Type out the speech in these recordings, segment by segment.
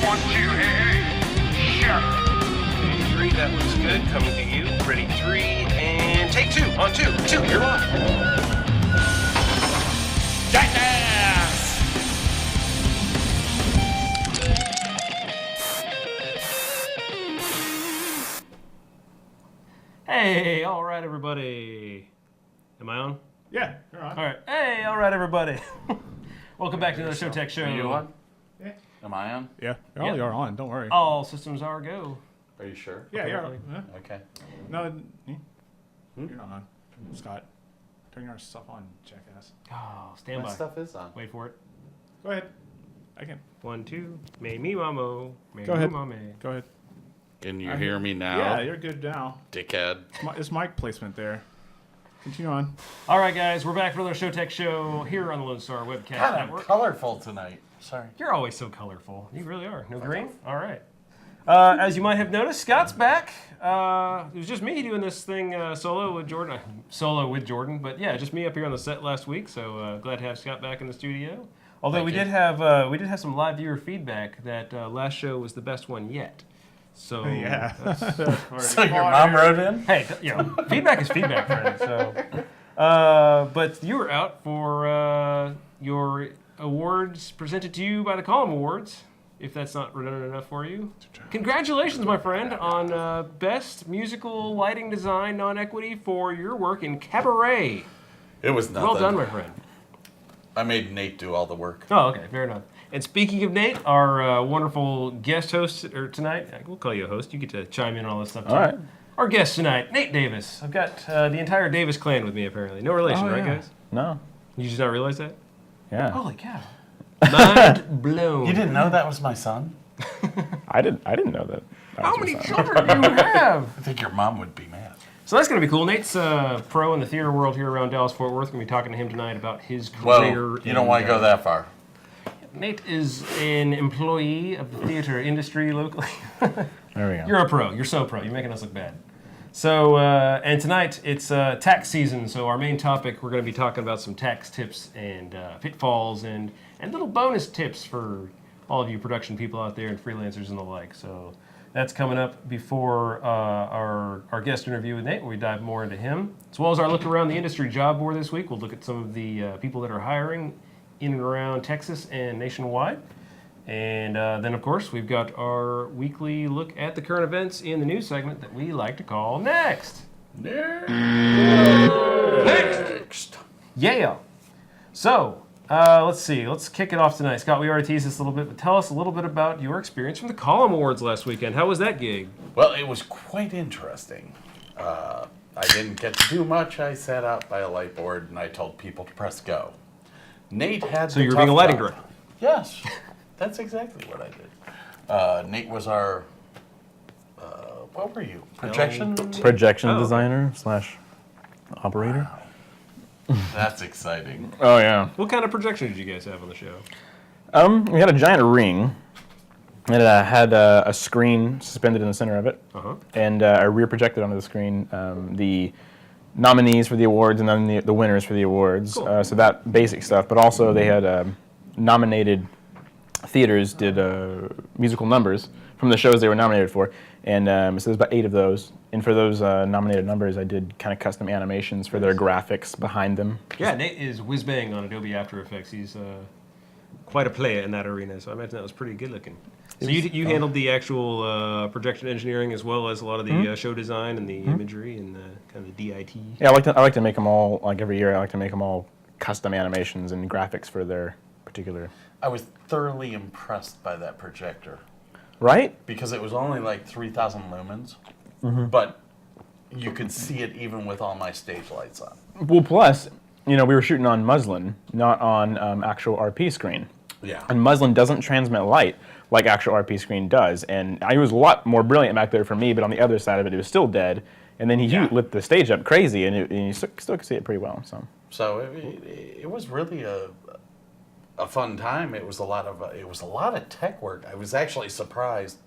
1, 2, hey, sure. 3, that looks good. Coming to you. Ready, 3, and take 2. On 2. 2, you're live. Jackass! Hey, all right, everybody. Am I on? Yeah, you're on. All right. Hey, all right, everybody. Welcome back to another Showtech show. Are you on? Yeah. Am I on? Yeah. Oh, Yeah. you're on. Don't worry. All systems are go. Are you sure? yeah, you're on. apparently. Yeah. Okay. No, you're not on. Scott, turn your stuff on, jackass. Oh, stand My by. stuff is on. Wait for it. Go ahead. I can. 1, 2. Me, mamo. Me, Go ahead. mame. Go ahead. Can you hear me now? Yeah, you're good now. Dickhead. It's mic placement there. Continue on. All right, guys, we're back for another Showtech show here on the Lone Star Webcast God, I'm Network. colorful tonight. Sorry. You're always so colorful. You really are. No green? All right. As you might have noticed, Scott's back. It was just me doing this thing solo with Jordan. But yeah, just me up here on the set last week. So glad to have Scott back in the studio. Although Thank we you. did have some live viewer feedback that last show was the best one yet. So Yeah. So your mom wrote in? hey, feedback is feedback, friend. So, but you were out for your awards presented to you by the Column Awards. If that's not redundant enough for you, congratulations, my friend, on Best Musical Lighting Design Non-Equity for your work in Cabaret. It was nothing. Well done, my friend. I made Nate do all the work. Oh, okay, fair enough. And speaking of Nate, our wonderful guest host tonight, we'll call you a host. You get to chime in on all this stuff too. All right. Our guest tonight, Nate Davis. I've got the entire Davis clan with me, apparently. No relation, right, yeah. guys? No. You just not realize that? Yeah. Holy cow. Mind blown. You didn't know that was my son? I didn't know that. How many children do you have? I think your mom would be mad. So that's going to be cool. Nate's pro in the theater world here around Dallas-Fort Worth. Going to be talking to him tonight about his Well, career. you don't want to go that far. Nate is an employee of the theater industry locally. There we go. You're a pro. You're so pro. You're making us look bad. So, and tonight it's tax season. So our main topic, we're going to be talking about some tax tips and pitfalls and little bonus tips for all of you production people out there and freelancers and the like. So that's coming up before our guest interview with Nate, where we dive more into him, as well as our look around the industry job board this week. We'll look at some of the people that are hiring in and around Texas and nationwide. And then, of course, we've got our weekly look at the current events in the news segment that we like to call Next. Next. Yeah. So, let's see. Let's kick it off tonight. Scott, we already teased this a little bit, but tell us a little bit about your experience from the Column Awards last weekend. How was that gig? Well, it was quite interesting. I didn't get to do much. I sat out by a light board and I told people to press go. Nate had So you were being a lighting director? Yes, that's exactly what I did. Nate was our, what were you? Projection? Projection Oh. designer / operator. That's exciting. Oh yeah. What kind of projection did you guys have on the show? We had a giant ring. It had a screen suspended in the center of it, Uh-huh. and I rear projected onto the screen the nominees for the awards and then the winners for the awards. Cool. So that basic stuff, but also they had nominated theaters did musical numbers from the shows they were nominated for, and so there's about 8 of those. And for those nominated numbers, I did kind of custom animations for their graphics behind them. Yeah, Nate is whiz-bang on Adobe After Effects. He's quite a player in that arena, so I imagine that was pretty good looking. So you handled the actual projection engineering as well as a lot of the show design and the imagery and kind of the DIT. Yeah, I like to make them all, like every year, I like to make them all custom animations and graphics for their particular. I was thoroughly impressed by that projector Right? because it was only like 3,000 lumens, but you could see it even with all my stage lights on. Well, plus, we were shooting on muslin, not on actual RP screen. Yeah. And muslin doesn't transmit light like actual RP screen does. And it was a lot more brilliant back there for me, but on the other side of it, it was still dead. And then he lit the stage up crazy, and you still could see it pretty well. So it was really a fun time. It was a lot of tech work. I was actually surprised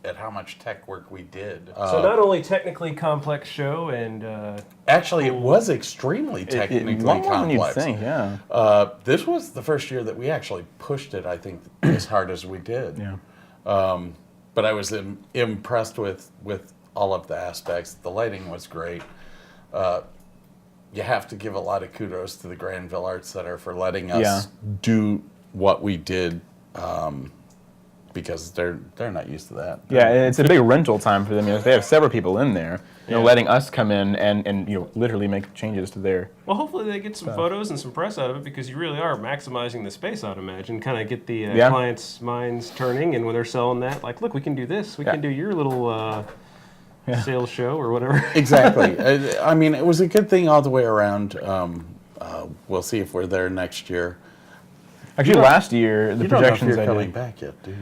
at how much tech work we did. So not only technically complex show and Actually, it was extremely technically More than you'd complex. think, yeah. This was the first year that we actually pushed it, I think, as hard as we did. Yeah. But I was impressed with all of the aspects. The lighting was great. You have to give a lot of kudos to the Granville Arts Center for letting us do what we did, because they're not used to that. Yeah, and it's a big rental time for them. You know, they have several people in there, letting us come in and literally make changes to their. Well, hopefully they get some photos and some press out of it, because you really are maximizing the space, I'd imagine. Kind of get the clients' minds turning, and when they're selling that, like, look, we can do this. We can do your little sales show or whatever. Exactly. I mean, it was a good thing all the way around. We'll see if we're there next year. Actually, last year, the You don't know if projections you're I coming did. back yet, dude.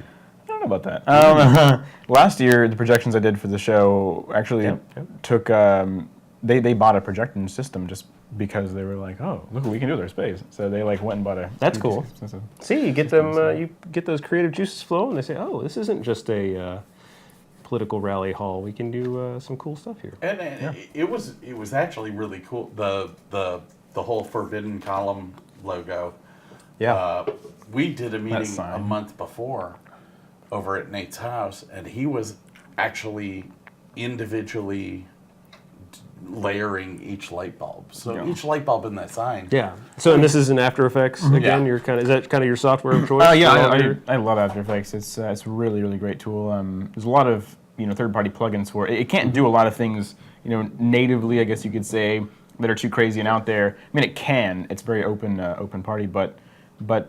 I don't know about that. Last year, the projections I did for the show actually took. They bought a projecting system just because they were like, oh, look what we can do with our space. So they like went and bought a. That's cool. 3D system. See, you get them, you get those creative juices flowing. They say, oh, this isn't just a political rally hall. We can do some cool stuff here. And it was actually really cool. The whole Forbidden Column logo. Yeah. We did a meeting sign. a month before over at Nate's house, and he was actually individually layering each light bulb. So each light bulb in that sign. Yeah. So, and this is in After Effects again. Yeah. You're is that kind of your software of choice? I love After Effects. It's a really, really great tool. There's a lot of third-party plugins for it. It can't do a lot of things natively, I guess you could say, that are too crazy and out there. I mean, it can. It's very open party, but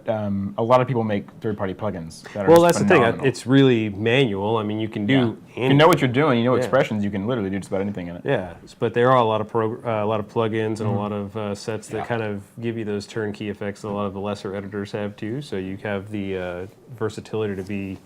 a lot of people make third-party plugins that are Well, just that's the thing. phenomenal. It's really manual. I mean, you can do. You know what you're doing. You know expressions. You can literally do just about anything in it. Yeah, but there are a lot of plugins and a lot of sets that kind of give you those turnkey effects that a lot of the lesser editors have too. So you have the versatility to be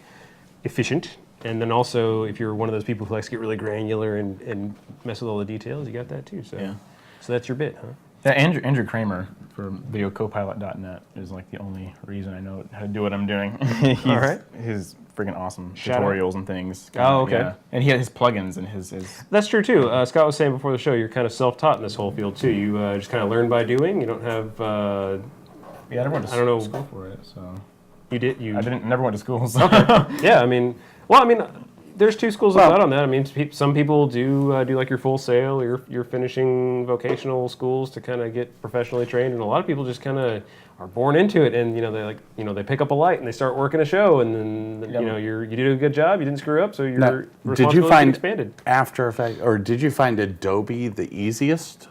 efficient, and then also if you're one of those people who likes to get really granular and mess with all the details, you got that too. So, so that's your bit, huh? Yeah, Andrew Kramer from VideoCopilot.net is like the only reason I know how to do what I'm doing. All right. His freaking awesome Shout out. tutorials and things. Oh, okay. Yeah. And he had his plugins and his That's true too. Scott was saying before the show, you're kind of self-taught in this whole field too. You just kind of learn by doing. You don't have. I never went to I don't know. school for it, so You did. You. I never went to school. So. Yeah, I mean, there's two schools of thought on that. I mean, some people do like your Full Sail, or you're finishing vocational schools to kind of get professionally trained, and a lot of people just kind of are born into it, and they pick up a light and they start working a show, and then you did a good job, you didn't screw up, so your Now, did responsibility you find expanded. After Effects, or did you find Adobe the easiest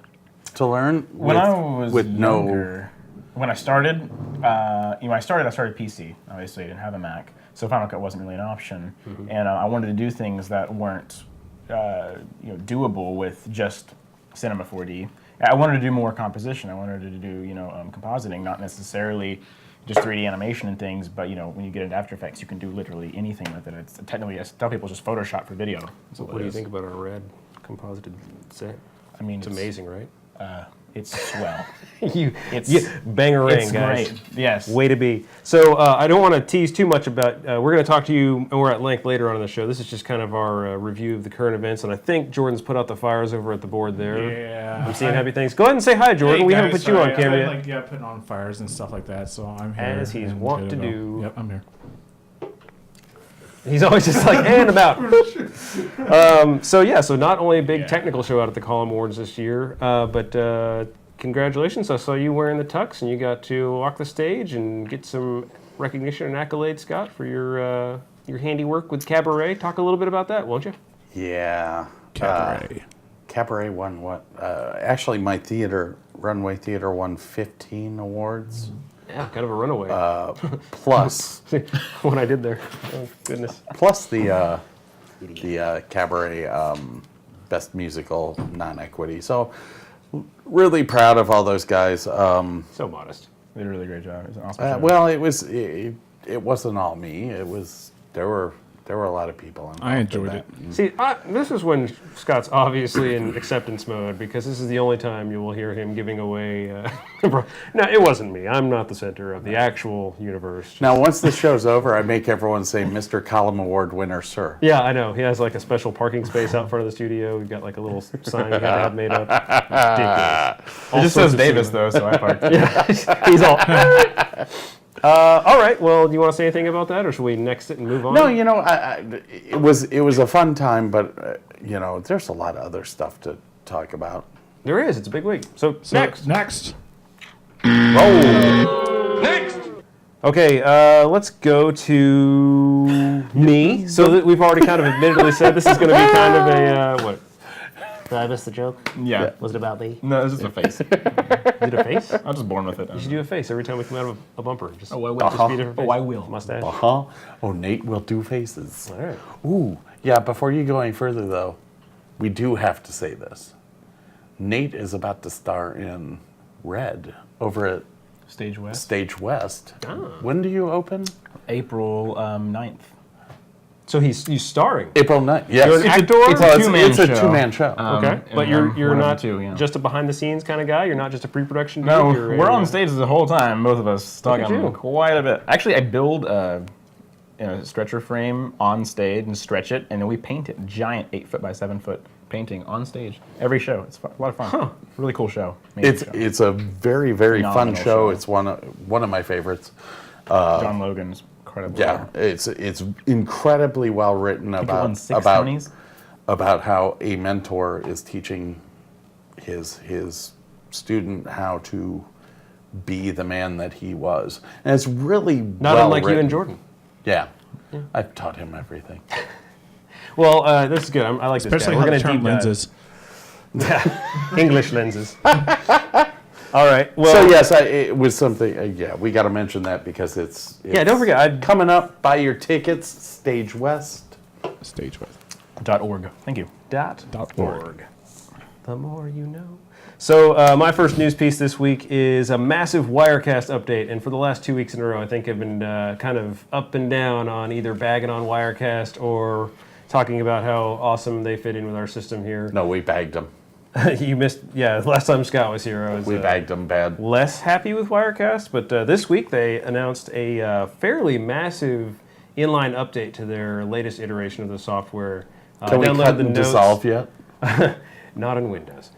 to learn? When I was with younger, when I started, I started PC. Obviously, I didn't have a Mac, so Final Cut wasn't really an option. Mm-hmm. And I wanted to do things that weren't, doable with just Cinema 4D. I wanted to do more composition. I wanted to do, compositing, not necessarily just 3D animation and things. But when you get into After Effects, you can do literally anything with it. It's technically, I tell people, it's just Photoshop for video. What do you think about our red composited set? I mean, It's amazing, right? It's swell. It's bang a ring, It's guys. great. Yes. Way to be. So I don't want to tease too much about. We're going to talk to you more at length later on in the show. This is just kind of our review of the current events, and I think Jordan's put out the fires over at the board there. Yeah. I'm seeing happy things. Go ahead and say hi, Jordan. Hey, we guys, haven't put you on sorry, camera I've been, yet. putting on fires and stuff like that, so I'm here. As he's and wont good to go. do. Yep, I'm here. He's always just like, and about. So not only a big technical show out at the Column Awards this year, but congratulations. I saw you wearing the tux, and you got to walk the stage and get some recognition and accolades, Scott, for your handiwork with Cabaret. Talk a little bit about that, won't you? Yeah. Cabaret. Cabaret won what? Actually, my Runway Theater won 15 awards. Yeah, kind of a runaway. Plus what I did there. Oh, goodness. plus the Cabaret Best Musical Non-Equity. So really proud of all those guys. So modest. They did a really great job. It was an awesome show. Well, it wasn't all me. There were a lot of people involved. I enjoyed it. See, this is when Scott's obviously in acceptance mode, because this is the only time you will hear him giving away. No, it wasn't me. I'm not the center of the actual universe. Now, once the show's over, I make everyone say, "Mr. Column Award winner, sir." Yeah, I know. He has like a special parking space out front of the studio. We've got like a little sign he had to have made up. Ridiculous. It just says Davis, though, so I parked. He's all. All right. Well, do you want to say anything about that, or should we next it and move on? No, it was a fun time, but there's a lot of other stuff to talk about. There is. It's a big week. So next. Next. Next. Okay, let's go to me. So that we've already kind of admittedly said this is going to be kind of a what? Did I miss the joke? Yeah. Was it about me? No, it's just a face. Did a face? I'm just born with it. You should do a face every time we come out of a bumper. Just, I will. just be a different face. Oh, I will. Mustache. Uh-huh. Oh, Nate will do faces. All right. Ooh, yeah, before you go any further, though, we do have to say this. Nate is about to star in Red over at Stage West. Stage West. Ah. When do you open? April 9th. So he's starring. April 9th. Yes. You're an actor? It's Well, a two-man it's a show. two-man show. Okay, and but you're one of not the two, yeah. just a behind the scenes kind of guy. You're not just a pre-production. No, dude. You're we're a- on stage the whole time, both of us, Look at you. talking quite a bit. Actually, I build a stretcher frame on stage and stretch it, and then we paint it. Giant 8-foot by 7-foot painting on stage every show. It's a lot of fun. Really cool show. Amazing show. It's a very, very fun Phenomenal show. show. It's one of my favorites. John Logan's incredible. Yeah, it's incredibly well written I think it won about 6 Tonys. about how a mentor is teaching his student how to be the man that he was, and it's really Not well unlike you written. and Jordan. Yeah, I've taught him everything. Well, this is good. I like Especially this guy. how We're the going to term deep dive. lenses. English lenses. All right. Well, So yes, it was something. Yeah, we got to mention that because it's yeah. Don't forget. I'd coming up. Buy your tickets. Stage West. Stage West. .org. Thank you. .org. The more you know. So my first news piece this week is a massive Wirecast update, and for the last 2 weeks in a row, I think I've been kind of up and down on either bagging on Wirecast or talking about how awesome they fit in with our system here. No, we bagged them. You missed, yeah. Last time Scott was here, I was We bagged them bad. less happy with Wirecast, but this week they announced a fairly massive inline update to their latest iteration of the software. Can we downloaded cut the and notes. dissolve yet? Not on Windows.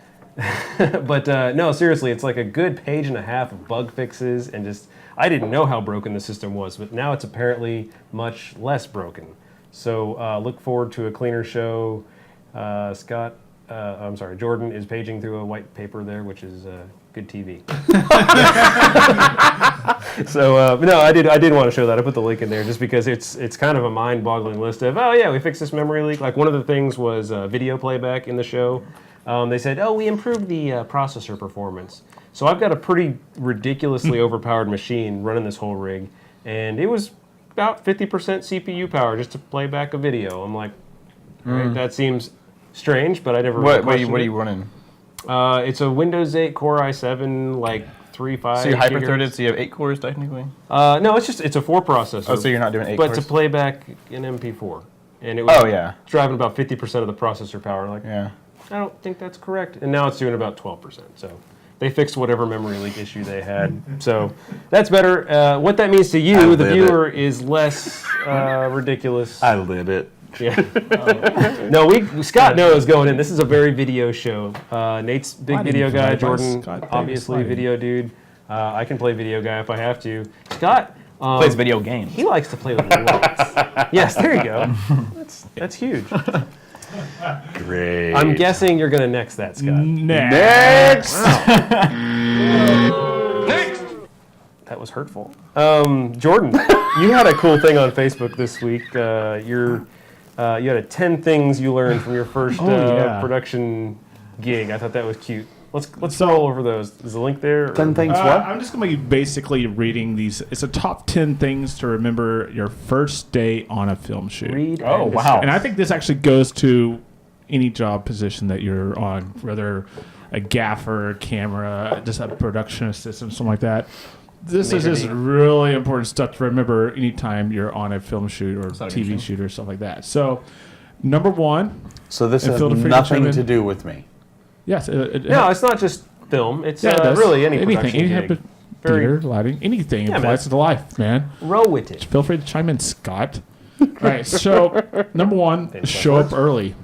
But no, seriously, it's like a good page and a half of bug fixes and just, I didn't know how broken the system was, but now it's apparently much less broken. So look forward to a cleaner show. Jordan is paging through a white paper there, which is good TV. So no, I did want to show that. I put the link in there just because it's kind of a mind-boggling list of, oh yeah, we fixed this memory leak. Like one of the things was video playback in the show. They said, oh, we improved the processor performance. So I've got a pretty ridiculously overpowered machine running this whole rig, and it was about 50% CPU power just to play back a video. I'm like, right, that seems strange, but I never really What are questioned you running? it. It's a Windows 8 Core i7, like 3.5. So you're hyper-threaded, gigahertz. so you have 8 cores technically? No, it's a 4 processor. Oh, so you're not doing 8 but cores? to play back an MP4, and it was Oh, yeah. driving about 50% of the processor power. Like, Yeah. I don't think that's correct. And now it's doing about 12%. So they fixed whatever memory leak issue they had. So that's better. What that means to you, the lit viewer, is less ridiculous. I lit it. Yeah. No, Scott knows going in. This is a very video show. Nate's big Why video didn't you guy. invite Jordan, Scott? obviously Thanks, video dude. I can play video guy if I have to. Scott Plays video games. he likes to play with lights. Yes, there you go. That's huge. Great. I'm guessing you're gonna next that, Scott. Next. Next. That was hurtful. Jordan, you had a cool thing on Facebook this week. You had a 10 things you learned from your first yeah. production gig. I thought that was cute. Let's roll over those. Is the link there? or- 10 things what? I'm just going to be basically reading these. It's a top 10 things to remember your first day on a film shoot. Read. Oh, and wow. And I think this actually goes to any job position that you're on, whether a gaffer, camera, just a production assistant, something like that. This is just really important stuff to remember anytime you're on a film shoot or TV shoot or stuff like that. So, number one, So this And has feel free to nothing chime to in. do with me. yes, No, it's not just film. It's yeah, it does. really any anything, production any gig. type of Very- theater, lighting, anything Yeah, applies to life, man. Roll with it. Feel free to chime in, Scott. All right, so number one, show up early.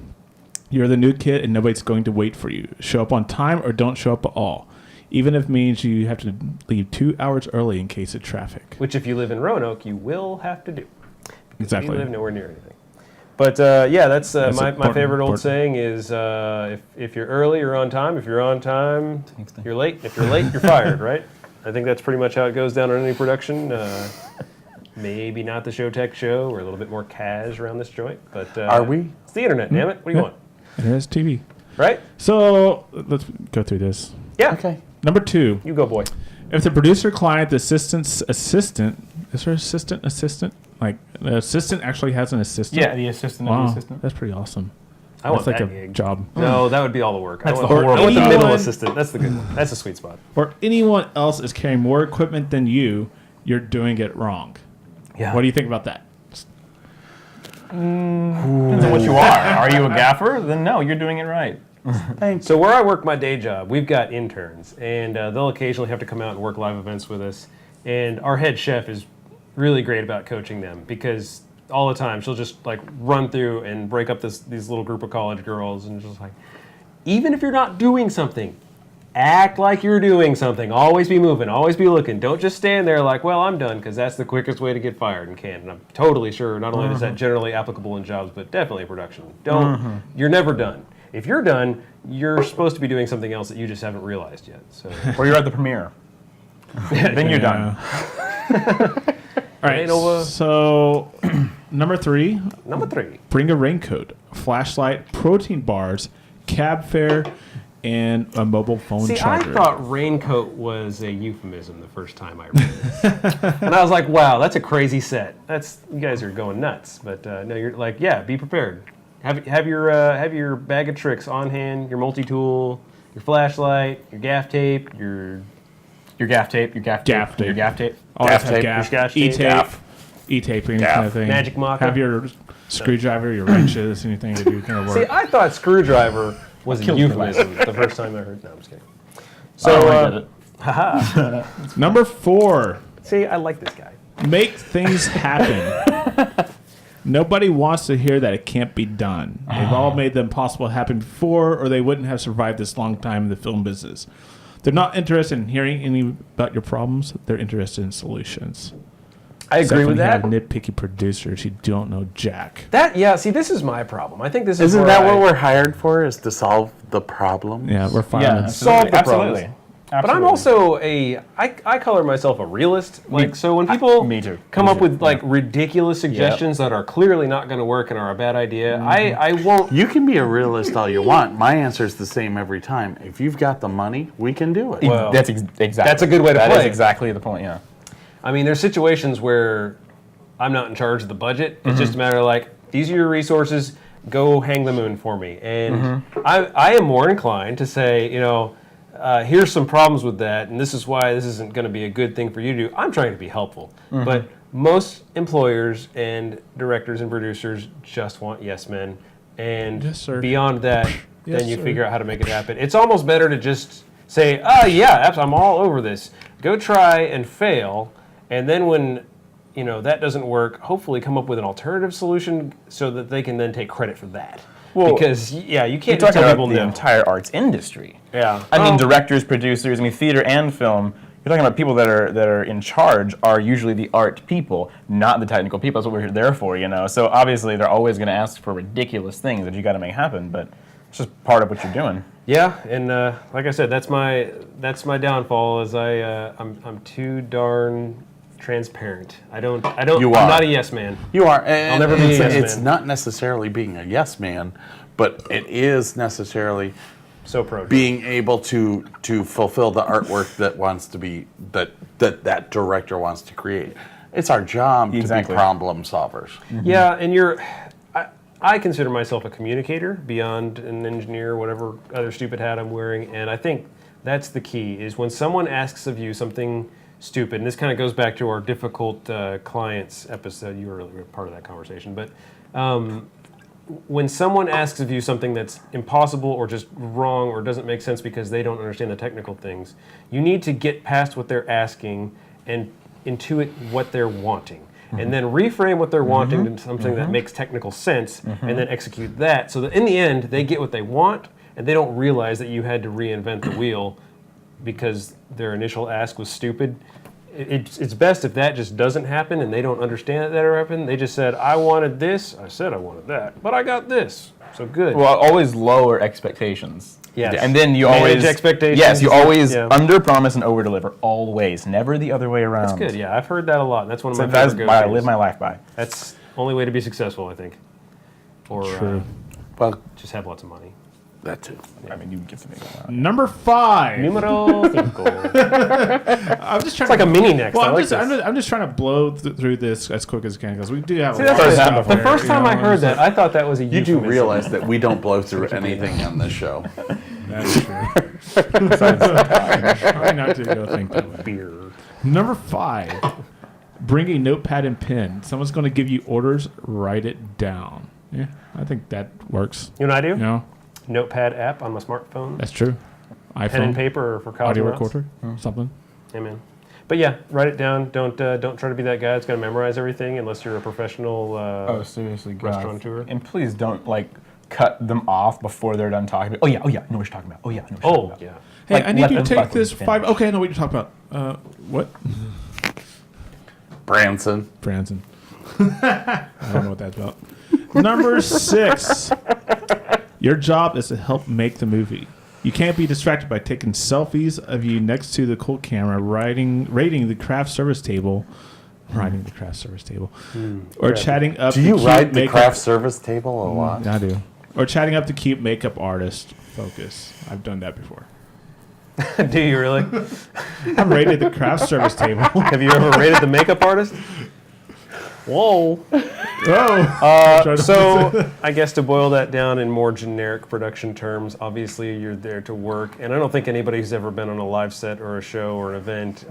You're the new kid, and nobody's going to wait for you. Show up on time or don't show up at all. even if it means you have to leave 2 hours early in case of traffic. Which, if you live in Roanoke, you will have to do. Exactly. We live nowhere near anything. But yeah, that's my important, favorite old important. saying is if you're early, you're on time. If you're on time, you're late. If you're late, you're fired, right? I think that's pretty much how it goes down on any production. Maybe not the Showtech show. We're a little bit more cash around this joint. But Are we? It's the internet, damn it. What do you want? It is TV. Right? So let's go through this. Yeah. Okay. Number 2. You go, boy. If the producer, client, the assistant, is there assistant? Like, the assistant actually has an assistant? Yeah, the assistant of Wow, the assistant. that's pretty awesome. I want That's like that a gig. job. No, that would be all the work. That's I the want, horrible I want the job. middle Anyone- assistant. That's the good. That's the sweet spot. Or anyone else is carrying more equipment than you're doing it wrong. Yeah. What do you think about that? Depends on what you are. Are you a gaffer? Then no, you're doing it right. So where I work my day job, we've got interns, and they'll occasionally have to come out and work live events with us. And our head chef is really great about coaching them because all the time she'll just like run through and break up these little group of college girls and just like, even if you're not doing something, act like you're doing something. Always be moving, always be looking. Don't just stand there like, well, I'm done, because that's the quickest way to get fired in Canada. And I'm totally sure not only is that generally applicable in jobs, but definitely production. You're never done. If you're done, you're supposed to be doing something else that you just haven't realized yet. So Or you're at the premiere. Then you're done. All right, Nova. so number 3, number 3. bring a raincoat, flashlight, protein bars, cab fare, and a mobile phone See, charger. I thought raincoat was a euphemism the first time I read it. And I was like, wow, that's a crazy set. You guys are going nuts. But no, you're like, yeah, be prepared. Have your bag of tricks on hand, your multi-tool, your flashlight, your gaff tape, your Gaff tape. Your gaff tape. Always Gaff have tape, gaff, your scotch tape. E-tape, Gaff. E-tape, any Gaff. kind of thing. Magic marker. Have your screwdriver, your wrenches, anything to do kind of work. See, I thought screwdriver was a Killed euphemism the first time I heard. No, I'm just kidding. So So, Number 4, see, I like this guy. make things happen. Nobody wants to hear that it can't be done. They've all made the impossible happen before, or they wouldn't have survived this long time in the film business. They're not interested in hearing any about your problems. They're interested in solutions. I agree with that. When you have nitpicky producers who don't know jack. See, this is my problem. I think this is Isn't where that what we're hired for? Is to solve the problem? Yeah, we're fine. yeah, Solve the absolutely. problems. But I'm also I color myself a realist. Like, so when people me too. come Me up too. with like ridiculous suggestions that are clearly not going to work and are a bad idea, I won't. You can be a realist all you want. My answer is the same every time. If you've got the money, we can do it. Well, That's exactly. that's a good way to That play is it. exactly the point. Yeah. I mean, there's situations where I'm not in charge of the budget. It's just a matter of like, these are your resources. Go hang the moon for me. And I am more inclined to say, here's some problems with that, and this is why this isn't going to be a good thing for you to do. I'm trying to be helpful. But most employers and directors and producers just want yes men. And Yes, sir. beyond that, Yes, then you sir. figure out how to make it happen. It's almost better to just say, yeah, I'm all over this. Go try and fail, and then when that doesn't work, hopefully come up with an alternative solution so that they can then take credit for that. Well, because you You're can't just talking tell about people the no. entire arts industry. Yeah. I mean, Oh. directors, producers. I mean, theater and film. You're talking about people that are in charge are usually the art people, not the technical people. That's what we're there for, So obviously, they're always going to ask for ridiculous things that you got to make happen. But it's just part of what you're doing. Yeah, and like I said, that's my downfall. Is I'm too darn transparent. I don't. You I'm are. not a yes man. You are. And I'll never be a yes it's man. not necessarily being a yes man, but it is necessarily So pro. being able to fulfill the artwork that wants to be that director wants to create. It's our job Exactly. to be problem solvers. Yeah, and I consider myself a communicator beyond an engineer, whatever other stupid hat I'm wearing, and I think that's the key, is when someone asks of you something stupid, and this kind of goes back to our difficult clients episode, you were part of that conversation, but when someone asks of you something that's impossible or just wrong or doesn't make sense because they don't understand the technical things, you need to get past what they're asking and intuit what they're wanting. And then reframe what they're wanting into something that makes technical sense, and then execute that, so that in the end they get what they want, and they don't realize that you had to reinvent the wheel because their initial ask was stupid. It's best if that just doesn't happen and they don't understand that it happened. They just said, I wanted this. I said I wanted that, but I got this. So good. Well, always lower expectations. Yes. And then you Manage always expectations. Yes, you always Yeah. under promise and over deliver always. Never the other way around. That's good. Yeah, I've heard that a lot. That's one of my That's favorite what I go-tos. live my life by. That's the only way to be successful, I think. Or True. Well, just have lots of money. that too. I mean, you can give to me. Number 5. Numero cinco. I'm just trying It's like a mini next. Well, I like I'm just trying to blow through this as quick as I can because we do have a See, lot that's of the- stuff the here, first you time know, I heard that, I thought that was a You do euphemism. realize that we don't blow through anything on this show. That's true. Try not to go think that way. Beer. Number 5. Bring a notepad and pen. Someone's going to give you orders. Write it down. Yeah, I think that works. You know what I do? You know, Notepad app on my smartphone. that's true. iPhone, Pen and paper for college audio notes. recorder, something. Amen. But yeah, write it down. Don't try to be that guy that's going to memorize everything unless you're a professional. Oh, seriously, God. Restaurateur. And please don't cut them off before they're done talking. Oh yeah, I know what you're talking about. Oh yeah, I know what you're talking about. yeah. Hey, Like, I need let you to them take fucking this finish. 5. Okay, I know what you're talking about. What? Branson. Branson. I don't know what that's about. Number 6. Your job is to help make the movie. You can't be distracted by taking selfies of you next to the cool camera, rating the craft service table, or chatting up. Do the you cute ride the makeup- craft service table a lot? I do. Or chatting up the cute makeup artist. Focus. I've done that before. Do you really? I've rated the craft service table. Have you ever rated the makeup artist? Whoa. Oh. So I guess to boil that down in more generic production terms, obviously you're there to work, and I don't think anybody who's ever been on a live set or a show or an event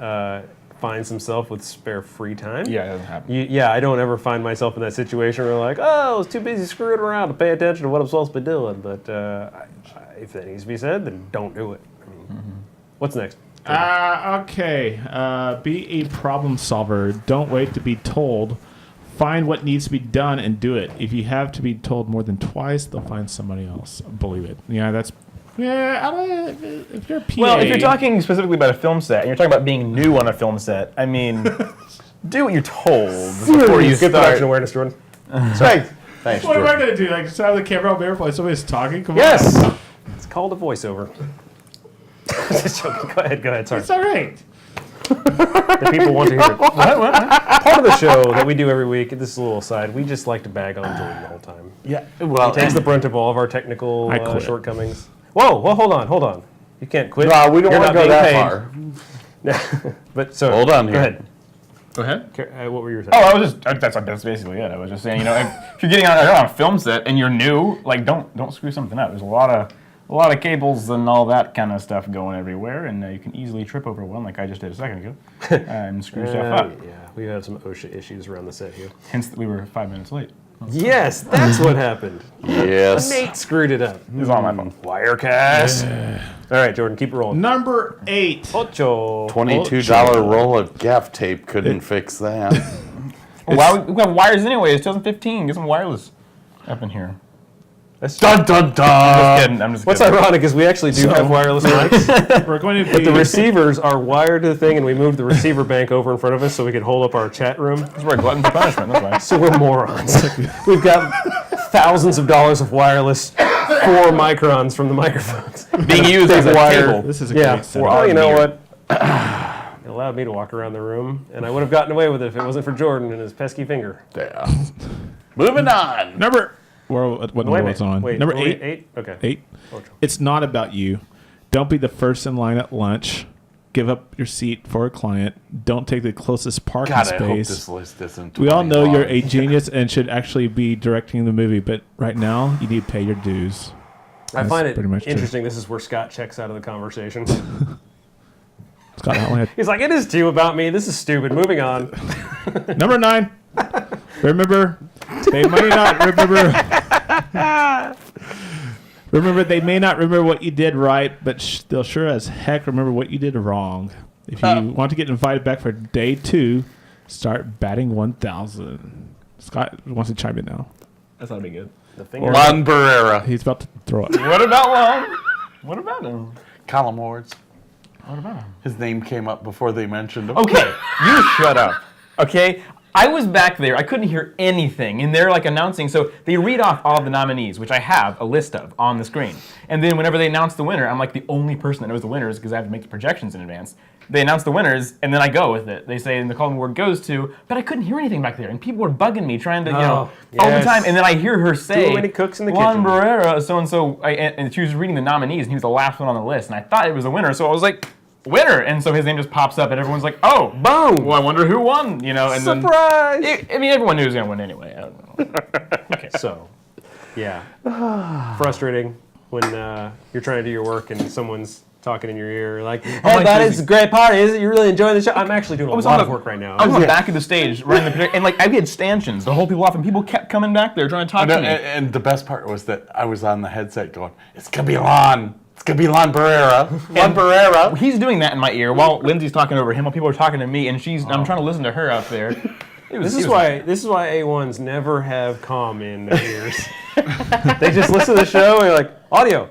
finds himself with spare free time. Yeah, it doesn't happen. Yeah, I don't ever find myself in that situation where like, oh, I was too busy screwing around to pay attention to what I'm supposed to be doing. But if that needs to be said, then don't do it. I mean, what's next? Okay. Be a problem solver. Don't wait to be told. Find what needs to be done and do it. If you have to be told more than twice, they'll find somebody else. Believe it. Yeah, that's. Yeah, I don't. If you're a PA. Well, if you're talking specifically about a film set, and you're talking about being new on a film set, I mean, do what you're told before you Good start. production awareness, Jordan. Thanks. Thanks, what am I Jordan. going to do? Like, just have the camera over there while somebody's talking? Come Yes! on. It's called a voiceover. Just joking. Go ahead. Sorry. It's all right. The people want to hear it. Part of the show that we do every week, this is a little aside, we just like to bag on Jordan the whole time. Yeah. Well, Takes the brunt of all of our technical I quit. shortcomings. Whoa, well, hold on. You can't quit. no, we don't You're want to not go being that paid. far. But so, Hold on Go here. ahead. Go ahead. What were you saying? Oh, I was just that's basically it. I was just saying, if you're getting on a film set and you're new, like don't screw something up. There's a lot of cables and all that kind of stuff going everywhere, and you can easily trip over one, like I just did a second ago, and screw stuff up. Yeah, we had some OSHA issues around the set here. Hence, we were 5 minutes late. Yes, that's what happened. Yes. Nate screwed it up. It was all my fault. Wirecast. All right, Jordan, keep it rolling. Number 8. Ocho. $22 roll of gaff tape couldn't fix that. Why we have wires anyway? It's 2015. Get some wireless up in here. That's Dun dun dun. Just kidding. I'm just What's kidding. ironic is we actually do have wireless mics. We're going to be. The receivers are wired to the thing, and we moved the receiver bank over in front of us so we could hold up our chat room. That's where glutton for punishment. That's why. So we're morons. We've got thousands of dollars of wireless 4 microns from the microphones. Being used as a wired. cable. This is a Yeah. great setup. Well, you know what? It allowed me to walk around the room, and I would have gotten away with it if it wasn't for Jordan and his pesky finger. Yeah. Moving on. Number. What number was on? Wait, Number were we 8. 8? Okay. 8. Ocho. It's not about you. Don't be the first in line at lunch. Give up your seat for a client. Don't take the closest parking God, I hope space. this list isn't. We all 20 know long. you're a genius and should actually be directing the movie, but right now you need to pay your dues. I That's find it pretty much true. interesting. This is where Scott checks out of the conversation. Scott Allen He's like, it is too about me. This is stupid. Moving on. had- Number 9. Remember, they may not remember. Remember, they may not remember what you did right, but they'll sure as heck remember what you did wrong. If you want to get invited back for day 2, start batting 1,000. Scott wants to chime in now. That's not be good. The finger. Lon Barrera. He's about to throw it. What about Long? What about him? Column Awards. What about him? His name came up before they mentioned him. Okay, you shut up. Okay, I was back there. I couldn't hear anything, and they're like announcing. So they read off all of the nominees, which I have a list of on the screen. And then whenever they announce the winner, I'm like the only person that knows the winners because I have to make the projections in advance. They announce the winners, and then I go with it. They say the Colin Award goes to, but I couldn't hear anything back there, and people were bugging me, trying to, all the time. And then I hear her say, Too many cooks in the Juan kitchen. Barrera, so and so, and she was reading the nominees, and he was the last one on the list, and I thought it was a winner, so I was like, winner, and so his name just pops up, and everyone's like, oh, Boom! well, I wonder who won, and Surprise! then I mean, everyone knew he was gonna win anyway. I don't know. Okay, so, yeah. Frustrating when you're trying to do your work and someone's talking in your ear like, hey, like that crazy. is a great party, is it? You really enjoying the show? I'm actually doing a lot of work right now. I was on the back of the stage running the project, and like I had stanchions to hold people off, and people kept coming back there trying to talk to me. And the best part was that I was on the headset going, it's going to be Lon. It's going to be Lon Barrera. Lon Barrera. He's doing that in my ear while Lindsay's talking over him, while people are talking to me, and I'm trying to listen to her out there. This is why A1s never have comm in their ears. They just listen to the show and they're like, audio,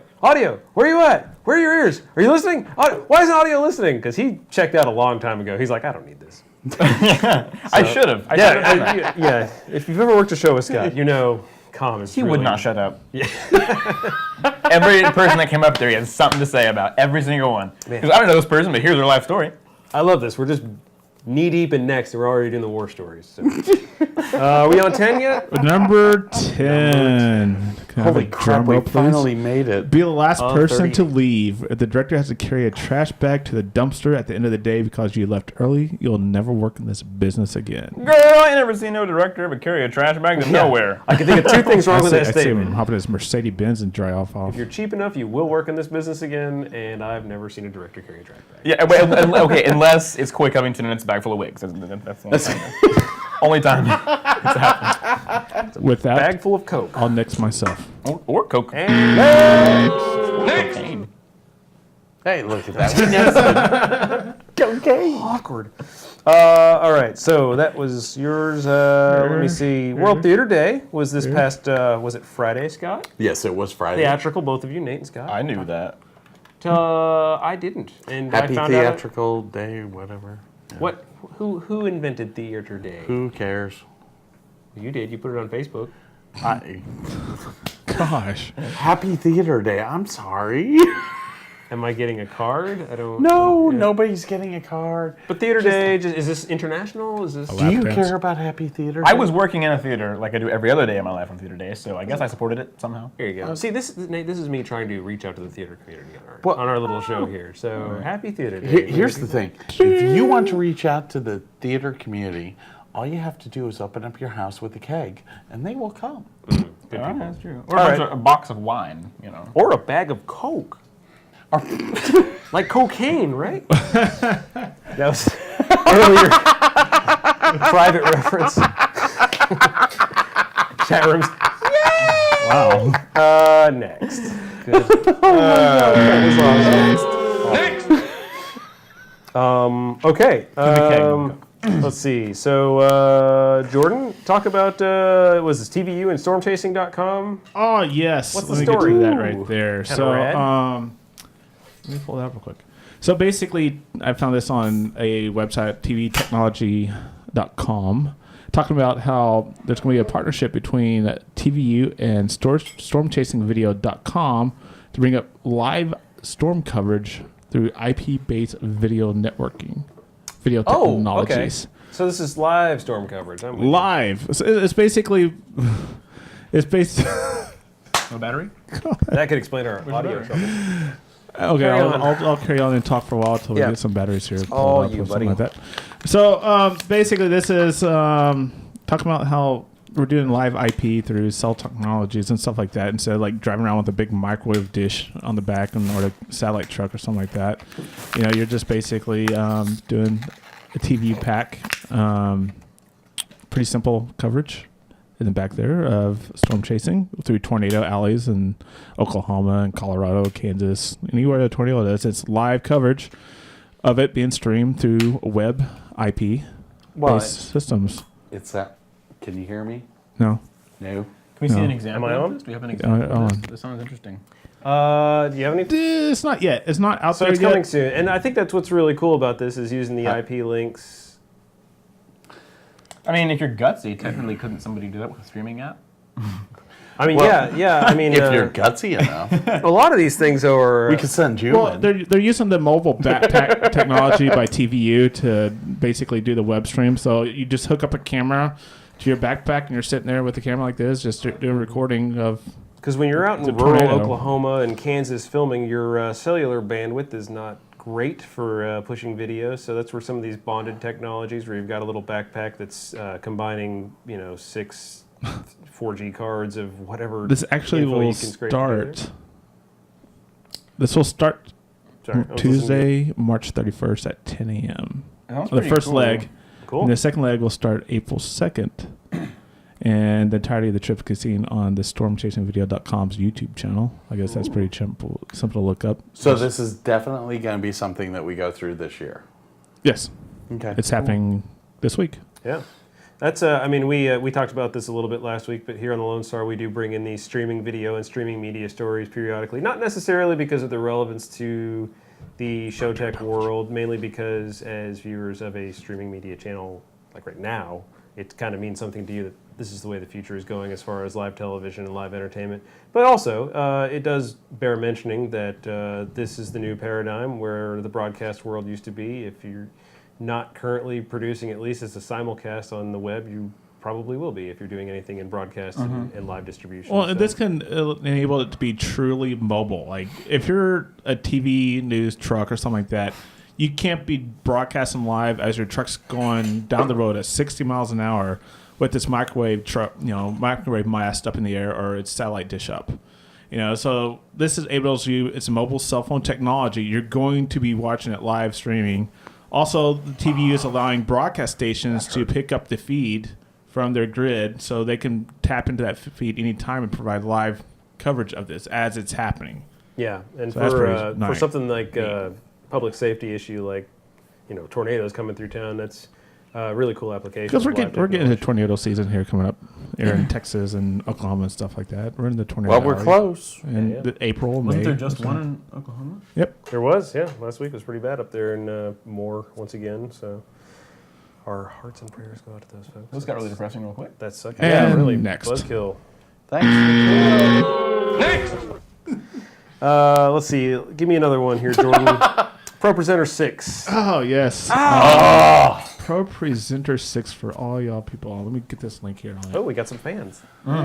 where are you at? Where are your ears? Are you listening? Why isn't audio listening? Because he checked out a long time ago. He's like, I don't need this. I should have. Yeah. If you've ever worked a show with Scott, you know comm is He really... would not shut up. Every person that came up there, he had something to say about every single one. Because I don't know this person, but here's their life story. I love this. We're just knee deep in next, and we're already doing the war stories. So. Are we on 10 yet? Number 10. Can I have Holy a crap, drum we roll, please? finally made it. Be the last person 30. to leave. If the director has to carry a trash bag to the dumpster at the end of the day because you left early, you'll never work in this business again. Girl, I ain't never seen no director ever carry a trash bag to nowhere. I can think of two things wrong with that I'd say statement. hop in his Mercedes-Benz and drive off. If you're cheap enough, you will work in this business again, and I've never seen a director carry a trash bag. Yeah, okay, unless it's Coy Covington and it's a bag full of wigs. That's the only time. Only time it's happened. With that, Bag full of Coke. I'll nix myself. Or Coke. And Cocaine. Hey, look at that. awkward. All right, so that was yours. Let me see. World Theater Day was this past, was it Friday, Scott? Yes, it was Friday. Theatrical, both of you, Nate and Scott. I knew that. I didn't. And Happy I found out Theatrical Day, whatever. who invented Theater Day? Who cares? You did. You put it on Facebook. Gosh. Happy Theater Day. I'm sorry. Am I getting a card? I don't. No, nobody's getting a card. But Theater Day, is this international? Is this? Do you dance. care about Happy Theater Day? I was working in a theater like I do every other day of my life on Theater Day, so I guess I supported it somehow. Here you go. See, Nate, this is me trying to reach out to the theater community Well- on our little show here. So Happy Theater Day. Here's the thing. If you want to reach out to the theater community, all you have to do is open up your house with a keg, and they will come. Good Alright, people. that's true. Or All right. a box of wine, you know. Or a bag of Coke. Like cocaine, right? That was earlier. Private reference. Chat rooms. Wow. Next. Good. Next. Okay. Let's see. So, Jordan, talk about, was this TVU and stormchasing.com? Oh, yes. What's Let the me get story? to that right there. Kinda So, rad. let me pull that up real quick. So basically, I found this on a website, tvtechnology.com, talking about how there's going to be a partnership between TVU and stormchasingvideo.com to bring up live storm coverage through IP-based video networking, video technologies. Okay. So this is live storm coverage. I'm with you. Live. So it's basically, it's based. No battery? That could explain our audio trouble. Okay, Carry on. I'll carry on and talk for a while until we Yeah. get some batteries here. all pulled up you, or something buddy. Like that. So basically, this is talking about how we're doing live IP through cell technologies and stuff like that, instead of like driving around with a big microwave dish on the back or a satellite truck or something like that. You know, you're just basically doing a TV pack, pretty simple coverage in the back there of storm chasing through tornado alleys in Oklahoma and Colorado, Kansas, anywhere a tornado is. It's live coverage of it being streamed through web IP based systems. It's that. Can you hear me? No. No. Can we see No. an example Am I of on? this? Do we have an example on. of this? This sounds interesting. Do you have any? It's not yet. It's not out So there it's yet. coming soon, and I think that's what's really cool about this is using the IP links. I mean, if you're gutsy, technically, couldn't somebody do that with a streaming app? I mean, Well, yeah. I mean, If you're gutsy enough, a lot of these things are. we could send you Well, in. they're using the mobile backpack technology by TVU to basically do the web stream. So you just hook up a camera to your backpack, and you're sitting there with a camera like this, just doing a recording of. Because when you're out in The rural tornado. Oklahoma and Kansas filming, your cellular bandwidth is not great for pushing videos. So that's where some of these bonded technologies, where you've got a little backpack that's combining, 6 4G cards of whatever. This actually info you will can scrape together. start. This will start Sorry, I was listening to Tuesday, March 31st at 10 a.m. Sounds The pretty first cool. leg. you. Cool. And the second leg will start April 2nd. And the entirety of the trip can be seen on the stormchasingvideo.com's YouTube channel. I guess that's pretty simple to look up. So this is definitely going to be something that we go through this year. Yes, Okay. it's happening this week. Yeah. That's, I mean, we talked about this a little bit last week, but here on the Lone Star, we do bring in these streaming video and streaming media stories periodically. Not necessarily because of their relevance to the Showtech world, mainly because as viewers of a streaming media channel, like right now, it kind of means something to you that this is the way the future is going as far as live television and live entertainment. But also, it does bear mentioning that this is the new paradigm where the broadcast world used to be. If you're not currently producing, at least as a simulcast on the web, you probably will be if you're doing anything in broadcast and live distribution. Well, So- this can enable it to be truly mobile. Like if you're a TV news truck or something like that, you can't be broadcasting live as your truck's going down the road at 60 miles an hour with this microwave truck, microwave mast up in the air or its satellite dish up. So this is able to, it's a mobile cell phone technology. You're going to be watching it live streaming. Also, the TVU is allowing broadcast stations to pick up the feed from their grid so they can tap into that feed anytime and provide live coverage of this as it's happening. Yeah, and So that's for pretty nice. something like public safety issue, like tornadoes coming through town, that's a really cool application. Because of live we're getting into technology. tornado season here coming up here in Texas and Oklahoma and stuff like that. We're in the tornado. Well, we're alley. close. In Yeah. April, May. Wasn't there just one in Oklahoma? Yep. There was, yeah. Last week was pretty bad up there in Moore once again. So our hearts and prayers go out to those folks. This got really depressing real quick. That sucked. And Yeah, really. next. Buzzkill. Thanks. Let's see. Give me another one here, Jordan. Pro Presenter 6. Oh yes. Pro Presenter 6 for all y'all people. Let me get this link here. Oh, we got some fans. All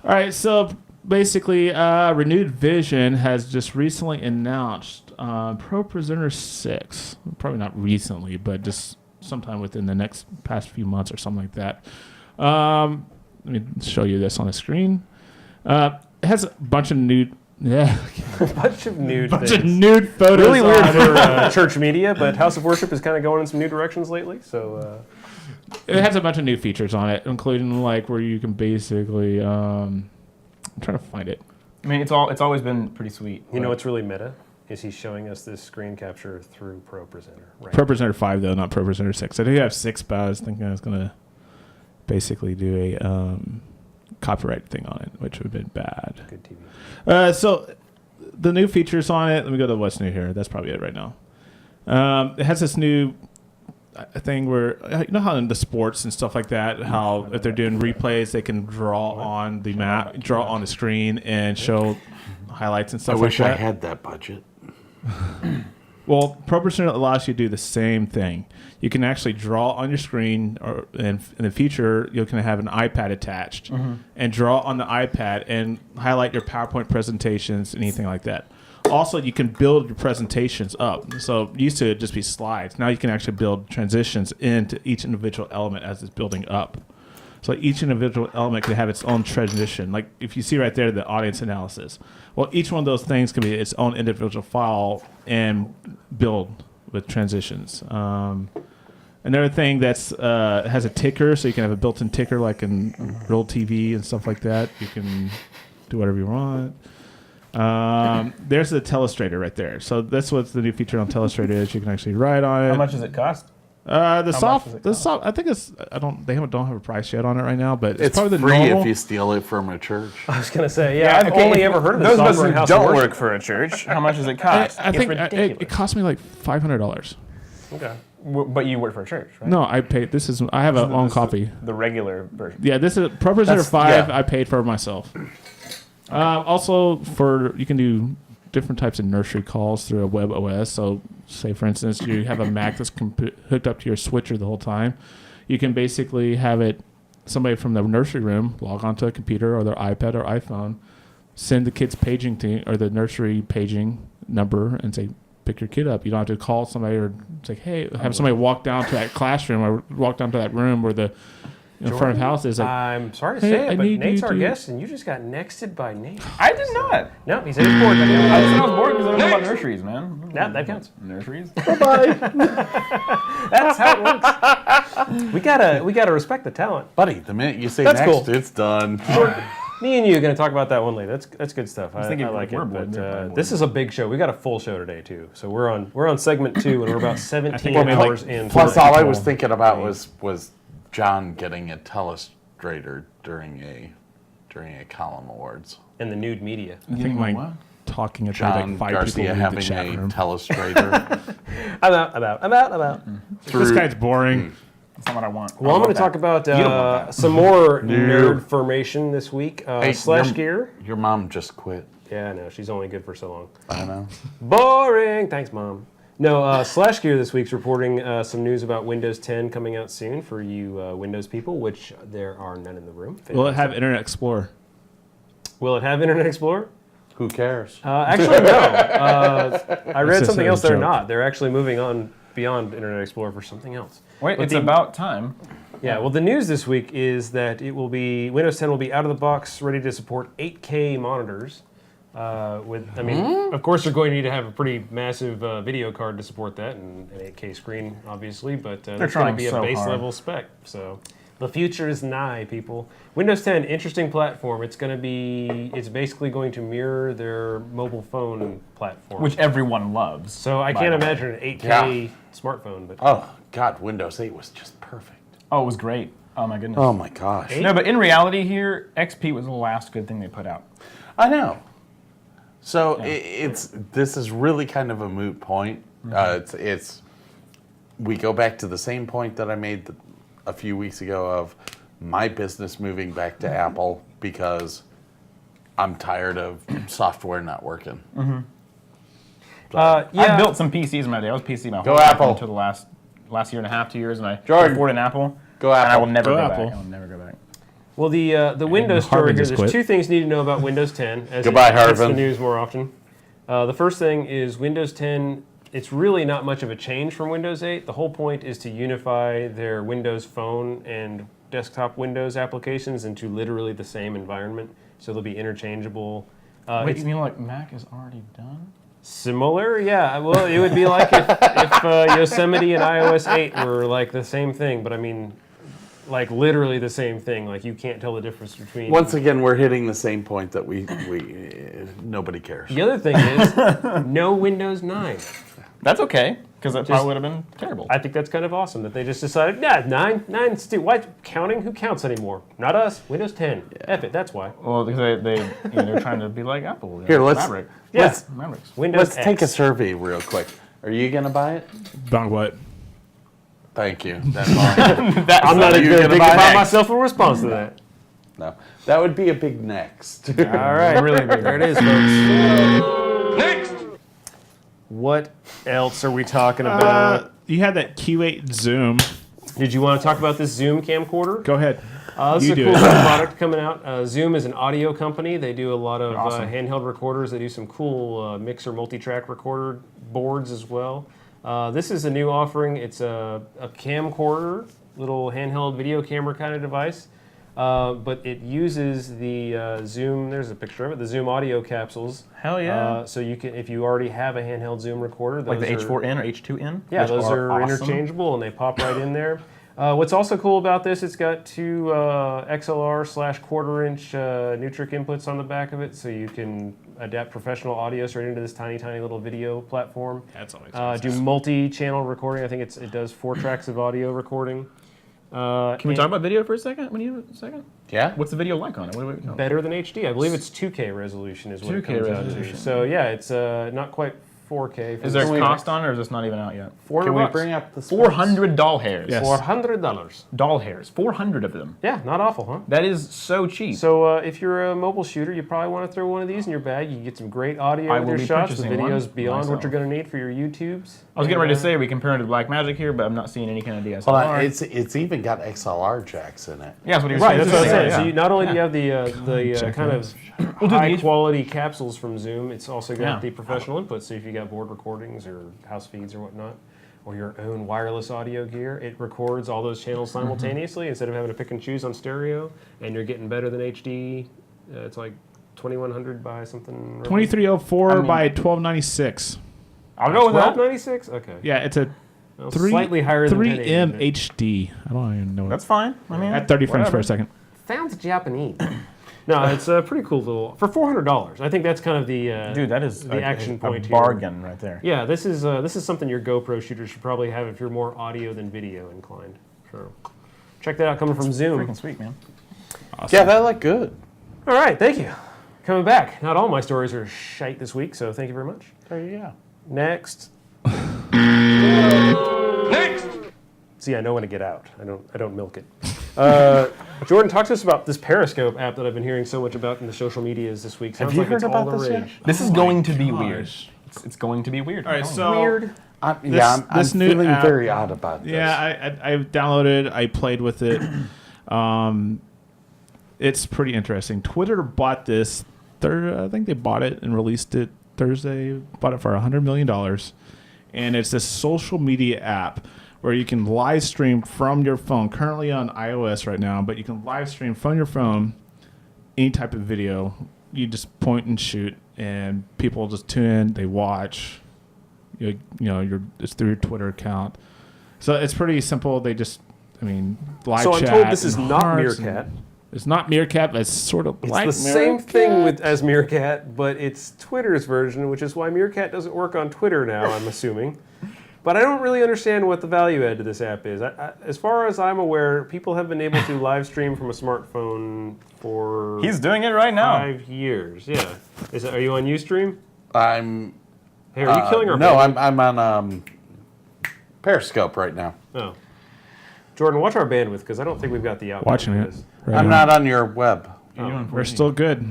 right, so basically, Renewed Vision has just recently announced Pro Presenter 6. Probably not recently, but just sometime within the past few months or something like that. Let me show you this on the screen. It has a bunch of nude. Yeah, Bunch of nude bunch things. of nude photos. Really weird on it. for church media, but House of Worship is kind of going in some new directions lately. So It has a bunch of new features on it, including like where you can basically. I'm trying to find it. I mean, it's always been pretty sweet. you know but- what's really meta is he's showing us this screen capture through Pro Presenter. Right. Pro Presenter 5 though, not Pro Presenter 6. I do have 6, but I was thinking I was gonna basically do a copyright thing on it, which would have been bad. Good TV. So the new features on it. Let me go to what's new here. That's probably it right now. It has this new thing where you know how in the sports and stuff like that, how if they're doing replays, they can draw on the map, draw on the screen, and show highlights and I stuff like wish that. I had that budget. Well, Pro Presenter allows you to do the same thing. You can actually draw on your screen, or in the future, you can have an iPad attached and draw on the iPad and highlight your PowerPoint presentations, anything like that. Also, you can build your presentations up. So used to it just be slides. Now you can actually build transitions into each individual element as it's building up. So each individual element can have its own transition. Like if you see right there, the audience analysis. Well, each one of those things can be its own individual file and build with transitions. Another thing that's has a ticker, so you can have a built-in ticker like in real TV and stuff like that. You can do whatever you want. There's the Telestrator right there. So that's what the new feature on Telestrator is. You can actually write on it. How much does it cost? The soft, does it the soft. I think it's. They don't have a price yet on it right now, but It's probably the free normal. if you steal it from a church. I was gonna say, I've okay, only if- ever heard of those the of us software who in House don't of work Worship. for a church. How much does it I, cost? I think ridiculous. it cost me like $500. Okay. But you work for a church, right? No, I paid. This is. I have a own copy. The regular version. Yeah, this is Pro Presenter That's- 5. yeah. I paid for myself. Also, you can do different types of nursery calls through a web OS. So, say for instance, you have a Mac that's hooked up to your switcher the whole time. You can basically have somebody from the nursery room log onto a computer or their iPad or iPhone, send the kid's paging thing or the nursery paging number, and say, pick your kid up. You don't have to call somebody or say, hey, have somebody walk down to that classroom or walk down to that room where the front of house is. Like, I'm sorry to Hey, say I it, but need Nate's you our to- guest, and you just got nexted by Nate. I did not. No, he said he's bored. I said I was bored because I don't know about nurseries, man. Yeah, that counts. Nurseries? That's how it works. We gotta respect the talent. Buddy, the minute you say That's next, cool. it's done. Me and you are going to talk about that one later. That's good stuff. I thinking like if we're it. bored, But they're probably bored. this is a big show. We got a full show today too. So we're on segment 2, and we're about 17 we'll be like- hours in. Plus, tonight. all I was thinking about was John getting a telestrator during a column awards. in the nude media. I think my talking at John like 5 Garcia people in the having chat a room. telestrator. I'm out. This guy's boring. That's not what I want. Well, I'm going to talk about some more No. nerd formation this week. Hey, Slash your- Gear. Your mom just quit. Yeah, I know. She's only good for so long. I know. Boring. Thanks, Mom. No, Slash Gear this week's reporting some news about Windows 10 coming out soon for you Windows people, which there are none in the room. Will it have Internet Explorer? Will it have Internet Explorer? Who cares? Actually, no. I read just something a else. They're joke. not. They're actually moving on beyond Internet Explorer for something else. Wait, But it's the- about time. Yeah, well, the news this week is that Windows 10 will be out of the box, ready to support 8K monitors. Of course, they're going to need to have a pretty massive video card to support that, and an 8K screen, obviously. But that's going to trying be a so base hard. level spec. So the future is nigh, people. Windows 10, interesting platform. It's basically going to mirror their mobile phone platform. Which everyone loves. So I by can't the way. imagine an 8K smartphone, but Oh God, Windows 8 was just perfect. Oh, it was great. Oh, my goodness. Oh my gosh. No, but in reality here, XP was the last good thing they put out. I know. So this is really kind of a moot point. It's we go back to the same point that I made a few weeks ago of my business moving back to Apple because I'm tired of software not working. yeah. I built some PCs in my day. I was PC my Go whole life Apple. until the last year and a half, 2 years, and I Jordan. could afford an Apple. Go And I Apple. will never Go go Apple. back. I will never go back. Well, the Windows story Harvin here, just there's quit. 2 things you need to know about Windows 10 as Goodbye, it hits the Harvin. news more often. The first thing is Windows 10, it's really not much of a change from Windows 8. The whole point is to unify their Windows Phone and desktop Windows applications into literally the same environment, so they'll be interchangeable. Wait, It's you mean like Mac is already done? similar, yeah. Well, it would be like if Yosemite and iOS 8 were like the same thing, but I mean, like literally the same thing. Like you can't tell the difference between. Once again, we're hitting the same point that we nobody cares. The other thing is no Windows 9. That's okay, because that probably would have been terrible. I think that's kind of awesome that they just decided, yeah, 9's too. Why counting? Who counts anymore? Not us. Windows 10. F it. That's why. Well, because they're trying to be like Apple. you know, Here, let's- Maverick. Yeah. Mavericks. Windows Let's take a X. survey real quick. Are you gonna buy it? About what? Thank you. That's all. I'm not You even gonna thinking buy about X? myself in response to that. No, that would be a big next. All right, Really big. there it is, folks. Next. What else are we talking about? You had that Q8 Zoom. Did you want to talk about this Zoom camcorder? Go ahead. This You is a do cool it. little product coming out. Zoom is an audio company. They do a lot of Awesome. handheld recorders. They do some cool mixer multi-track recorder boards as well. This is a new offering. It's a camcorder, little handheld video camera kind of device. But it uses the Zoom, there's a picture of it, the Zoom audio capsules. Hell yeah. So you can, if you already have a handheld Zoom recorder, Like the those are- H4n or H2n? yeah, which those are awesome. interchangeable and they pop right in there. What's also cool about this, it's got two XLR/quarter-inch Nutric inputs on the back of it, so you can adapt professional audio straight into this tiny, tiny little video platform. That's always Do multi-channel recording. I think it does 4 tracks of audio recording. Can we talk about video for a second? When you have a second? Yeah. What's the video like on it? What do we Better than HD. I believe it's 2K resolution is what it 2K comes out to. resolution. So yeah, it's not quite 4K. Is there a cost on it, or is this not even out yet? Can we $400. bring up the 400 doll hairs. Yes. $400. Doll hairs. 400 of them. Yeah, not awful, huh? That is so cheap. So if you're a mobile shooter, you probably want to throw one of these in your bag. You can get some great audio I with will your be shots. The purchasing one videos beyond what myself. you're going to need for your YouTubes. I was getting ready to say we compare it to Blackmagic here, but I'm not seeing any kind of DSLR. Hold on, it's even got XLR jacks in it. Yeah, that's what he was Right, saying. that's what I said. Yeah. So you, not only do you have the Check kind those. of high quality capsules from Zoom, it's also got Yeah. the professional input. So if you got board recordings or house feeds or whatnot, or your own wireless audio gear, it records all those channels simultaneously instead of having to pick and choose on stereo. And you're getting better than HD. It's like 2100 by something. 2304 I mean- by 1296. I'll go with that. 1296. Okay. Yeah, it's a Well, 3, slightly higher than 3M 1080. HD. I don't even know. That's fine. I mean, At 30 frames whatever. per second. Sounds Japanese. No, it's a pretty cool little for $400. I think that's kind of the Dude, that is the action point a here. bargain right there. Yeah, this is something your GoPro shooter should probably have if you're more audio than video inclined. So check that out, coming from Zoom. Freaking sweet, man. Yeah, that looked good. All right, thank you. Coming back. Not all my stories are shite this week, so thank you very much. There you go. Next. Next! See, I know when to get out. I don't milk it. Jordan, talk to us about this Periscope app that I've been hearing so much about in the social medias this week. Sounds you like heard it's all about the this yet? rage. This is going to be gosh. weird. It's going to be weird. All right, I'm telling so Weird. I'm this new feeling app- very odd about this. yeah, I downloaded it. I played with it. It's pretty interesting. Twitter bought this. I think they bought it and released it Thursday. Bought it for $100 million, and it's this social media app where you can live stream from your phone. Currently on iOS right now, but you can live stream from your phone any type of video. You just point and shoot, and people just tune in. They watch. You know, it's through your Twitter account. So it's pretty simple. They just, live So I'm chat. told this is and not hearts Meerkat. It's not Meerkat, but it's sort of It's like the same Meerkat. thing as Meerkat, but it's Twitter's version, which is why Meerkat doesn't work on Twitter now, I'm assuming. But I don't really understand what the value add to this app is. As far as I'm aware, people have been able to live stream from a smartphone for He's doing it right now. 5 years. Yeah. Are you on Ustream? I'm. Hey, are you killing our No, bandwidth? I'm on Periscope right now. Oh. Jordan, watch our bandwidth, because I don't think we've got the output. Watching for it. this. Right I'm now. not on your web. We're still good.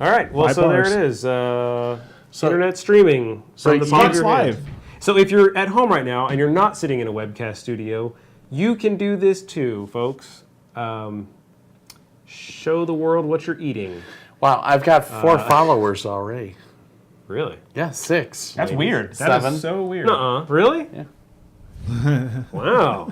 All right. Well, 5 so bars. there it is. So- Internet streaming from the palm of It's your hand. live. So if you're at home right now and you're not sitting in a webcast studio, you can do this too, folks. Show the world what you're eating. Wow, I've got 4 followers already. Really? Yeah, 6. That's maybe. weird. That 7. is so weird. Nuh-uh. Really? Yeah. Wow.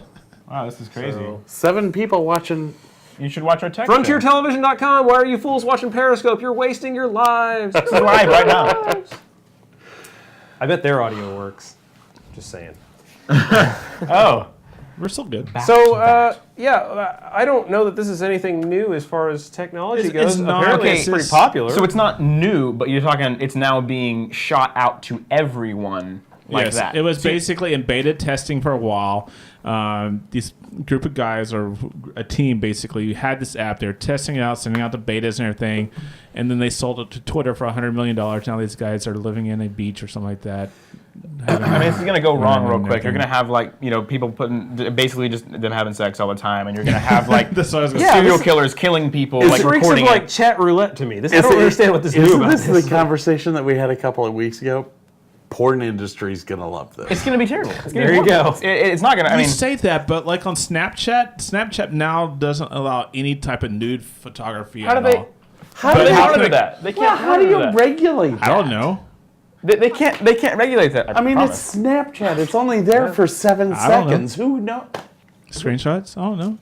Wow, this is crazy. So- 7 people watching. You should watch our tech show. FrontierTelevision.com. Why are you fools watching Periscope? You're wasting your lives. This is live right now. I bet their audio works. Just saying. Oh. We're still good. So, I don't know that this is anything new as far as technology It's- goes. it's not. Apparently, Okay, it's pretty it's- popular. So it's not new, but you're talking it's now being shot out to everyone like Yes, that. it was basically in beta testing for a while. This group of guys, or a team basically, had this app. They were testing it out, sending out the betas and everything, and then they sold it to Twitter for $100 million. Now these guys are living in a beach or something like that. I mean, it's going to go wrong real and quick. You're everything. going to have, like, people putting, basically just them having sex all the time, and you're going to have, like, That's what I was gonna Yeah, serial this- killers killing people, This like, reeks of recording like it. chat roulette to me. I don't understand what this is Isn't about. this the conversation that we had a couple of weeks ago? Porn industry's gonna love this. It's going to be terrible. It's gonna There be you go. horrible. It's not going to, I You mean, say that, but like on Snapchat now doesn't allow any type of nude photography how at do they, all. how do But they how monitor can they- that? They can't Well, how do monitor you that. regulate that? I don't know. They can't regulate that. I mean, promise. it's Snapchat. It's only there for 7 I don't know. seconds. Who knows? Screenshots? I don't know.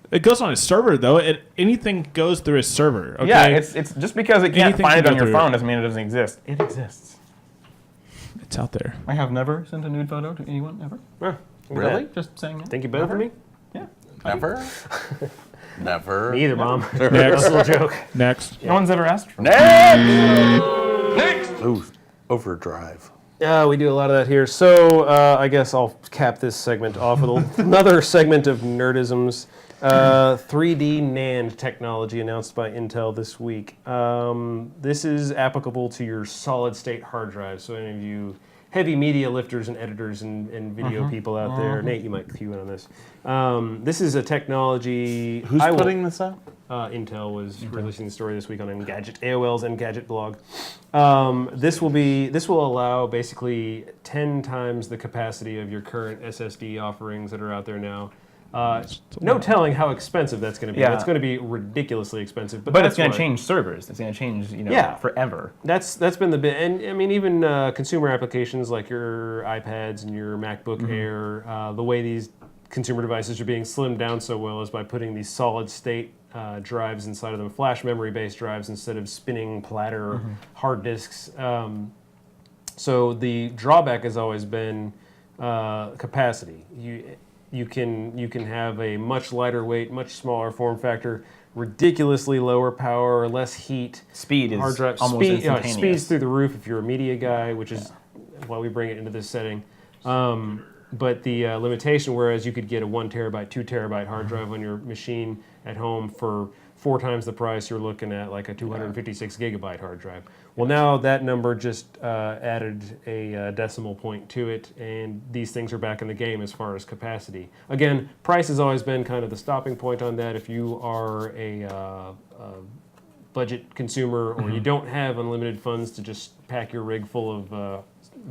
It goes on a server though. Anything goes through a server. Okay? Yeah, it's just because it can't Anything find can it on go your through phone it. doesn't mean it doesn't exist. It exists. It's out there. I have never sent a nude photo to anyone ever. Huh, Really? Just saying that. think you better than me? Never. Never. Me either, Mom. Next. That's a little joke. Next. No one's ever asked for Next. Ooh, overdrive. Yeah, we do a lot of that here. So I guess I'll cap this segment off with another segment of nerdisms. 3D NAND technology announced by Intel this week. This is applicable to your solid-state hard drives. So any of you heavy media lifters and editors and video people out there, Nate, you might cue in on this. This is a technology. Who's putting this out? Intel was releasing the story this week on Engadget, AOL's Engadget blog. This will allow basically 10 times the capacity of your current SSD offerings that are out there now. No telling how expensive that's going to be. Yeah. It's going to be ridiculously expensive. But that's it's going to why- change servers. It's going to change, Yeah. forever. That's been the bit, and I mean even consumer applications like your iPads and your MacBook Air. The way these consumer devices are being slimmed down so well is by putting these solid-state drives inside of them, flash memory-based drives instead of spinning platter hard disks. So the drawback has always been capacity. You can have a much lighter weight, much smaller form factor, ridiculously lower power, less heat. Speed is Hard drive almost speed, instantaneous. speed's through the roof if you're a media guy, which is why we bring it into this setting. But the limitation, whereas you could get a 1 terabyte, 2 terabyte hard drive on your machine at home for 4 times the price, you're looking at like a 256 gigabyte hard drive. Well, now that number just added a decimal point to it, and these things are back in the game as far as capacity. Again, price has always been kind of the stopping point on that. If you are a budget consumer or you don't have unlimited funds to just pack your rig full of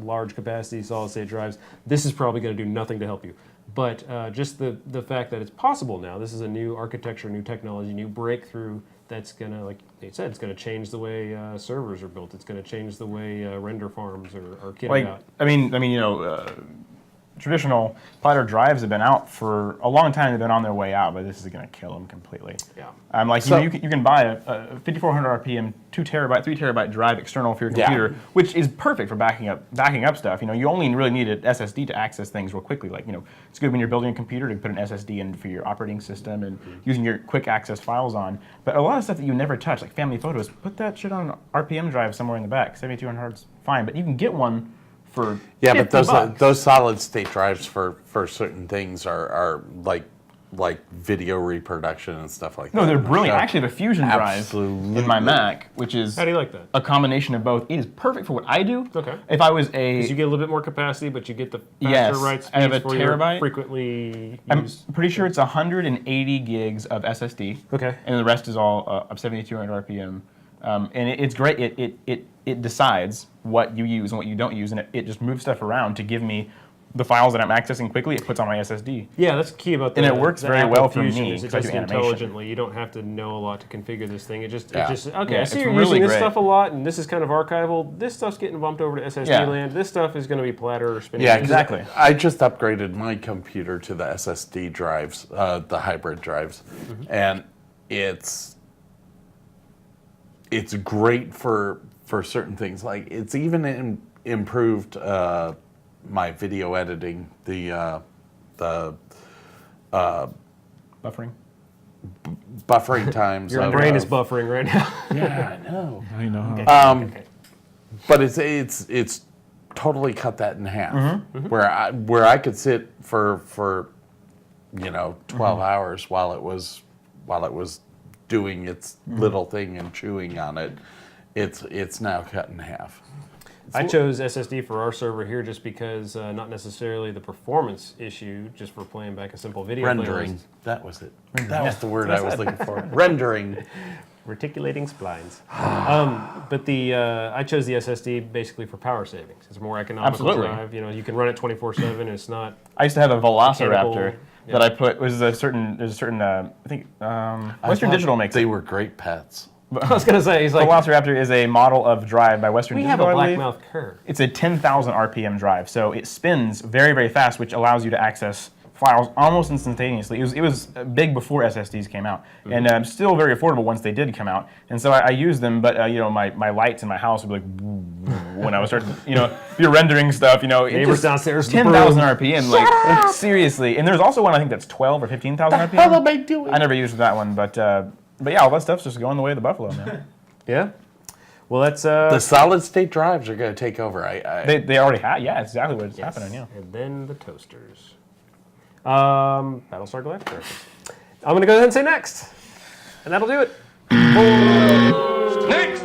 large capacity solid state drives, this is probably going to do nothing to help you. But just the fact that it's possible now, this is a new architecture, new technology, new breakthrough that's going to, like Nate said, it's going to change the way servers are built. It's going to change the way render farms are kitted out. I mean, traditional platter drives have been out for a long time. They've been on their way out, but this is going to kill them completely. Yeah. You can buy a 5400 RPM 2 terabyte, 3 terabyte drive external for your computer, which is perfect for backing up stuff. You only really need an SSD to access things real quickly. It's good when you're building a computer to put an SSD in for your operating system and using your quick access files on. But a lot of stuff that you never touch, like family photos, put that shit on an RPM drive somewhere in the back. 7200's fine, but you can get one for but $50. those solid state drives for certain things are like video reproduction and stuff like that. No, they're brilliant. So- I actually have a Fusion drive Absolutely. in my Mac, which is How do you like that? a combination of both. It is perfect for what I do. Okay. If I was Because you get a little bit more capacity, but you get the faster Yes, write I have speeds a for your terabyte. frequently I'm used. pretty sure it's 180 gigs of SSD. Okay. And the rest is all of 7200 RPM. And it's great. It decides what you use and what you don't use, and it just moves stuff around to give me the files that I'm accessing quickly. It puts on my SSD. Yeah, that's key about that. And it works very well for me, Is it because I do just animation. intelligently? You don't have to know a lot to configure this thing. It just Yeah. okay. Yeah, I see it's you're really using this great. stuff a lot, and this is kind of archival. This stuff's getting bumped over to SSD Yeah. land. This stuff is going to be platter or spinning. Yeah, disk. Exactly. I just upgraded my computer to the SSD drives, the hybrid drives, and it's great for certain things. Like it's even improved my video editing. The Buffering. buffering times. Your of- brain is of- buffering right now. Yeah, I know. I know how. Okay. But it's totally cut that in half. Where I could sit for 12 hours while it was doing its little thing and chewing on it. It's now cut in half. I chose SSD for our server here just because not necessarily the performance issue, just for playing back a simple video Rendering. playlist. That was it. That was the word I was looking for. Rendering. Reticulating splines. But I chose the SSD basically for power savings. It's a more economical Absolutely. drive. You can run it 24/7. It's not. I used to have a Velociraptor Mechanical, that I put. There's a certain I think Western thought Digital makes They it. were great pets. I was gonna say he's like. Velociraptor is a model of drive by Western We have Digital. a I black believe. mouth cur. It's a 10,000 RPM drive, so it spins very, very fast, which allows you to access files almost instantaneously. It was big before SSDs came out, and still very affordable once they did come out. And so I used them, but my lights in my house would be like, when I was starting. If you're rendering stuff, Neighbors downstairs. 10,000 RPM. Like seriously. And there's also one I think that's 12 or 15,000 RPM. How am I doing? I never used that one, but yeah, all that stuff's just going the way of the Buffalo, man. Yeah. Well, that's The solid state drives are going to take over. They already have. Yeah, it's exactly what's happening. Yeah. And then the toasters. Battlestar Galactica. I'm going to go ahead and say next. And that'll do it. Next!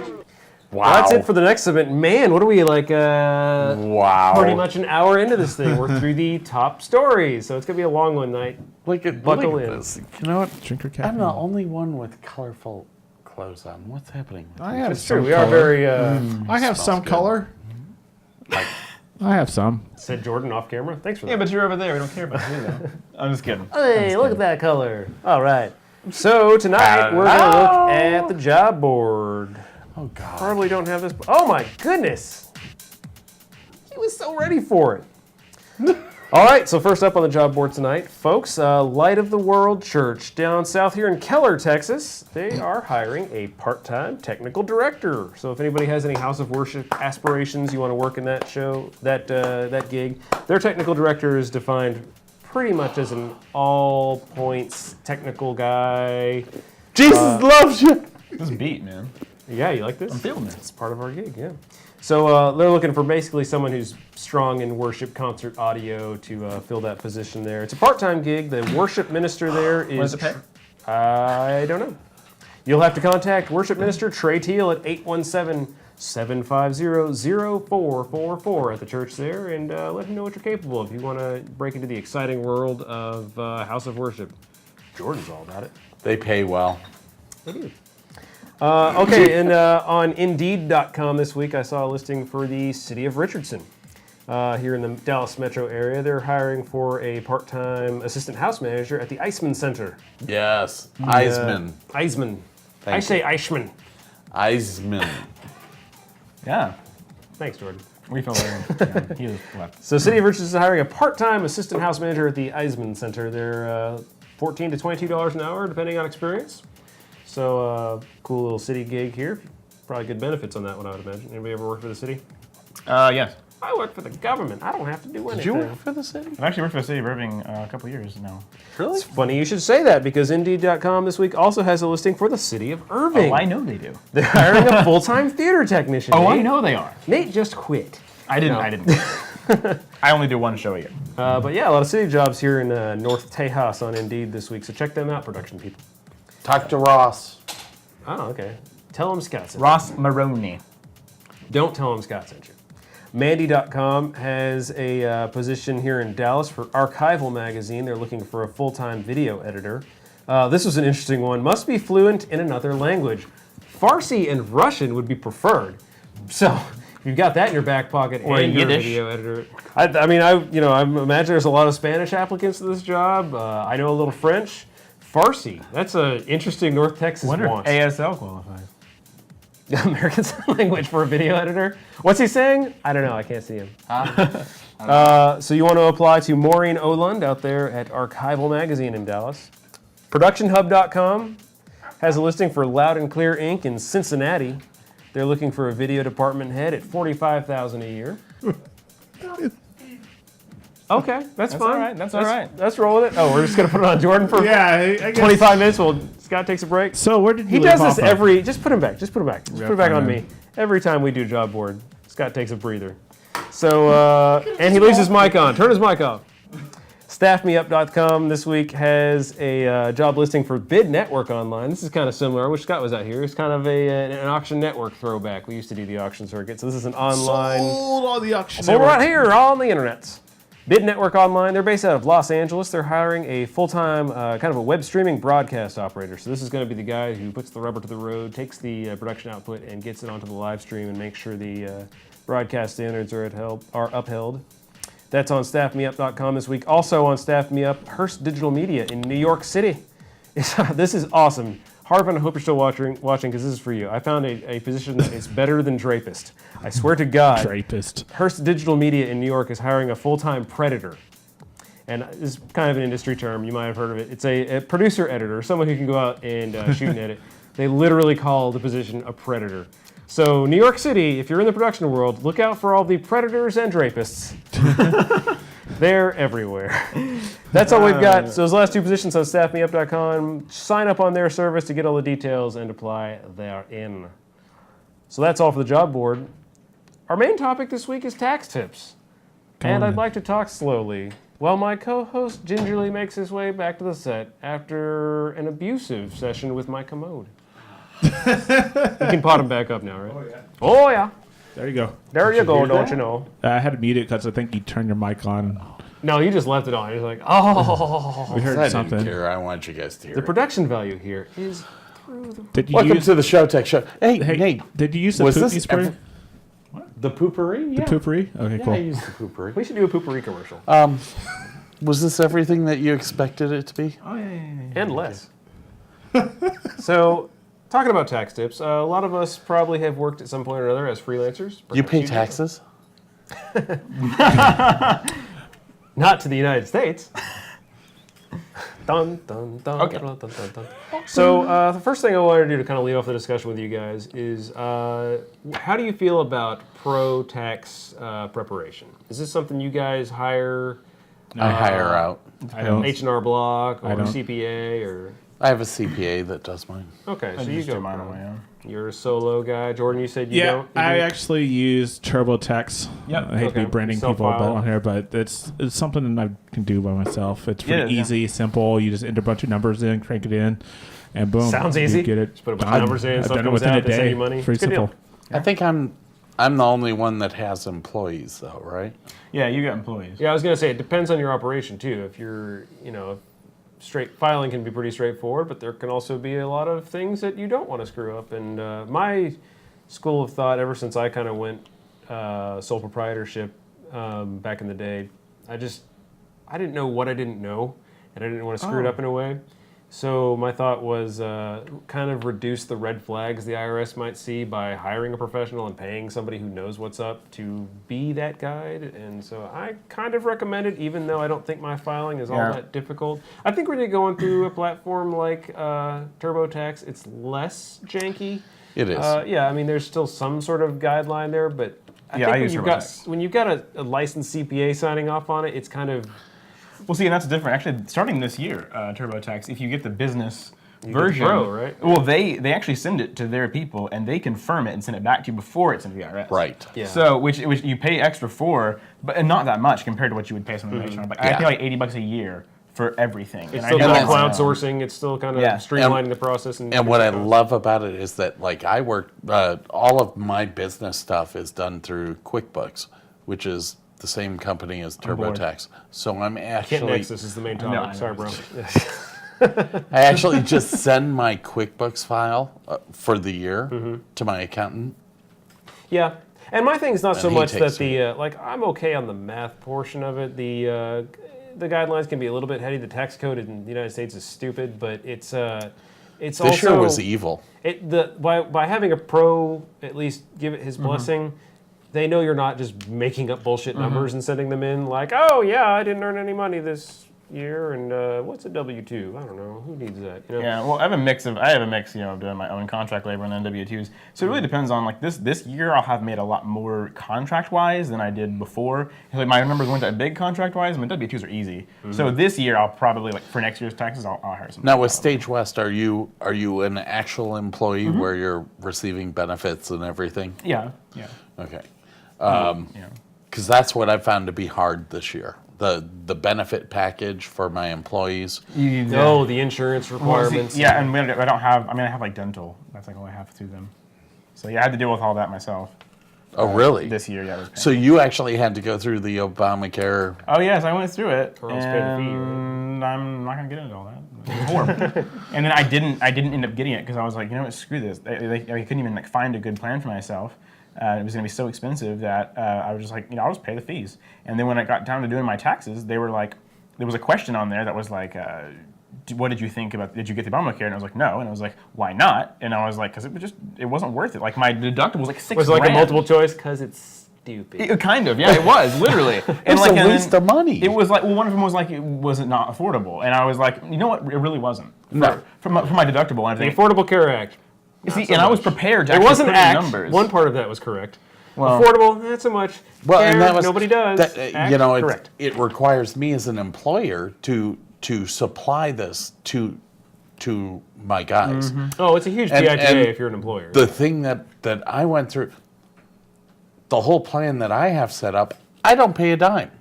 Wow. That's it for the next event. Man, what are we like? Wow. Pretty much an hour into this thing. We're through the top stories, so it's gonna be a long one night. Buckle in. This. You know what? Drink your I'm caffeine. the only one with colorful clothes on. What's happening? I have It's true. some We are color. very. I have some good. color. I have some. Said Jordan off camera. Thanks for that. Yeah, but you're over there. We don't care about you, though. I'm just kidding. Hey, look at that color. All right. So tonight we're gonna look at the job board. Oh God. Probably don't have this. Oh my goodness. He was so ready for it. All right, so first up on the job board tonight, folks, Light of the World Church down south here in Keller, Texas. They are hiring a part-time technical director. So if anybody has any House of Worship aspirations, you want to work in that show, that gig, their technical director is defined pretty much as an all-points technical guy. Jesus loves you. This beat, man. Yeah, you like this? I'm feeling it. It's part of our gig, yeah. So they're looking for basically someone who's strong in worship concert audio to fill that position there. It's a part-time gig. The worship minister there is... What does it pay? I don't know. You'll have to contact worship minister Trey Teal at 817-750-0444 at the church there and let him know what you're capable of. If you want to break into the exciting world of House of Worship. Jordan's all about it. They pay well. They do. Okay, and on Indeed.com this week, I saw a listing for the city of Richardson here in the Dallas metro area. They're hiring for a part-time assistant house manager at the Eisman Center. Yes. Eisman. Eisman. Thank I say Eichmann. Eisman. Yeah. Thanks, Jordan. We feel very. He was left. So City of Richardson is hiring a part-time assistant house manager at the Eisman Center. They're $14 to $22 an hour, depending on experience. So cool little city gig here. Probably good benefits on that one, I would imagine. Anybody ever worked for the city? Yes. I work for the government. I don't have to do anything. Did you work for the city? I've actually worked for the city of Irving a couple years now. Really? It's funny you should say that because Indeed.com this week also has a listing for the city of Irving. Oh, I know they do. They're hiring a full-time theater technician. Oh, I Nate. know they are. Nate just quit. I didn't. No. I didn't. I only do one show a year. But yeah, a lot of city jobs here in North Tejas on Indeed this week. So check them out, production people. Talk to Ross. Oh, okay. Tell them Scott sent you. Ross Maroney. Don't tell them Scott sent you. Mandy.com has a position here in Dallas for Archival Magazine. They're looking for a full-time video editor. This was an interesting one. Must be fluent in another language. Farsi and Russian would be preferred. So if you've got that in your back pocket Or and you're a Yiddish. video editor. I imagine there's a lot of Spanish applicants to this job. I know a little French. Farsi. That's an interesting North Texas Wonder want. if ASL qualifies. American Sign Language for a video editor. What's he saying? I don't know. I can't see him. So you want to apply to Maureen Oland out there at Archival Magazine in Dallas. ProductionHub.com has a listing for Loud and Clear Inc. in Cincinnati. They're looking for a video department head at $45,000 a year. Okay, that's fine. all right, that's all right. Let's roll with it. Oh, we're just gonna put it on Jordan for Yeah, I guess. 25 minutes while Scott takes a break. So where did He you does live this off of? every. Just put him back. Just put him back. Just put it back on fine. me. Every time we do job board, Scott takes a breather. So and he leaves his mic on. Turn his mic off. StaffMeUp.com this week has a job listing for Bid Network Online. This is kind of similar. I wish Scott was out here. It's kind of an auction network throwback. We used to do the auction circuit, so this is an online. Sold on the auction. So we're network. right here on the internet. Bid Network Online, they're based out of Los Angeles. They're hiring a full-time kind of a web streaming broadcast operator. So this is going to be the guy who puts the rubber to the road, takes the production output, and gets it onto the live stream and makes sure the broadcast standards are upheld. That's on StaffMeUp.com this week. Also on Staff Me Up, Hearst Digital Media in New York City. This is awesome. Harvin, I hope you're still watching because this is for you. I found a position that is better than Drapist. I swear to God. Drapist. Hearst Digital Media in New York is hiring a full-time predator. And this is kind of an industry term. You might have heard of it. It's a producer editor, someone who can go out and shoot and edit. They literally call the position a predator. So, New York City, if you're in the production world, look out for all the predators and rapists. They're everywhere. That's all we've got. So those last two positions on staffmeup.com. Sign up on their service to get all the details and apply therein. So that's all for the job board. Our main topic this week is tax tips. And I'd like to talk slowly while my co-host gingerly makes his way back to the set after an abusive session with my commode. You can pot him back up now, right? Oh, yeah. Oh, yeah. There you go. There you go, don't you know? I had to mute it because I think you turned your mic on. No, you just left it on. You're like, oh. We heard I something. didn't care. I want you guys to hear The it. production value here is through the... Did you Welcome use, to the Showtech Show. Hey, hey, Nate. did you use the Was poopy this spray? The poopery? Yeah. Poopery? Okay, Yeah, cool. I used the poopery. We should do a poopery commercial. Was this everything that you expected it to be? And less. So, talking about tax tips, a lot of us probably have worked at some point or another as freelancers. You Perhaps pay do. taxes? Not to the United States. Dun, dun, dun, Okay. dun, dun, dun, dun. So, the first thing I wanted to do to kind of lead off the discussion with you guys is how do you feel about pro-tax preparation? Is this something you guys hire I hire out. I don't. H&R Block or I don't. CPA or... I have a CPA that does mine. Okay, so I you just go do mine pro. on my own. You're a solo guy. Jordan, you said you Yeah, don't? You I do? actually use TurboTax. Yep. I hate to Okay. be branding people Self-file. on here, but it's something that I can do by myself. It's pretty Yeah. easy, simple. You just enter a bunch of numbers in, crank it in, and boom. Sounds you easy. get it. Just put a bunch of done. numbers in, I've stuff done it comes within out, a they save day. you money. Pretty It's a good simple. deal. I think I'm the only one that has employees, though, right? Yeah, you got employees. Yeah, I was going to say, it depends on your operation, too. If you're, straight filing can be pretty straightforward, but there can also be a lot of things that you don't want to screw up. And my school of thought, ever since I kind of went sole proprietorship back in the day, I didn't know what I didn't know, and I didn't want to screw it up in a way. So my thought was kind of reduce the red flags the IRS might see by hiring a professional and paying somebody who knows what's up to be that guide. And so I kind of recommend it, even though I don't think my filing is all Yeah. that difficult. I think when you're going through a platform like TurboTax, it's less janky. It is. Yeah, I mean, there's still some sort of guideline there, but I Yeah, think I use TurboTax. when you've got a licensed CPA signing off on it, it's kind of... Well, see, and that's different. Actually, starting this year, TurboTax, if you get the business get the version, pro, right? Well, they actually send it to their people, and they confirm it and send it back to you before it's in the IRS. Right. Yeah. So, which you pay extra for, but and not that much compared to what you would pay something like H&R. Like, I Yeah. pay like $80 a year for everything. It's and still I do not it on my cloud own. sourcing. It's still kind of Yeah. streamlining the process. And what I love about it is that, like, I work, all of my business stuff is done through QuickBooks, which is the same company as board. TurboTax. So I'm Can't actually, mix. This is the main topic. No, I know. Sorry, bro. I actually just send my QuickBooks file for the year to my accountant. Yeah. And my thing is not so he much that takes the I'm okay on the math portion of it. The guidelines can be a little bit heady. The tax code in the United States is stupid, but it's This also year was evil. by having a pro at least give it his blessing. They know you're not just making up bullshit numbers and sending them in like, oh yeah, I didn't earn any money this year, and what's a W-2? I don't know. Who needs that? You know? Yeah, well, I have a mix, of doing my own contract labor and then W-2s. So it really depends on, like, this year I'll have made a lot more contract-wise than I did before. Like, my numbers weren't that big contract-wise, my W-2s are easy. So this year I'll probably, like, for next year's taxes, I'll hire some. Now with Stage West, are you an actual employee where you're receiving benefits and everything? Yeah. Okay. Yeah. Because that's what I found to be hard this year. The benefit package for my employees. No, the insurance Well, requirements. see, yeah, and I don't have, I have, like, dental. That's, like, all I have through them. So, yeah, I had to deal with all that myself. Oh, really? This year, yeah. I was paying. So you actually had to go through the Obamacare. Oh yes, I went through it, Or else pay the fee, and I'm not gonna get into all that. It was horrible. And then I didn't end up getting it because I was like, you know what, screw this. I couldn't even, like, find a good plan for myself. It was gonna be so expensive that I was just like, I'll just pay the fees. And then when I got down to doing my taxes, they were like, there was a question on there that was like, what did you think about? Did you get the Obamacare? And I was like, no. And I was like, why not? And I was like, because it wasn't worth it. Like, my deductible was like $6,000. Was it like a multiple choice? Because it's stupid. Kind of, yeah, it was literally. And It's like, a and waste then of money. It was like, well, one of them was like, was it not affordable? And I was like, you know what? It really wasn't. No. For my deductible and The everything. Affordable Care Act. See, and I was prepared to It actually wasn't put in ACT. numbers. One part of that was correct. Well- Affordable, not so much. Well, Fair, and that was nobody does. ACT, you know, correct. it requires me as an employer to supply this to my guys. Oh, it's a huge And- PITA and if you're an employer. The thing that I went through, the whole plan that I have set up, I don't pay a dime.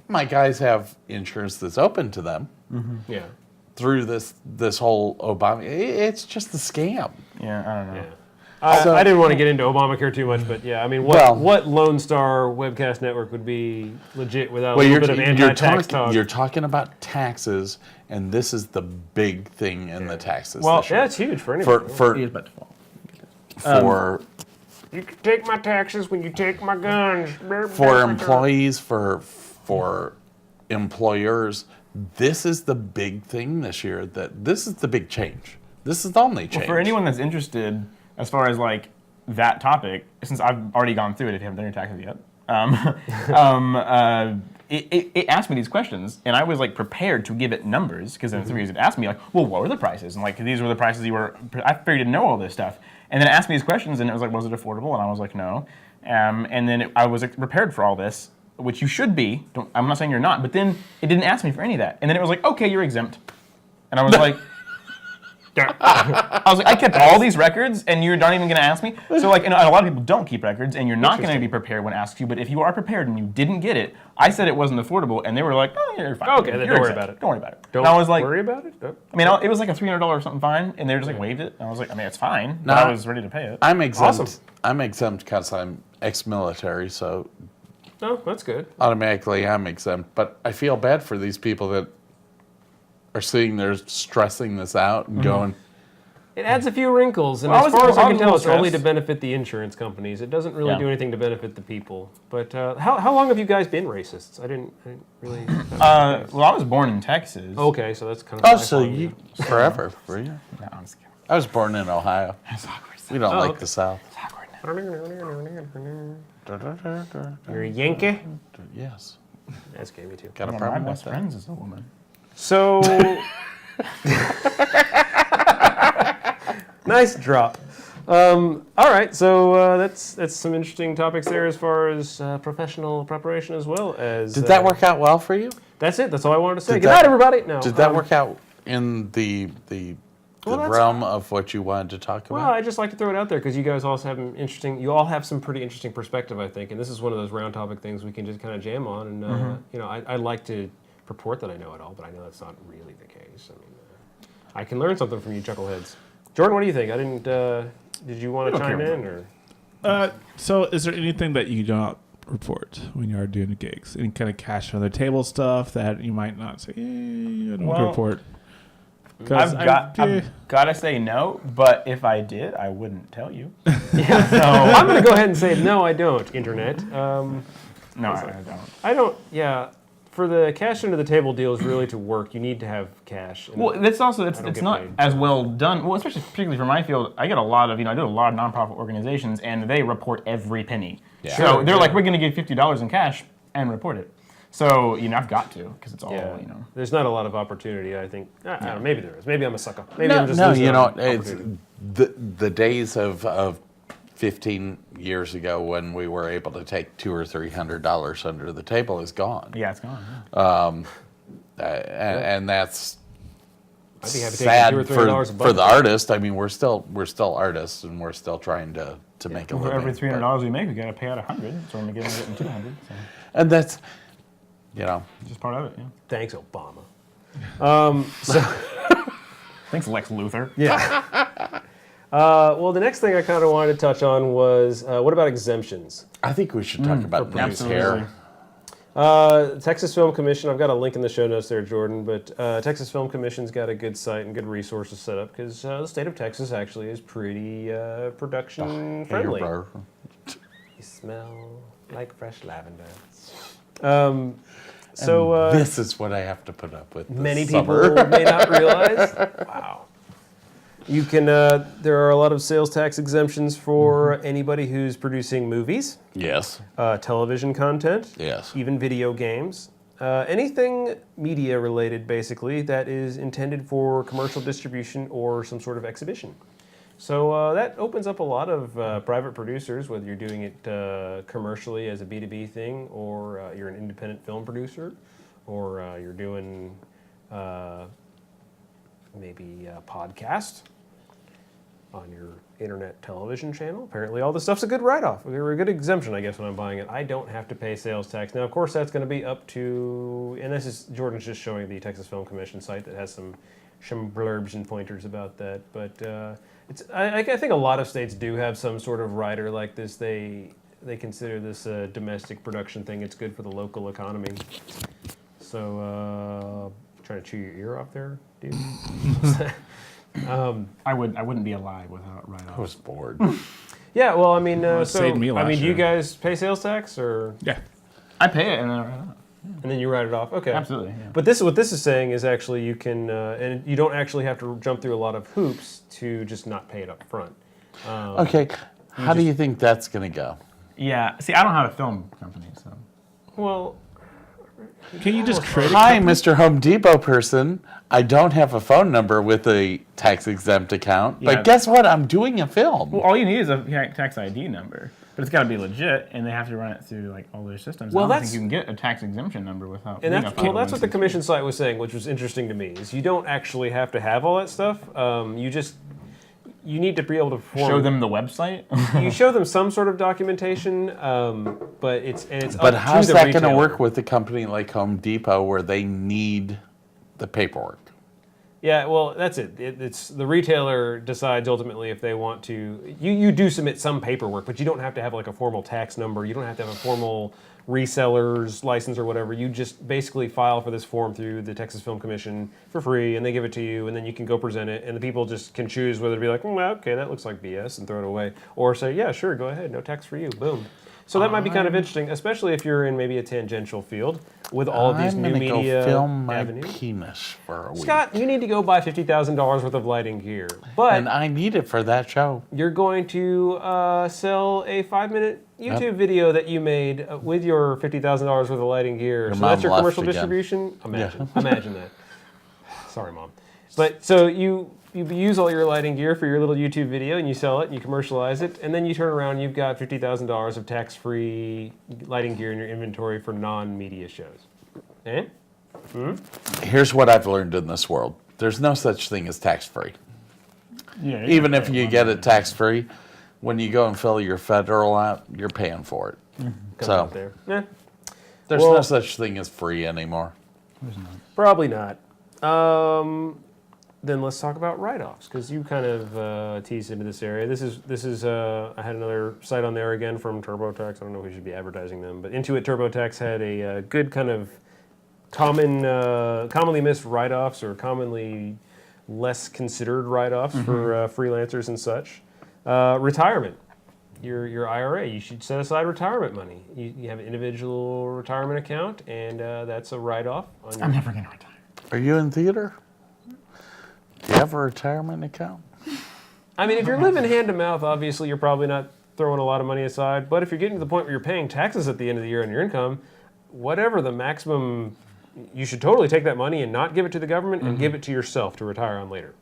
My guys have insurance that's open to them yeah. through this whole Obama. It's just a scam. Yeah, I don't know. Yeah. So- I didn't want to get into Obamacare too much, but yeah, I mean, Well- what Lone Star Webcast Network would be legit without a little bit of anti-tax talk? You're talking about taxes, and this is the big thing in the taxes. Well, this year. Yeah, it's huge for anybody. He is about to fall. for You can take my taxes when you take my guns. for employees, for employers, this is the big thing this year. That this is the big change. This is the only change. For anyone that's interested, as far as like that topic, since I've already gone through it, if you haven't done your taxes yet, it asked me these questions, and I was like prepared to give it numbers because in 3 years it asked me like, well, what were the prices? And like these were the prices you were. I figured to know all this stuff, and then it asked me these questions, and it was like, was it affordable? And I was like, no. And then I was like, prepared for all this, which you should be. I'm not saying you're not, but then it didn't ask me for any of that, and then it was like, okay, you're exempt, and I was like. I was like, I kept all these records, and you're not even going to ask me. So, like, and a lot of people don't keep records, and you're not going to be prepared when asked you. But if you are prepared and you didn't get it, I said it wasn't affordable, and they were like, "Oh, you're fine. Okay, then You're don't worry exempt. about it. Don't worry about it." Don't and I was like, worry about it. Oh. I mean, it was like a $300 or something fine, and they just like waived it. And I was like, I mean, it's fine. But No. I was ready to pay it. I'm exempt. Awesome. I'm exempt because I'm ex-military, so No, that's good. automatically I'm exempt. But I feel bad for these people that are sitting there stressing this out and going, It adds a few wrinkles, and Well, as far as I can was a tell, little it's only to stressed. benefit the insurance companies. It doesn't really Yeah. do anything to benefit the people. But how long have you guys been racists? I didn't really. Well, I was born in Texas. Okay, so that's kind of. "Oh, my so fault. you forever, were you?" No, I'm just kidding. I was born in Ohio. It's awkward. We don't like okay. the South. It's awkward now. You're a Yankee. Yes. That scared me too. Got a One of my problem with best that? friends is a woman. So. Nice drop. All right, so that's some interesting topics there as far as professional preparation as well as. Did that work out well for you? That's it. That's all I wanted to say. Did Good that- night, everybody. No. Did that work out in the Well, that's- realm of what you wanted to talk Well, about? I just like to throw it out there because you guys also have an interesting. You all have some pretty interesting perspective, I think, and this is one of those round topic things we can just kind of jam on. And you know, I like to purport that I know it all, but I know that's not really the case. I mean, I can learn something from you chuckleheads. Jordan, what do you think? I didn't. Did you want to chime in or? So, is there anything that you don't report when you are doing gigs? Any kind of cash on the table stuff that you might not say, I don't Well, report? 'Cause I've yeah. got to say no, but if I did, I wouldn't tell you. I'm going to go ahead and say no. I don't. Internet. No, I don't. I don't. Yeah. For the cash under the table deals really to work, you need to have cash. And Well, that's also it's don't it's get not paid. as well done. Well, especially particularly for my field, I get a lot of I do a lot of nonprofit organizations, and they report every penny. Yeah. So Sure, they're yeah. like, we're going to give $50 in cash and report it. So I've got to because it's all yeah, there's not a lot of opportunity. I think. I don't know, maybe there is. Maybe I'm a sucker. Maybe I'm just no, losing you know, out on it's opportunity. the days of 15 years ago when we were able to take $200 or $300 under the table is gone. Yeah, it's gone. And that's I'd be happy sad taking $2 or $3 a for buck. the artist. I mean, we're still artists, and we're still trying to make a For living. every but- $300 we make, we got to pay out $100. So we're getting 200. So and that's, you know, it's just part of it. Yeah. Thanks, Obama. Thanks, Lex Luthor. Yeah. Well, the next thing I kind of wanted to touch on was what about exemptions? I think we should talk about Bruce absolutely. hair. Texas Film Commission, I've got a link in the show notes there, Jordan, but Texas Film Commission's got a good site and good resources set up because the state of Texas actually is pretty production friendly. Hair. You smell like fresh lavender. So This is what I have to put up with. This many summer. people may not realize. Wow. You can. There are a lot of sales tax exemptions for anybody who's producing movies, Yes. television content, Yes. even video games, anything media related, basically, that is intended for commercial distribution or some sort of exhibition. So that opens up a lot of private producers, whether you're doing it commercially as a B2B thing, or you're an independent film producer, or you're doing maybe a podcast on your internet television channel. Apparently all this stuff's a good write-off, or a good exemption, I guess, when I'm buying it. I don't have to pay sales tax. Now, of course, that's going to be up to, and this is, Jordan's just showing the Texas Film Commission site that has some blurbs and pointers about that, but I think a lot of states do have some sort of rider like this. They consider this a domestic production thing. It's good for the local economy. So, trying to chew your ear off there, dude? I wouldn't be alive without write-offs. I was bored. Yeah, well, I mean, it saved me do last you year. guys pay sales tax, or Yeah. I pay it and then I write it off. and then you write it off? Okay, Absolutely, yeah. But what this is saying is actually you can, and you don't actually have to jump through a lot of hoops to just not pay it up front. Okay, how do you think that's going to go? Yeah. See, I don't have a film company, so. Well, Can you just create? Hi, Mr. Home Depot person. I don't have a phone number with a tax-exempt account, Yeah. but guess what? I'm doing a film. Well, all you need is a tax ID number, but it's got to be legit, and they have to run it through like all their systems. Well, I don't that's- think you can get a tax exemption number without. and being that's a what the 501c3. commission site was saying, which was interesting to me. Is you don't actually have to have all that stuff. You need to be able to perform. Show them the website. You show them some sort of documentation, but it's But up how's to the that going to retailer. work with a company like Home Depot where they need the paperwork? Yeah, well, that's it. It's the retailer decides ultimately if they want to. You do submit some paperwork, but you don't have to have like a formal tax number. You don't have to have a formal reseller's license or whatever. You just basically file for this form through the Texas Film Commission for free, and they give it to you, and then you can go present it, and the people just can choose whether to be like, okay, that looks like BS, and throw it away, or say, yeah, sure, go ahead, no tax for you, boom. So that might be kind of interesting, especially if you're in maybe a tangential field with all of these I'm new gonna media go film my avenues. penis for a week. Scott, you need to go buy $50,000 worth of lighting gear, but And I need it for that show. you're going to sell a 5-minute YouTube video that you made with your $50,000 worth of lighting gear. So mom that's your left commercial again. distribution? Imagine that. Sorry, Mom. But so you use all your lighting gear for your little YouTube video, and you sell it, and you commercialize it, and then you turn around and you've got $50,000 of tax-free lighting gear in your inventory for non-media shows. Eh? Here's what I've learned in this world. There's no such thing as tax-free. Yeah, Even if you get it tax-free, when you go and fill your federal out, you're paying for it. Comes So out there. Eh, there's Well- no such thing as free anymore. probably not. Then let's talk about write-offs, because you kind of teased into this area. This is I had another site on there again from TurboTax. I don't know if we should be advertising them, but Intuit TurboTax had a good kind of commonly missed write-offs, or commonly less considered write-offs for freelancers and such. Retirement. Your IRA, you should set aside retirement money. You have an individual retirement account, and that's a write-off. On I'm never gonna retire. Are you in theater? Do you have a retirement account? I mean, if you're living hand to mouth, obviously you're probably not throwing a lot of money aside. But if you're getting to the point where you're paying taxes at the end of the year on your income, whatever the maximum, you should totally take that money and not give it to the government and give it to yourself to retire on later.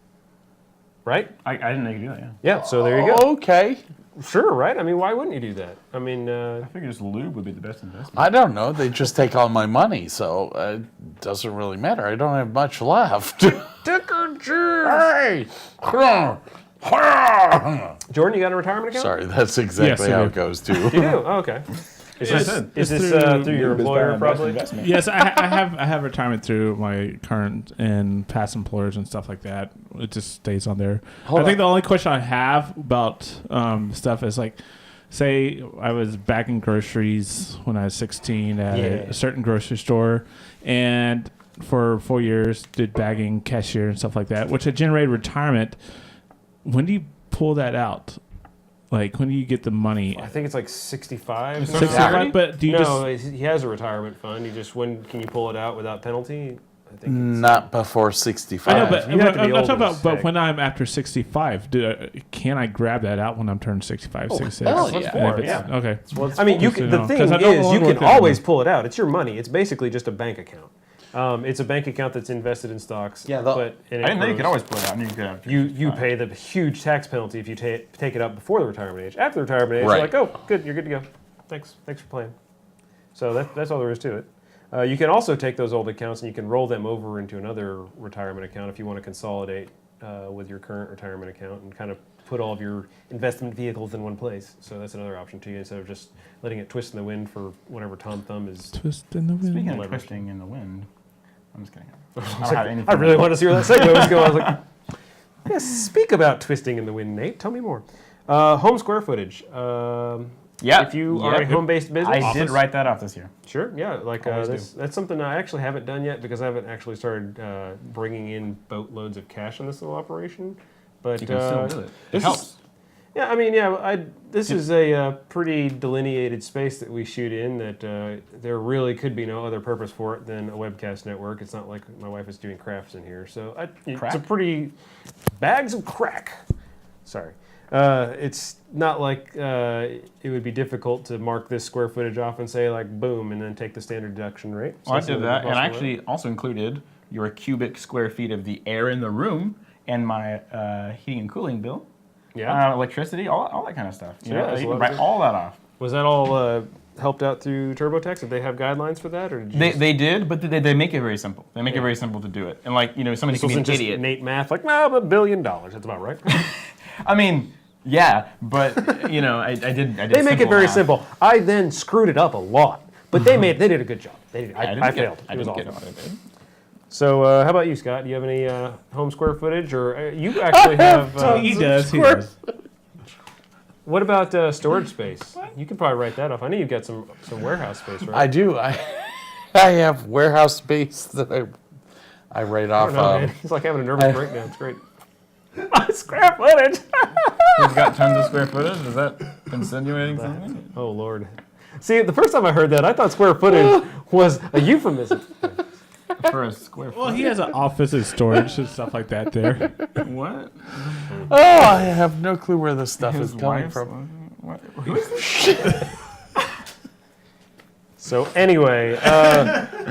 Right? I didn't know you could do that. Yeah. Yeah, so there you go. Okay. Sure, right? I mean, why wouldn't you do that? I mean, I figured just lube would be the best investment. I don't know. They just take all my money, so it doesn't really matter. I don't have much left. Hey! Jordan, you got a retirement account? Sorry, that's exactly Yes, I how do. it goes too. You do? Oh, okay. Is Yes, this, it's is this through your Lube is employer, the best probably? investment. Yes, I have retirement through my current and past employers and stuff like that. It just stays on there. I think the only question I have about stuff is like, say I was bagging groceries when I was 16 at a certain grocery store, and for 4 years did bagging, cashier, and stuff like that, which I generated retirement. When do you pull that out? Like, when do you get the money? I think it's like 65. 65, but do you No, he has a retirement fund. When can you pull it out without penalty? I think it's, Not before 65. I know, but You have to be I'm old talking as about. But heck. when I'm after 65, can I grab that out when I'm turning 65, 66? hell And yeah. if it's- Okay. I mean, you can, the thing 'Cause I don't is, wanna you look can at always them. pull it out. It's your money. It's basically just a bank account. It's a bank account that's invested in stocks. Yeah, but I didn't know you could always pull it out. I knew you could have. you pay the huge tax penalty if you take it out before the retirement age. After the retirement age, Right. you're like, oh, good, you're good to go. Thanks for playing. So that's all there is to it. You can also take those old accounts and you can roll them over into another retirement account if you want to consolidate with your current retirement account and kind of put all of your investment vehicles in one place. So that's another option to you instead of just letting it twist in the wind for whatever Tom Thumb is. Twist in the wind. Speaking of Leverage. twisting in the wind, I'm just kidding. I don't have anything. I really want to see where that segue was going. I was like, yeah, speak about twisting in the wind, Nate. Tell me more. Home square footage. Yeah. If you are a home-based business. I did write that off this year. Sure, yeah. Like Always that's something I actually haven't done yet because I haven't actually started bringing in boatloads of cash in this little operation. But You can still do it. It this helps. is- yeah, I mean, yeah. This is a pretty delineated space that we shoot in. That there really could be no other purpose for it than a webcast network. It's not like my wife is doing crafts in here, so it's a Crack? pretty bags of crack. Sorry. It's not like it would be difficult to mark this square footage off and say like boom, and then take the standard deduction rate. So Well, I that's did another that, and I possible way. actually also included your cubic square feet of the air in the room and my heating and cooling bill, electricity, all that kind of stuff. You Yeah, know, there's you a can lot write of- all that off. Was that all helped out through TurboTax? Did they have guidelines for that, or did you They did, but they make it very simple. They make it very simple to do it. And like, somebody this can be an wasn't just idiot. Nate math? Like, no, $1 billion. That's about right. I mean, yeah, but I did. They make it very math. simple. I then screwed it up a lot, but they did a good job. They did. I didn't I get- failed. I It was didn't get awesome. audited. So, how about you, Scott? Do you have any home square footage, or you actually have? He does. He does. What about storage space? You could probably write that off. I know you've got some warehouse space, right? I do. I have warehouse space that I write I off don't know, of. man. He's like having a nervous breakdown. It's great. Square footage. He's got tons of square footage. Is that insinuating something? Oh Lord. See, the first time I heard that, I thought square footage was a euphemism. For a square foot? Well, he has an office and storage and stuff like that there. What? Oh, I have no clue where this stuff is His coming wife's- from. What? So anyway,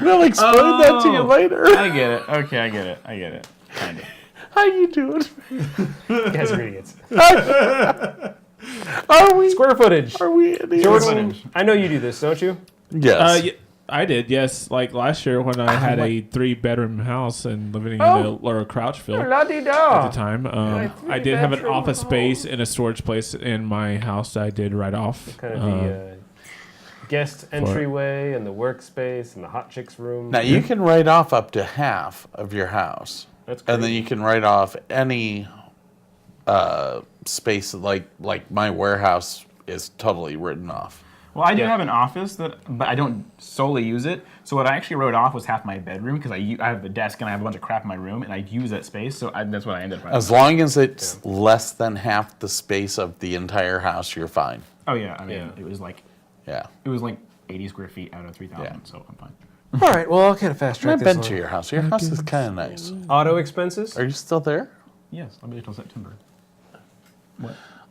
We'll explain that to you later. I get it. Okay, I get it. Kind of. How you doing? you guys are idiots. Are we? Square footage. Are we idiots? Jordan, I know you do this, don't you? Yes. I did, yes. Like last year when I had a 3-bedroom house and living in Oh. the Lower Crouchville La-di-da. at the time. I did have an office space and a storage place in my house that I did write off. Kind of the guest entryway and the workspace and the hot chicks room. Now you can write off up to half of your house, That's great. and then you can write off any space like my warehouse is totally written off. Well, I do Yeah. have an office but I don't solely use it. So what I actually wrote off was half my bedroom because I have a desk and I have a bunch of crap in my room and I use that space. So that's what I ended up writing. As long as it's less than half the space of the entire house, you're fine. Oh yeah, I mean Yeah. it was like 80 square feet out of 3,000, Yeah. so I'm fine. All right, well, I'll kind of fast track I've this been along. to your house. Your house is kind of nice. Auto expenses Are you still there? Yes, I'll be there till September.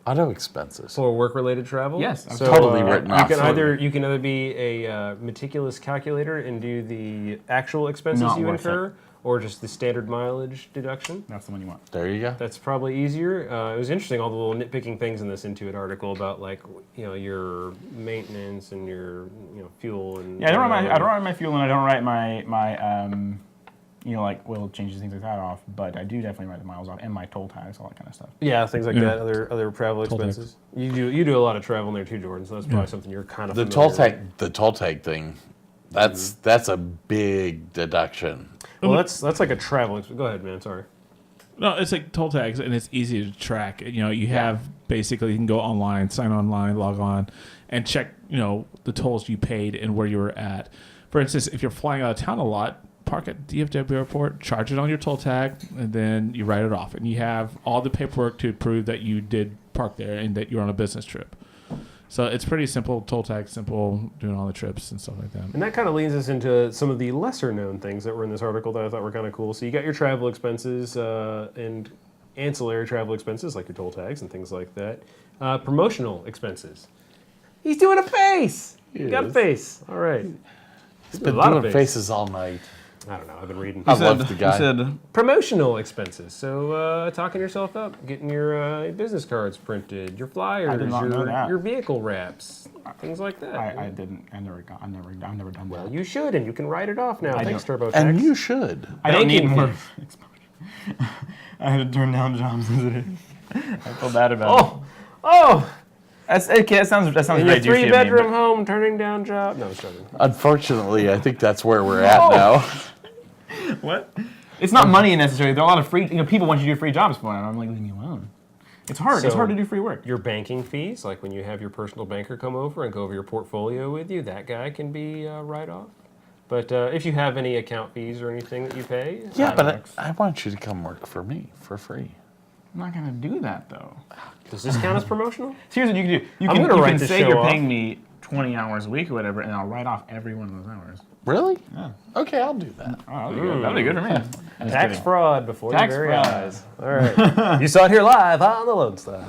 Auto expenses. for work-related travel. Yes, I'm totally written you off. can either be a meticulous calculator and do the actual expenses Not you worth incur, or just the standard mileage deduction. That's the one you want. There you go. That's probably easier. It was interesting, all the little nitpicking things in this Intuit article about your maintenance and your fuel and Yeah, I don't write my fuel and I don't write my like oil changes, things like that off. But I do definitely write the miles off and my toll tags, all that kind of stuff. Yeah, things like Yeah. that. Other travel Toll expenses. You do a lot of travel in there too, Jordan. So that's probably something you're kind of The toll tag thing. That's a big deduction. Well, that's like a travel. Go ahead, man. Sorry. No, it's like toll tags, and it's easy to track. You have basically you can go online, sign online, log on, and check the tolls you paid and where you were at. For instance, if you're flying out of town a lot, park at DFW Airport, charge it on your toll tag, and then you write it off, and you have all the paperwork to prove that you did park there and that you're on a business trip. So it's pretty simple, toll tag, simple, doing all the trips and stuff like that. And that kind of leads us into some of the lesser known things that were in this article that I thought were kind of cool. So you got your travel expenses and ancillary travel expenses like your toll tags and things like that. Promotional expenses. He's doing a face. You got a is. face. All right. He's been a lot of doing face. faces all night. I don't know. I've been reading. I love the guy. He said, Promotional expenses. So talking yourself up, getting your business cards printed, your flyers, did not know that. your vehicle wraps, things like that. I've never done that. You should, and you can write it off now. Thanks, TurboTax. And you should. I don't need Banking more fee. exposure. I had to turn down jobs as it is. I feel bad about it. Oh! That's okay. That sounds In very your douchey of me, three-bedroom but- home, turning down job. No, I'm joking. Unfortunately, I think that's where we're at now. What? It's not money necessarily. There are a lot of free. People want you to do free jobs for them. I'm like, leave me alone. It's hard. It's So- hard to do free work. Your banking fees, like when you have your personal banker come over and go over your portfolio with you, that guy can be write-off. But if you have any account fees or anything that you pay, Yeah, but I want you to come work for me for free. I'm not gonna do that though. does this count as promotional? So here's what you can do. You I'm can, gonna you write can this say show you're off. paying me 20 hours a week or whatever, and I'll write off every one of those hours. Really? Yeah. Okay, I'll do that. Oh, that'd be good. That'd be good for me. I'm just Tax kidding. fraud before Tax your very fraud. eyes. All right. You saw it here live on the Lone Star.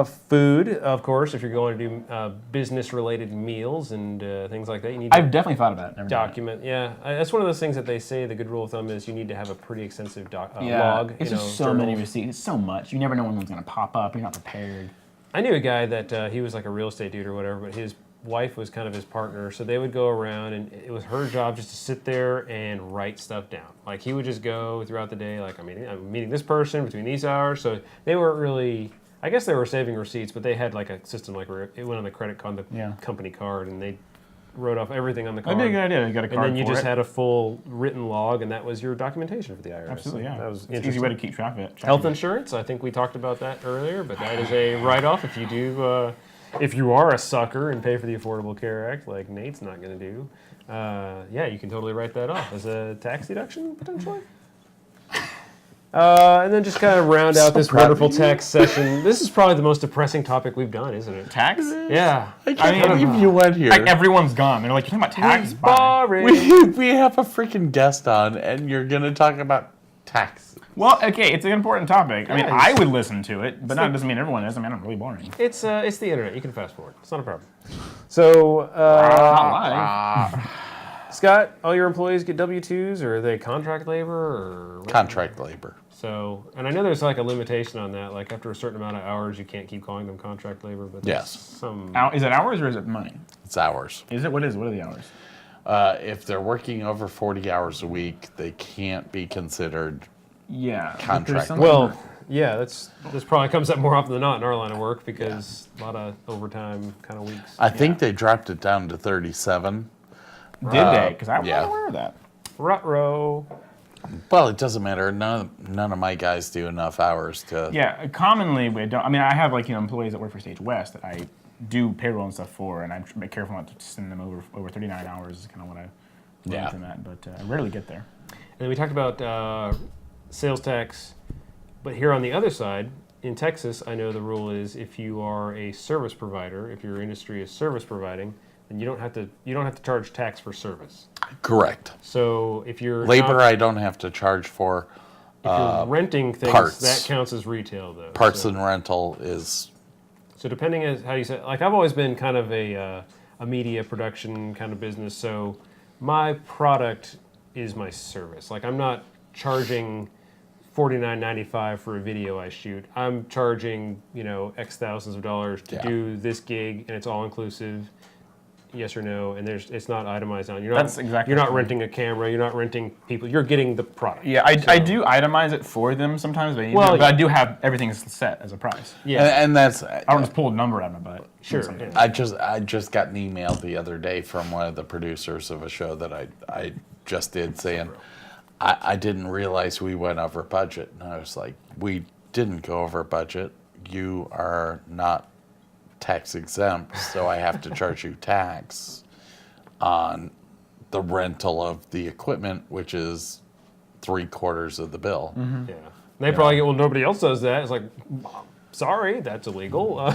Food, of course, if you're going to do business-related meals and things like that, you need to I've definitely thought about it. Never done it. document. Yeah, that's one of those things that they say the good rule of thumb is you need to have a pretty extensive Yeah, log. it's just so many receipts. It's so much. You never know when one's gonna pop up. You're not prepared. I knew a guy that he was like a real estate dude or whatever, but his wife was kind of his partner, so they would go around and it was her job just to sit there and write stuff down. Like he would just go throughout the day, like I'm meeting this person between these hours. So they weren't really, I guess they were saving receipts, but they had like a system like where it went on the credit card, the Yeah. company card, and they wrote off everything on the card. That'd be a good idea. You got a card And then you for just it. had a full written log, and that was your documentation for the IRS. Absolutely, yeah. That was It's an easy interesting. way to keep track of it. Health insurance, I think we talked about that earlier, but that is a write-off if you do, if you are a sucker and pay for the Affordable Care Act, like Nate's not going to do. Yeah, you can totally write that off as a tax deduction, potentially. And then just kind of round out this proud of wonderful you. tax session. This is probably the most depressing topic we've done, isn't it? Tax? Yeah. I can't believe you went here. Like everyone's gone. They're like, you're talking about tax? Bye. Boring. we have a freaking guest on, and you're gonna talk about taxes. Well, okay, it's an important topic. I mean, Yeah, I would listen to it, but that doesn't mean everyone is. I mean, I'm really boring. It's the internet. You can fast forward. It's not a problem. So, Not live. Scott, all your employees get W-2s, or are they contract labor, or Contract labor. So, and I know there's like a limitation on that. Like after a certain amount of hours, you can't keep calling them contract labor. But there's Yes. some. Is it hours or is it money? It's hours. Is it? What is it? What are the hours? If they're working over 40 hours a week, they can't be considered. Yeah. but Contract. there's something- Well, yeah, this probably comes up more often than not in our line of work because a lot of overtime kind of weeks. I think they dropped it down to 37. did they? Because I wasn't yeah. aware of that. Rut-row. Well, it doesn't matter. None of my guys do enough hours to. Yeah, commonly we don't. I mean, I have employees that work for Stage West that I do payroll and stuff for, and I'm careful not to send them over 39 hours. Is kind of what I Yeah. learned from that, but I rarely get there. And then we talked about sales tax, but here on the other side, in Texas, I know the rule is if you are a service provider, if your industry is service providing, then you don't have to charge tax for service. Correct. So if you're Labor, not, I don't have to charge for. if you're renting things, parts. that counts as retail though. Parts so, and rental is. so depending on how you say, like I've always been kind of a media production kind of business. So my product is my service. Like I'm not charging $49.95 for a video I shoot. I'm charging X thousands of dollars to Yeah. do this gig, and it's all inclusive. Yes or no, and it's not itemized on. You're not, That's exactly You're not right. renting a camera. You're not renting people. You're getting the product. Yeah, I do itemize it for them sometimes, but, Well, but I do have everything set as a price. Yeah. And that's. I don't just pull a number out of my butt. Sure. Sometimes. Yeah. I just got an email the other day from one of the producers of a show that I just did saying I didn't realize we went over budget, and I was like, we didn't go over budget. You are not tax exempt, so I have to charge you tax on the rental of the equipment, which is 3/4 of the bill. Yeah. They probably get, well, nobody else does that. It's like, sorry, that's illegal.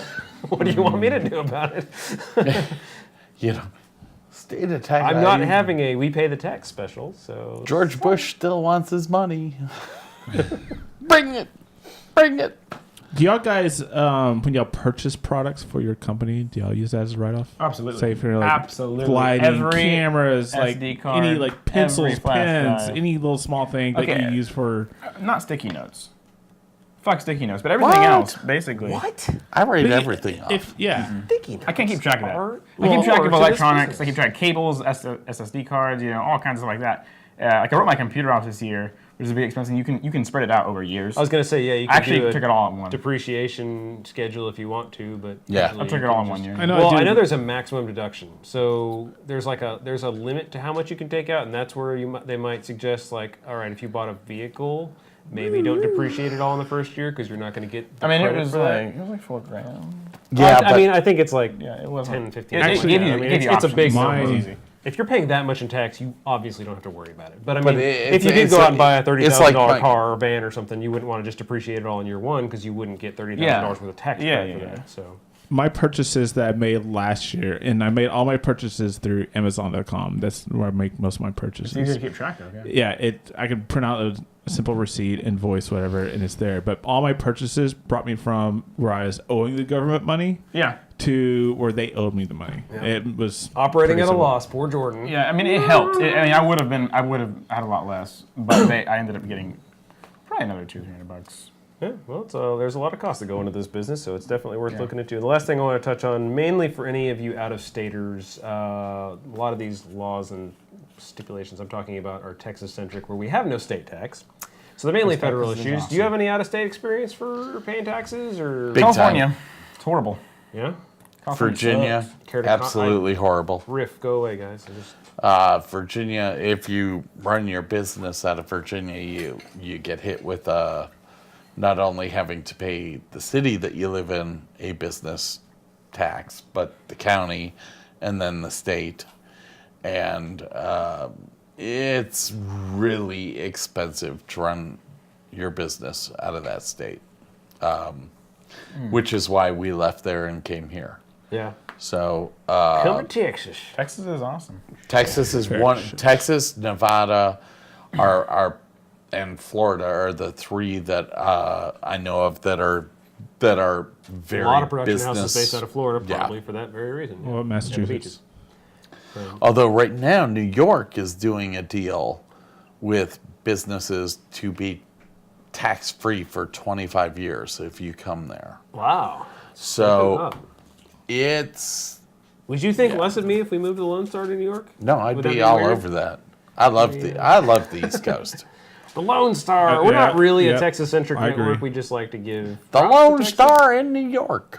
What do you want me to do about it? You know, state of tax. I'm not having a we pay the tax special, so. George Bush still wants his money. Bring it. Bring it. Do y'all guys, when y'all purchase products for your company, do y'all use that as a write-off? Absolutely. Say for like Absolutely. lighting, Every cameras, like SD card, any like pencils, every flash pens, drive. any little small thing that Okay. you use for. Not sticky notes. Fuck sticky notes, but everything What? else, basically. What? I write But everything off. If Thinking. I can't keep track of that. Or- I keep track or of to this electronics. business. I keep track of cables, SSD cards, all kinds of stuff like that. Like I wrote my computer off this year, which is a bit expensive. You can spread it out over years. I was gonna say, yeah, you I can actually do a took it all in one. depreciation schedule if you want to, but Yeah. usually I took you it all can in 1 just- year. I know, Well, I I do. know there's a maximum deduction, so there's a limit to how much you can take out, and that's where they might suggest like, all right, if you bought a vehicle, maybe don't depreciate it all in the first year because you're not going to get. The I mean, it credit was for that. like $4,000. Yeah, I mean, I think it's like Yeah, it was 10, 15. It something gave like you, that. I mean, it gave you it's a big options. number. My- If you're paying that much in tax, you obviously don't have to worry about it. But I But mean, it- if you it's- did go out and buy a it's $30,000 like car or van or something, you wouldn't want to just depreciate it all in year one because you wouldn't get $30,000 worth of tax credit for Yeah. that. So My purchases that I made last year, and I made all my purchases through Amazon.com. That's where I make most of my It's easier purchases. to keep track of. Yeah, I can print out a simple receipt, invoice, whatever, and it's there. But all my purchases brought me from where I was owing the government money Yeah. to where they owed me the money. It was operating pretty at a simple. loss, poor Jordan. Yeah, I mean, it helped. I would have had a lot less, but I ended up getting probably another $200-300. Yeah, well, there's a lot of costs that go into this business, so it's definitely worth looking into. The last thing I want to touch on, mainly for any of you out-of-staters, a lot of these laws and stipulations I'm talking about are Texas-centric, where we have no state tax. So they're mainly federal Texas is issues. awesome. Do you have any out-of-state experience for paying taxes, or Big time. California, it's horrible. yeah? California Virginia, sucks. Care to absolutely horrible. Riff, go away, guys. I just- Virginia, if you run your business out of Virginia, you get hit with not only having to pay the city that you live in a business tax, but the county and then the state. And it's really expensive to run your business out of that state, which is why we left there and came here. yeah. So Come to Texas. Texas is awesome. Texas is one. Texas, Nevada, are and Florida are the three that I know of that are very A lot of production business. houses based out of Florida, Yeah. probably for that very reason. Well, And the Massachusetts. beaches. Although right now New York is doing a deal with businesses to be tax free for 25 years if you come there. Wow. So Up. it's Would you think less of me if we moved the Lone Star to New York? no, I'd Would that be be all weird? over that. I love the East Coast. The Lone Star. We're not yeah, really yeah. a Texas-centric I network. agree. We just like to give The props to Lone Texas. Star in New York.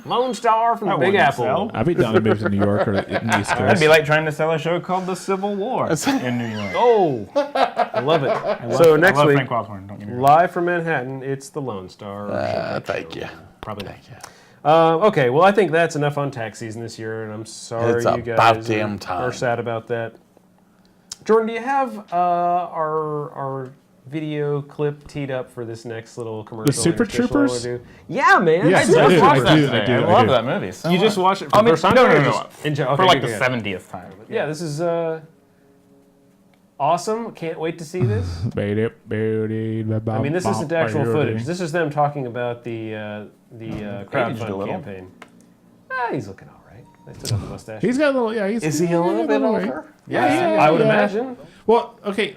Lone Star from the Big wouldn't Apple. sell. I'd be down to move to New York or the East That'd Coast. be like trying to sell a show called The Civil War in New York. Oh, I love it. So next I love week, Frank Wildhorn, don't get me wrong. live from Manhattan, it's the Lone Star. Thank you. Probably not. Okay, well, I think that's enough on tax season this year, and I'm sorry It's you about guys damn time. are sad about that. Jordan, do you have our video clip teed up for this next little commercial? Super interstitial I wanna Troopers? do? Yeah, man. Yes, So I I do, just watched that I today. do, I I love do. that movie. So You much. just watched it for I the mean, first time? no, or no, no, just no. enjoy- okay, For like good, the good. 70th time. Yeah, this is awesome. Can't wait to see this. I I mean, this isn't actual footage. This is them talking about the aged a crowdfunding little. campaign. He's looking all right. They still have the mustache. He's got a little, yeah. He's, Is he a little bit way. over? yeah, I would imagine. Well, okay.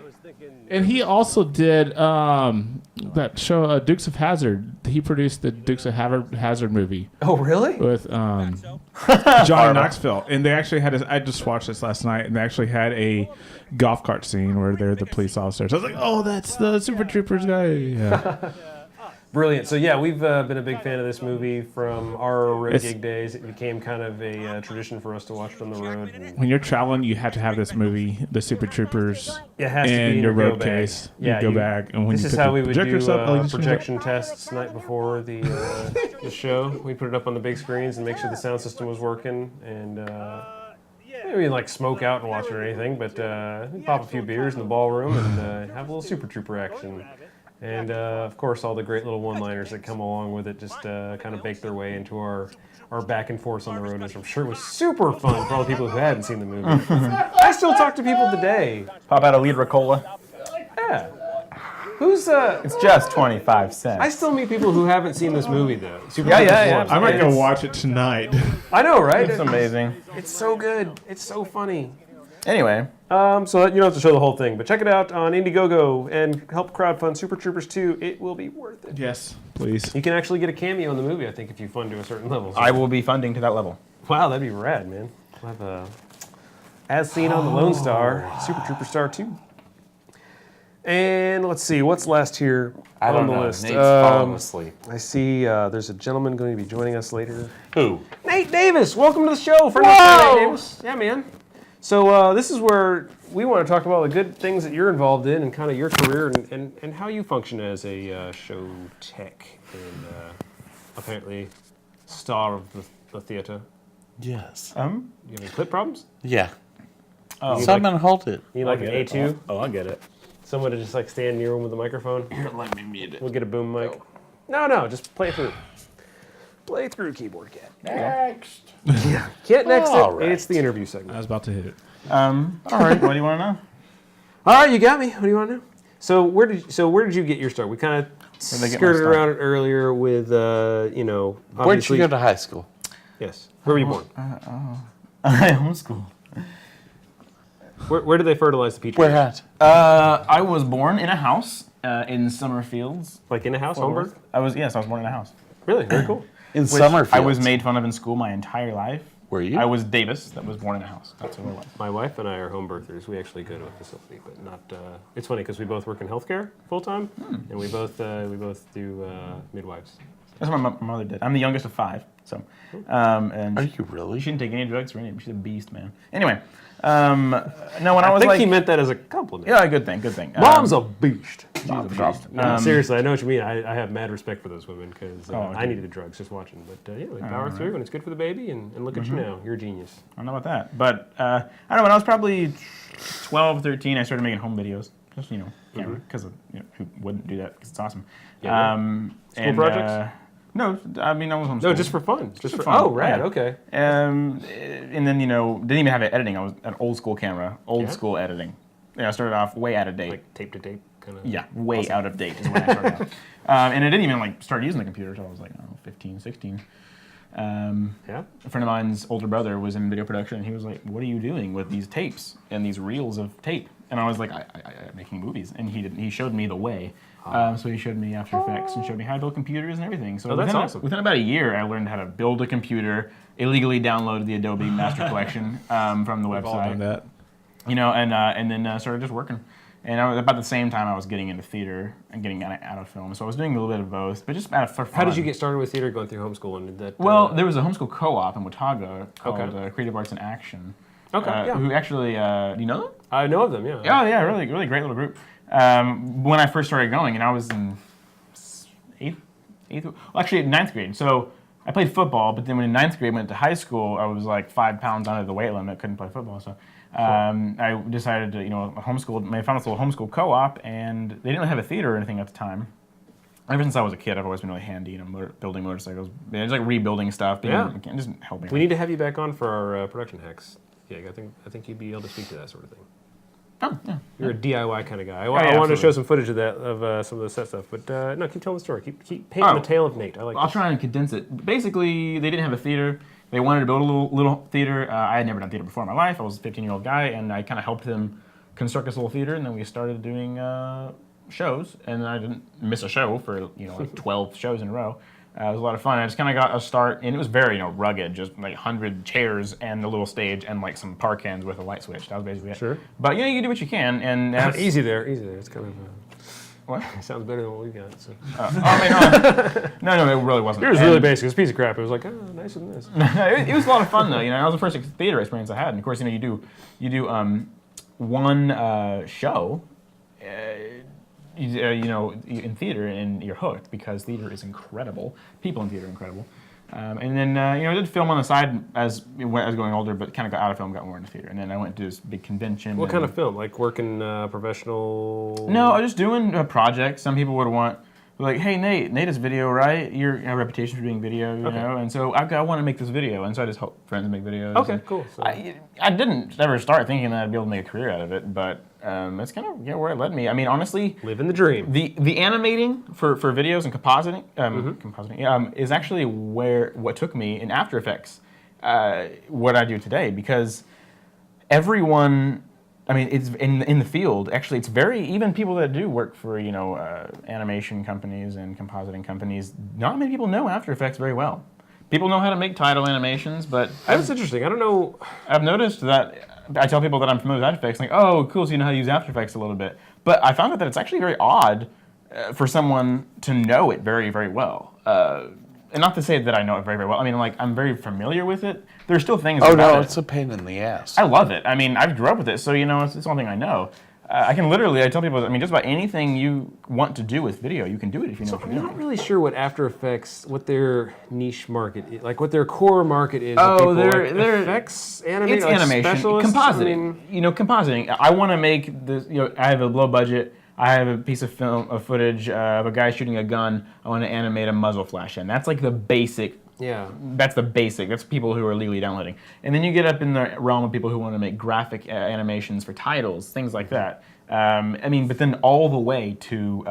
And he also did that show, Dukes of Hazzard. He produced the Dukes of Hazzard movie Oh, really? with Johnny Knoxville. And they actually had I just watched this last night, and they actually had a golf cart scene where they're the police officers. I was like, oh, that's the Super Troopers guy. Yeah. Brilliant. So yeah, we've been a big fan of this movie from our road It's- gig days. It became kind of a tradition for us to watch it on the road. And When you're traveling, you have to have this movie, The Super Troopers, it has to be in in your go road bag. case. Yeah, you go back, and when This you is put how the we would projectors do up, oh, you just- projection tests the night before the show. We put it up on the big screens and make sure the sound system was working, and maybe like smoke out and watch it or anything, but we'd pop a few beers in the ballroom and have a little Super Trooper action. And of course, all the great little one-liners that come along with it just kind of bake their way into our back and forth on the road, which I'm sure was super fun for all the people who hadn't seen the movie. I still talk to people today. Pop out a lead Ricola. Yeah. Who's It's just 25 cents. I still meet people who haven't seen this movie though. Super Yeah, Troopers yeah. 1. I might go It's- watch it tonight. I know, right? It's amazing. It's so good. It's so funny. Anyway, So you don't have to show the whole thing, but check it out on Indiegogo and help crowdfund Super Troopers 2. It will be worth it. Yes, please. You can actually get a cameo in the movie, I think, if you fund to a certain level. So- I will be funding to that level. Wow, that'd be rad, man. We'll have a As Seen on the Lone Star, Super Trooper Star 2. And let's see, what's last here I on don't the know. list? Nate's falling asleep. I see there's a gentleman going to be joining us later. Who? Nate Davis, welcome to the show. Friend of the show, Nate Davis. Yeah, man. So this is where we want to talk about the good things that you're involved in and kind of your career and how you function as a show tech and apparently star of the theater. Yes. You have any clip problems? Yeah. Oh, Someone hold it. You like an A2? Oh, I get it. Someone to just like stand near him with a microphone? Let me mute it. We'll get a boom mic. No, just play through. Play through, keyboard cat. Next. Can't next All it. right. It's the interview I segment. was about to hit it. All right. What do you want to know? All right, you got me. What do you want to know? So where did you get your start? We kind of Where'd I get my skirted start? around it earlier with Where'd you obviously. go to high school? Yes. Where were you born? I homeschool. Where did they fertilize the peach? Where trees? at? I was born in a house in Summerfields. Like in a house, home birth? I was born in a house. Really? Very cool. In Which Summerfield. I was made fun of in school my entire life. Were you? I was Davis that was born in a house. That's who I was. My wife and I are home birthers. We actually go to a facility, but not. It's funny because we both work in healthcare full time, and we both do midwives. That's what my mother did. I'm the youngest of 5, so. And Are you really? she didn't take any drugs or anything. She's a beast, man. Anyway, no, when I I was think like, he meant that as a compliment. yeah, good thing. Mom's a beast. Um, Seriously, I know what you mean. I have mad respect for those women because okay. I needed the drugs just watching. But yeah, we power through, and it's good for the baby. And look at you now. You're a genius. I don't know about that, but I don't know. When I was probably 12, 13, I started making home videos. Just camera, because who wouldn't do that? Because it's awesome. Yeah, School projects? No, I mean I was homeschooled. No, just for fun. Just for fun. Oh, rad. Yeah. Okay. And then didn't even have it editing. I was an old school camera, old Yeah? school editing. I started off way out of date. Like tape to tape kind of. Yeah, way out of date is when I started out. And I didn't even start using the computer until I was 15, 16. Yeah. A friend of mine's older brother was in video production, and he was like, "What are you doing with these tapes and these reels of tape?" And I was like, "I'm making movies." And he showed me the way. So he showed me After Effects and showed me how to build computers and everything. So that's awesome. within about a year, I learned how to build a computer, illegally downloaded the Adobe Master Collection from the I've all done website. that. And then started just working. And about the same time, I was getting into theater and getting out of film. So I was doing a little bit of both, but just for fun. How did you get started with theater going through homeschool? And did that? Well, there was a homeschool co-op in Watauga called Okay. Creative Arts in Action. Okay, yeah. Who actually, do you know them? I know of them. Yeah. Oh, yeah, really, really great little group. When I first started going, and I was in ninth grade. So I played football, but then when in ninth grade went to high school, I was like 5 pounds under the weight limit, couldn't play football. So I decided to, homeschool. I found this little homeschool co-op, and they didn't have a theater or anything at the time. Ever since I was a kid, I've always been really handy, building motorcycles, just like rebuilding stuff, just helping. We need to have you back on for our production hacks. Yeah, I think you'd be able to speak to that sort of thing. Oh, yeah. You're a DIY kind of guy. I yeah, wanted to absolutely. show some footage of that, of some of the set stuff. But no, keep telling the story. Keep painting the tale of Nate. I like I'll this. try and condense it. Basically, they didn't have a theater. They wanted to build a little theater. I had never done theater before in my life. I was a 15-year-old guy, and I kind of helped them construct this little theater. And then we started doing shows, and I didn't miss a show for 12 shows in a row. It was a lot of fun. I just kind of got a start, and it was very rugged, just like 100 chairs and a little stage and like some par cans with a light switch. That was basically it. Sure. But you can do what you can, and that's, Easy there. It's kind of. What? Sounds better than what we've got. So. No, it really wasn't. It was And- really basic. It was a piece of crap. It was like, nicer than this. it was a lot of fun though. That was the first theater experience I had. And of course, you do one show, in theater, and you're hooked because theater is incredible. People in theater are incredible. And then I did film on the side as I was going older, but kind of got out of film, got more into theater. And then I went to this big convention. What kind of film? Like working professional? No, I was just doing a project. Some people would want like, hey Nate is video, right? You have a reputation for doing video, you know, and so I want to make this video, and so I just help friends make videos. Okay, and cool. So, I didn't ever start thinking that I'd be able to make a career out of it, but it's kind of where it led me. I mean, honestly, living the dream. the animating for videos and compositing is actually what took me in After Effects, what I do today, because everyone. I mean, it's in the field. Actually, it's even people that do work for animation companies and compositing companies. Not many people know After Effects very well. People know how to make title animations, but That's interesting. I don't know. I've noticed that I tell people that I'm familiar with After Effects, like, oh, cool, so you know how to use After Effects a little bit. But I found out that it's actually very odd for someone to know it very, very well. And not to say that I know it very, very well. I mean, like, I'm very familiar with it. There's still things about it. It's a pain in the ass. I love it. I mean, I grew up with it, so, it's something I know. I tell people, I mean, just about anything you want to do with video, you can do it if you know what I'm you're not doing. really sure what After Effects, what their niche market is, like what their core market is. Oh, they're effects, animation, It's like animation, specialists? compositing. I mean, Compositing. I want to make this. I have a low budget. I have a piece of footage of a guy shooting a gun. I want to animate a muzzle flash in. That's like the basic. yeah. That's the basic. That's people who are legally downloading. And then you get up in the realm of people who want to make graphic animations for titles, things like that. I mean, but then all the way to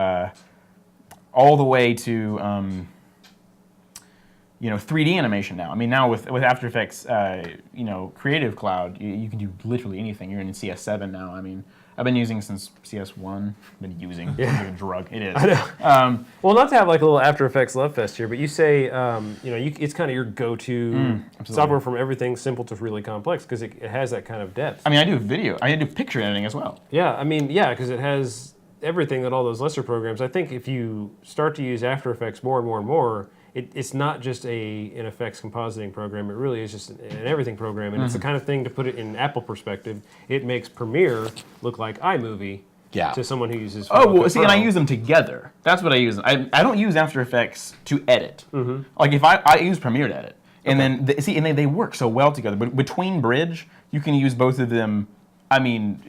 3D animation now. I mean, now with After Effects, Creative Cloud, you can do literally anything. You're in CS7 now. I mean, I've been using since CS1. It's like a drug. It is. I know. Well, not to have like a little After Effects love fest here, but you say, it's kind of your go-to software from everything simple to really complex because it has that kind of depth. I mean, I do video. I do picture editing as well. Yeah, I mean, because it has everything that all those lesser programs. I think if you start to use After Effects more and more and more, it's not just an effects compositing program. It really is just an everything program, and it's the kind of thing, to put it in Apple perspective, it makes Premiere look like iMovie to someone who uses Final Oh, well, Cut see, and I Pro. use them together. That's what I use. I don't use After Effects to edit. Like if I use Premiere to edit, and then they work so well together. But between Bridge, you can use both of them. I mean,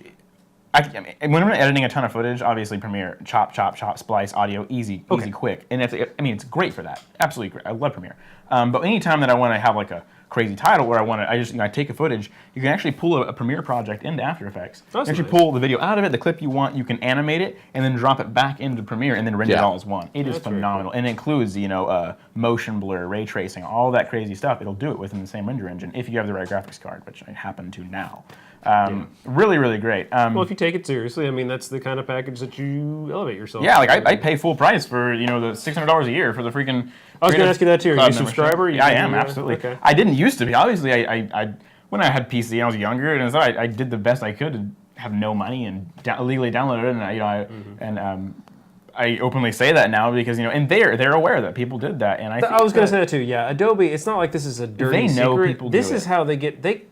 when I'm editing a ton of footage, obviously Premiere, chop, splice, audio, easy, quick. And it's great for that. Absolutely great. I love Premiere. But anytime that I want to have like a crazy title where I take a footage, you can actually pull a Premiere project into After Effects. That's you actually nice. pull the video out of it, the clip you want, you can animate it, and then drop it back into Premiere, and then render it all as one. It is That's very phenomenal. And it includes, motion blur, ray tracing, all that crazy stuff. It'll do it within the same render engine if you have the right graphics card, which I happen to now. Really, really great. Well, if you take it seriously, I mean, that's the kind of package that you elevate yourself. Yeah, like I pay full price for the $600 a year for the freaking. I was going to ask you that too. Are you a Cloud subscriber? membership. Yeah, I am absolutely. Okay. I didn't used to be. Obviously, I when I had PC and I was younger, and so I did the best I could to have no money and illegally downloaded it, and I openly say that now because and they're aware that people did that, and I was going to say that too. Yeah, Adobe. It's not like this is a dirty They know secret. people do This is it. how they get. They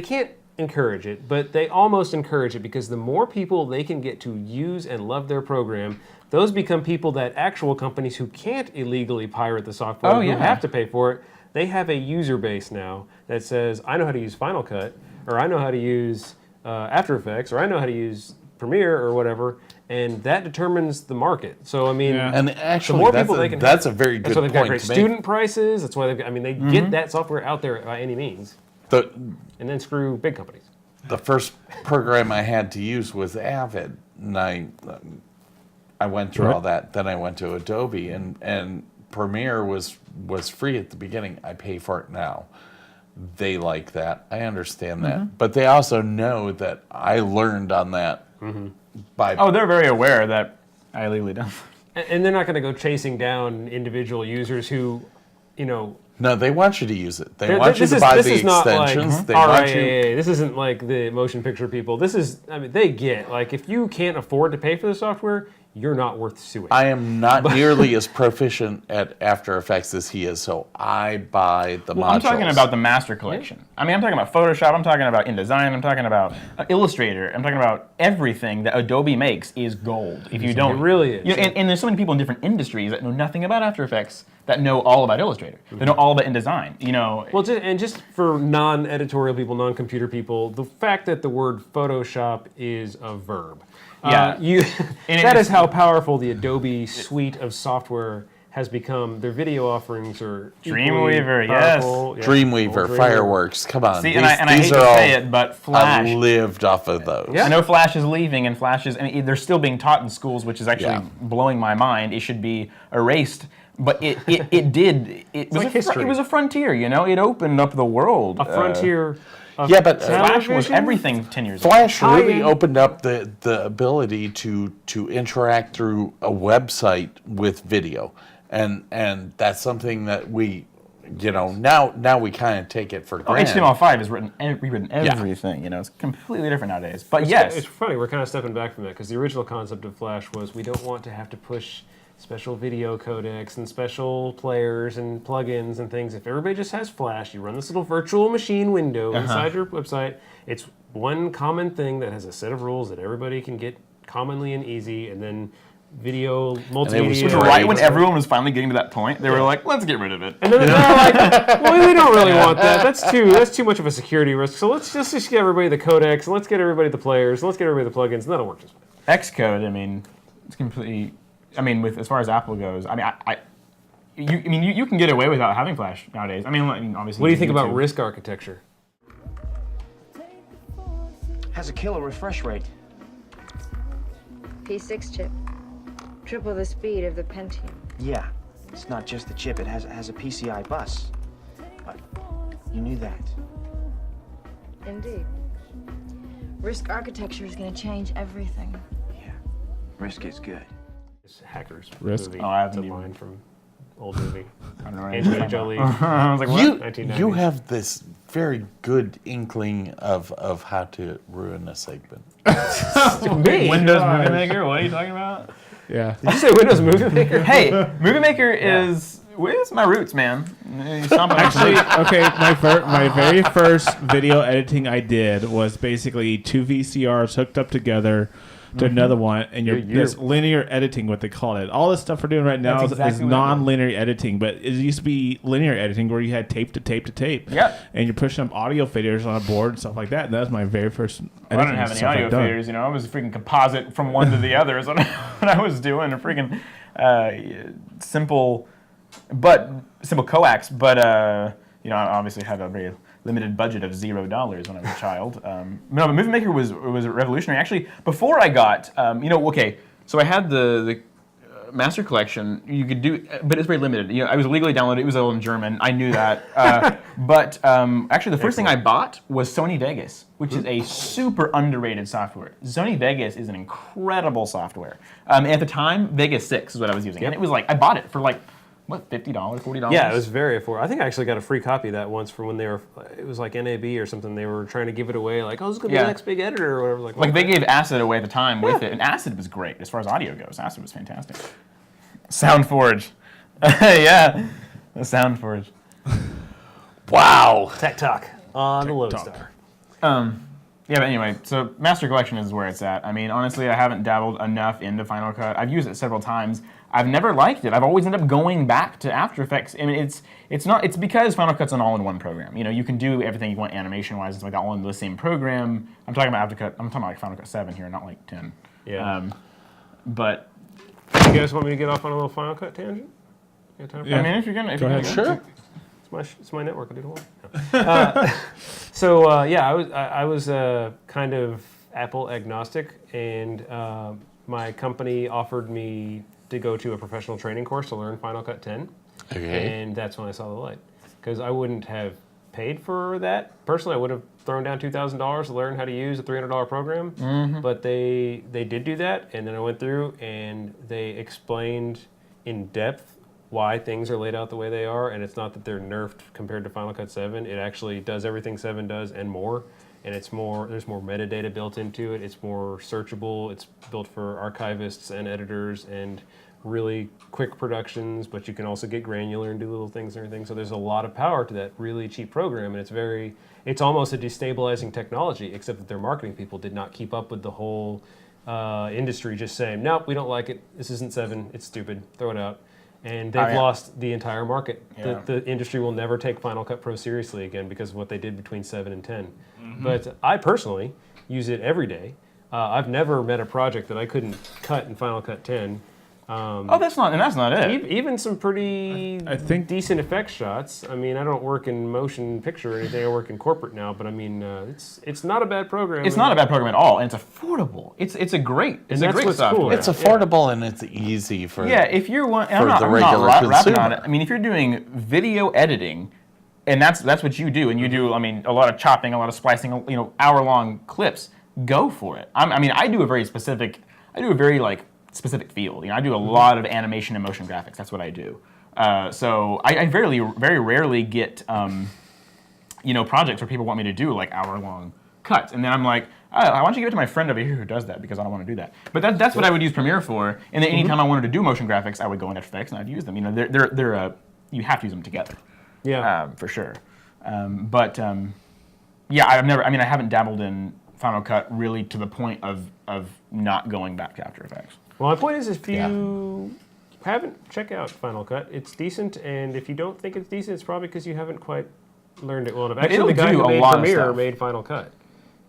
can't encourage it, but they almost encourage it because the more people they can get to use and love their program, those become people that actual companies who can't illegally pirate the software, who have to pay for it, they have a user base now that says, I know how to use Final Cut, or I know how to use After Effects, or I know how to use Premiere, or whatever, and that determines the market. So, I mean, And actually, more that's, people they can that's a very that's good why they've got point great to make. student prices. That's why they get that software out there by any means, and then screw big companies. The first program I had to use was Avid, and I went through all that. Then I went to Adobe, and Premiere was free at the beginning. I pay for it now. They like that. I understand that, but they also know that I learned on that by. Oh, they're very aware that I illegally done. And they're not going to go chasing down individual users who, No, they want you to use it. They want you to buy the extensions. They all want right, you. this isn't like the motion picture people. This is, they get, like, if you can't afford to pay for the software, you're not worth suing. I am not nearly as proficient at After Effects as he is, so I buy the modules. I'm talking about the master collection. I mean, I'm talking about Photoshop. I'm talking about InDesign. I'm talking about Illustrator. I'm talking about everything that Adobe makes is gold. If you don't, It really is. And there's so many people in different industries that know nothing about After Effects that know all about Illustrator. They know all about InDesign. Well, just for non-editorial people, non-computer people, the fact that the word Photoshop is a verb. Yeah. That is how powerful the Adobe suite of software has become. Their video offerings are Dreamweaver, powerful. Yeah. Dreamweaver, Old Fireworks, come on. See, and I hate to say it, but Flash. I lived off of those. Yeah. I know Flash is leaving, and Flash is. I mean, they're still being taught in schools, which is actually Yeah. blowing my mind. It should be erased, but it did. It was like history. It was a frontier, you know. It opened up the world. A frontier. Of Yeah, but Flash was television? everything 10 years ago. Flash really Tie-in. opened up the ability to interact through a website with video, and that's something that we, now we kind of take it for granted. HTML5 has rewritten everything. You know, it's completely different nowadays. But yes, It's funny, we're kind of stepping back from that because the original concept of Flash was we don't want to have to push special video codecs and special players and plugins and things. If everybody just has Flash, you run this little virtual machine window inside your website. It's one common thing that has a set of rules that everybody can get commonly and easy, and then video, multimedia. was right when everyone was finally getting to that point, they were like, "Let's get rid of it." And then they're like, well, we don't really want that. That's too much of a security risk. So let's just get everybody the codecs, and let's get everybody the players, and let's get everybody the plugins, and that'll work just fine. Xcode, I mean, it's completely. I mean, with as far as Apple goes, I mean, you can get away without having Flash nowadays. I mean, obviously. What do you think about YouTube. RISC architecture? Has a killer refresh rate. P6 chip. Triple the speed of the Pentium. Yeah, it's not just the chip, it has a PCI bus. But you knew that. Indeed. RISC architecture is going to change everything. Yeah, RISC is good. It's Hackers RISC? movie. Oh, I haven't It's a even- line from old movie. I don't know. what Angelina you're Jolie. talking about. I was like, what? You 1990s. have this very good inkling of how to ruin a segment. Me? Windows Movie Maker? What are you talking about? Yeah. Did you say Windows Movie Maker? Hey, Movie Maker is. Where's my roots, man? Actually, okay, my very first video editing I did was basically two VCRs hooked up together to another one, and that's linear editing, what they call it. All this stuff we're doing right now That's is exactly what I non-linear editing, but it used to be linear editing where you had tape to tape to tape. Yep. And you're pushing up audio faders on a board and stuff like that, and that was my very first editing. I didn't have any stuff audio I've done. faders, you know. I was freaking composite from one to the other is what I was doing. A freaking simple coax, but you know, I obviously had a very limited budget of $0 when I was a child. No, but Movie Maker was revolutionary. Actually, before I got, okay, so I had the Master Collection. You could do, but it's very limited. You know, I was legally downloaded. It was all in German. I knew that. But actually, the first thing I bought was Sony Vegas, which is a super underrated software. Sony Vegas is an incredible software. At the time, Vegas 6 is what I was using, and it was like I bought it for like. What, $50, $40? Yeah, it was very affordable. I think I actually got a free copy of that once from when they were, it was like NAB or something. They were trying to give it away, like, oh, this is going to be the next big editor or whatever. Like they gave Acid away at the time with it, and Acid was great as far as audio goes. Acid was fantastic. SoundForge. Yeah, the SoundForge. Wow. Tech Talk on the Lodestar. Yeah, but anyway, so Master Collection is where it's at. I mean, honestly, I haven't dabbled enough into Final Cut. I've used it several times. I've never liked it. I've always ended up going back to After Effects. I mean, it's because Final Cut's an all-in-one program. You know, you can do everything you want animation-wise. It's like all in the same program. I'm talking about After Cut. I'm talking about like Final Cut 7 here, not like 10. Yeah. But You guys want me to get off on a little Final Cut tangent? You got time for Yeah. I mean, if you're gonna, Go ahead. Sure. It's my network. I do the one. So yeah, I was kind of Apple agnostic, and my company offered me to go to a professional training course to learn Final Cut 10, and that's when I saw the light. Because I wouldn't have paid for that personally. I would have thrown down $2,000 to learn how to use a $300 program, but they did do that, and then I went through and they explained in depth why things are laid out the way they are, and it's not that they're nerfed compared to Final Cut 7. It actually does everything 7 does and more, and there's more metadata built into it. It's more searchable. It's built for archivists and editors and really quick productions, but you can also get granular and do little things and everything. So there's a lot of power to that really cheap program, and it's almost a destabilizing technology, except that their marketing people did not keep up with the whole industry just saying, nope, we don't like it. This isn't 7. It's stupid. Throw it out. And they've lost the entire market. Yeah. The industry will never take Final Cut Pro seriously again because of what they did between 7 and 10. But I personally use it every day. I've never met a project that I couldn't cut in Final Cut 10. That's not it. Even some pretty I think- decent effect shots. I mean, I don't work in motion picture or anything. I work in corporate now, but I mean, it's not a bad program. It's not a bad program at all, and it's affordable. It's a great that's what's software. cool. It's affordable and it's easy for. Yeah, if you're one, and for the I'm regular not rapping on consumer. it. I mean, if you're doing video editing, and that's what you do, and you do, I mean, a lot of chopping, a lot of splicing, hour-long clips, go for it. I do a very specific field. I do a lot of animation and motion graphics. That's what I do. So I very rarely get projects where people want me to do like hour-long cuts, and then I'm like, why don't you give it to my friend over here who does that, because I don't want to do that. But that's what I would use Premiere for. And then anytime I wanted to do motion graphics, I would go in After Effects and I'd use them. They're you have to use them together. Yeah. For sure. I haven't dabbled in Final Cut really to the point of not going back to After Effects. Well, my point is, if you haven't, check out Final Cut. It's decent, and if you don't think it's decent, it's probably because you haven't quite learned it well enough. Actually, the guy who made Premiere made Final Cut,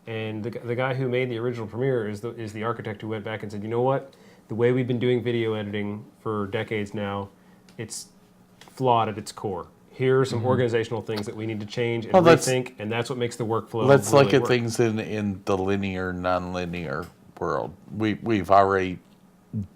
and the guy who made the original Premiere is the architect who went back and said, you know what, the way we've been doing video editing for decades now, it's flawed at its core. Here are some organizational things that we need to change and rethink, and that's what makes the workflow. Let's really look at work. things in the linear, non-linear world. We've already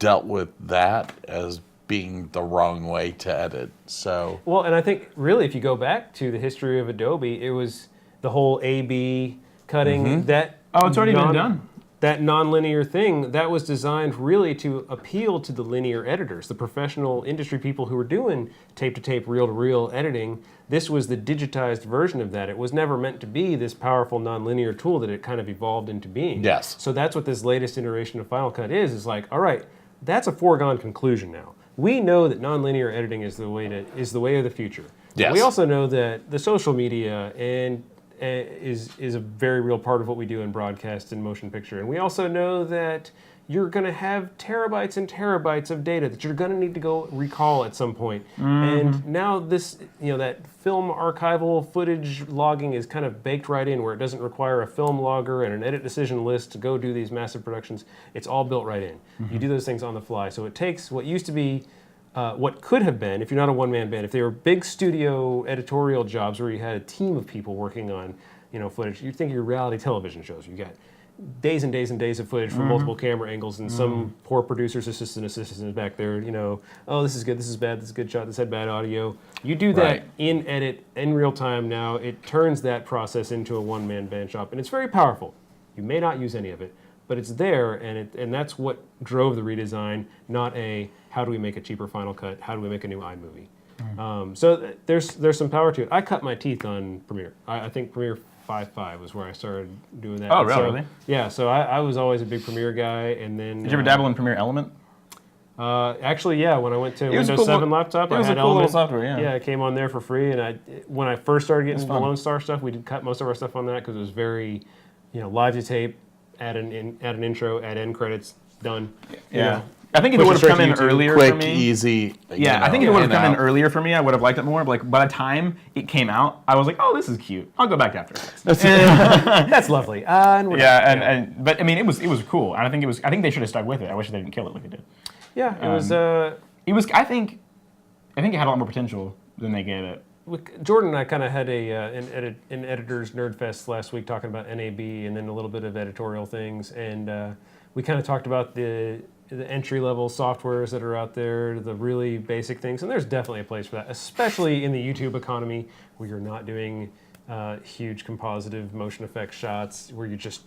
dealt with that as being the wrong way to edit. So Well, and I think really, if you go back to the history of Adobe, it was the whole A/B cutting. That it's already been done. That non-linear thing that was designed really to appeal to the linear editors, the professional industry people who were doing tape-to-tape, reel-to-reel editing. This was the digitized version of that. It was never meant to be this powerful non-linear tool that it kind of evolved into being. Yes. So that's what this latest iteration of Final Cut is like, all right, that's a foregone conclusion now. We know that non-linear editing is the way of the future. Yes. We also know that the social media is a very real part of what we do in broadcast and motion picture. And we also know that you're going to have terabytes and terabytes of data that you're going to need to go recall at some point. And now this, that film archival footage logging is kind of baked right in, where it doesn't require a film logger and an edit decision list to go do these massive productions. It's all built right in. You do those things on the fly. So it takes what used to be what could have been, if you're not a one-man band, if they were big studio editorial jobs where you had a team of people working on, footage. You think of your reality television shows. You got days and days and days of footage from multiple camera angles, and some poor producer's assistant is back there. Oh, this is good, this is bad, this is a good shot, this had bad audio. You do that in edit in real time now. It turns that process into a one-man band shop, and it's very powerful. You may not use any of it, but it's there, and that's what drove the redesign, not a how do we make a cheaper Final Cut, how do we make a new iMovie. So there's some power to it. I cut my teeth on Premiere. I think Premiere 5.5 was where I started doing that. Oh, So, really? Yeah, so I was always a big Premiere guy, and then... Did you ever dabble in Premiere Element? Actually, yeah, when I went to It was a Windows cool 7 laptop, it was I had a cool little Element. software, yeah. Yeah, it came on there for free, and when I first started getting the fun. Lone Star stuff, we did cut most of our stuff on that because it was very, live to tape, add an intro, add end credits, done. Yeah. I think if it Push would it have come straight in to YouTube. earlier quick, for me. easy. Yeah, I think if it would have in come in out. earlier for me, I would have liked it more. But like by the time it came out, I was like, "Oh, this is cute. I'll go back to After Effects." That's lovely. And we're done. But I mean, it was cool. And I think they should have stuck with it. I wish they didn't kill it like they did. Yeah, it was... It was. I think it had a lot more potential than they gave it. Jordan and I kind of had an editor's nerd fest last week talking about NAB and then a little bit of editorial things, and we kind of talked about the entry-level softwares that are out there, the really basic things, and there's definitely a place for that, especially in the YouTube economy where you're not doing huge compositive motion effects shots, where you're just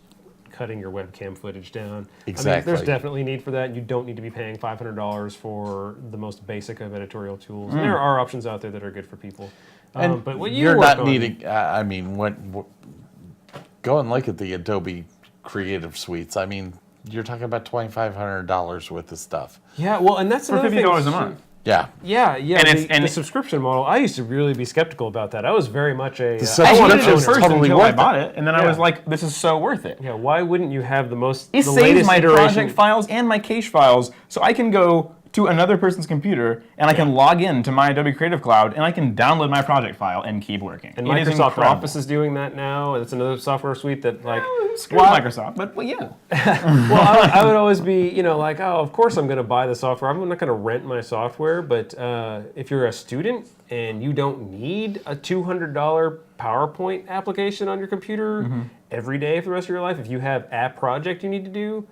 cutting your webcam footage down. Exactly. I mean, there's definitely a need for that. You don't need to be paying $500 for the most basic of editorial tools. And there are options out there that are good for people. And but what you you're work not on, needing. Go and look at the Adobe Creative Suites. I mean, you're talking about $2,500 worth of stuff. Yeah, well, and that's For another thing. $50 a month. Yeah. Yeah. And the subscription model. I used to really be skeptical about that. I was very much a. The I wanted it subscription's at first totally until I worth bought it, and then I Yeah. was like, "This is so worth it." Yeah. Why wouldn't you have the It the saves latest my iteration? project files and my cache files, so I can go to another person's computer, and I can log in to my Adobe Creative Cloud, and I can download my project file and keep working. And It is Microsoft incredible. Office is doing that now. It's another software suite that like. Screw Microsoft, but well, yeah. Well, I would always be, like, oh, of course I'm going to buy the software. I'm not going to rent my software. But if you're a student and you don't need a $200 PowerPoint application on your computer every day for the rest of your life, if you have a project you need to do,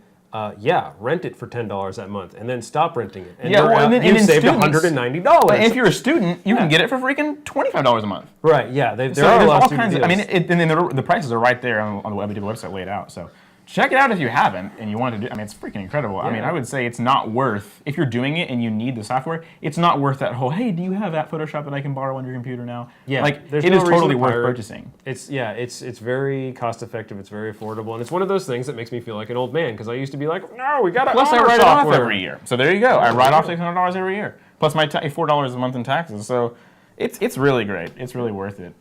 rent it for $10 that month, and then stop renting it. And you've saved $190. But if you're a student, you can get it for freaking $25 a month. Right? Yeah, there So are a there's lot all of kinds of. deals. I mean, and then the prices are right there on the website laid out. So check it out if you haven't and you want to do. I mean, it's freaking incredible. I mean, I would say it's not worth if you're doing it and you need the software. It's not worth that whole. Hey, do you have that Photoshop that I can borrow on your computer now? Yeah, like there's it no is reason totally to worth pirate. purchasing. It's very cost effective. It's very affordable, and it's one of those things that makes me feel like an old man because I used to be like, no, we got to. Plus, I write it off every year. So there you go. I write off $600 every year. Plus my $4 a month in taxes. So it's really great. It's really worth it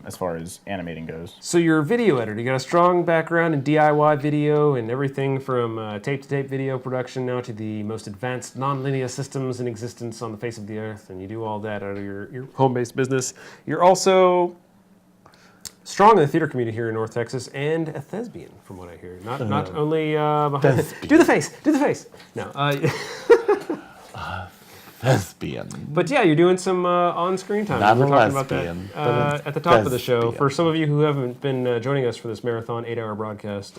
as far as animating goes. So you're a video editor. You got a strong background in DIY video and everything from tape-to-tape video production now to the most advanced non-linear systems in existence on the face of the earth, and you do all that out of your home-based business. You're also strong in the theater community here in North Texas and a thespian, from what I hear. Not only behind. Do the face. No. Thespian. But yeah, you're doing some on-screen time. Not We were a talking lesbian, about but that a at the top of the show. thespian. For some of you who haven't been joining us for this marathon 8-hour broadcast,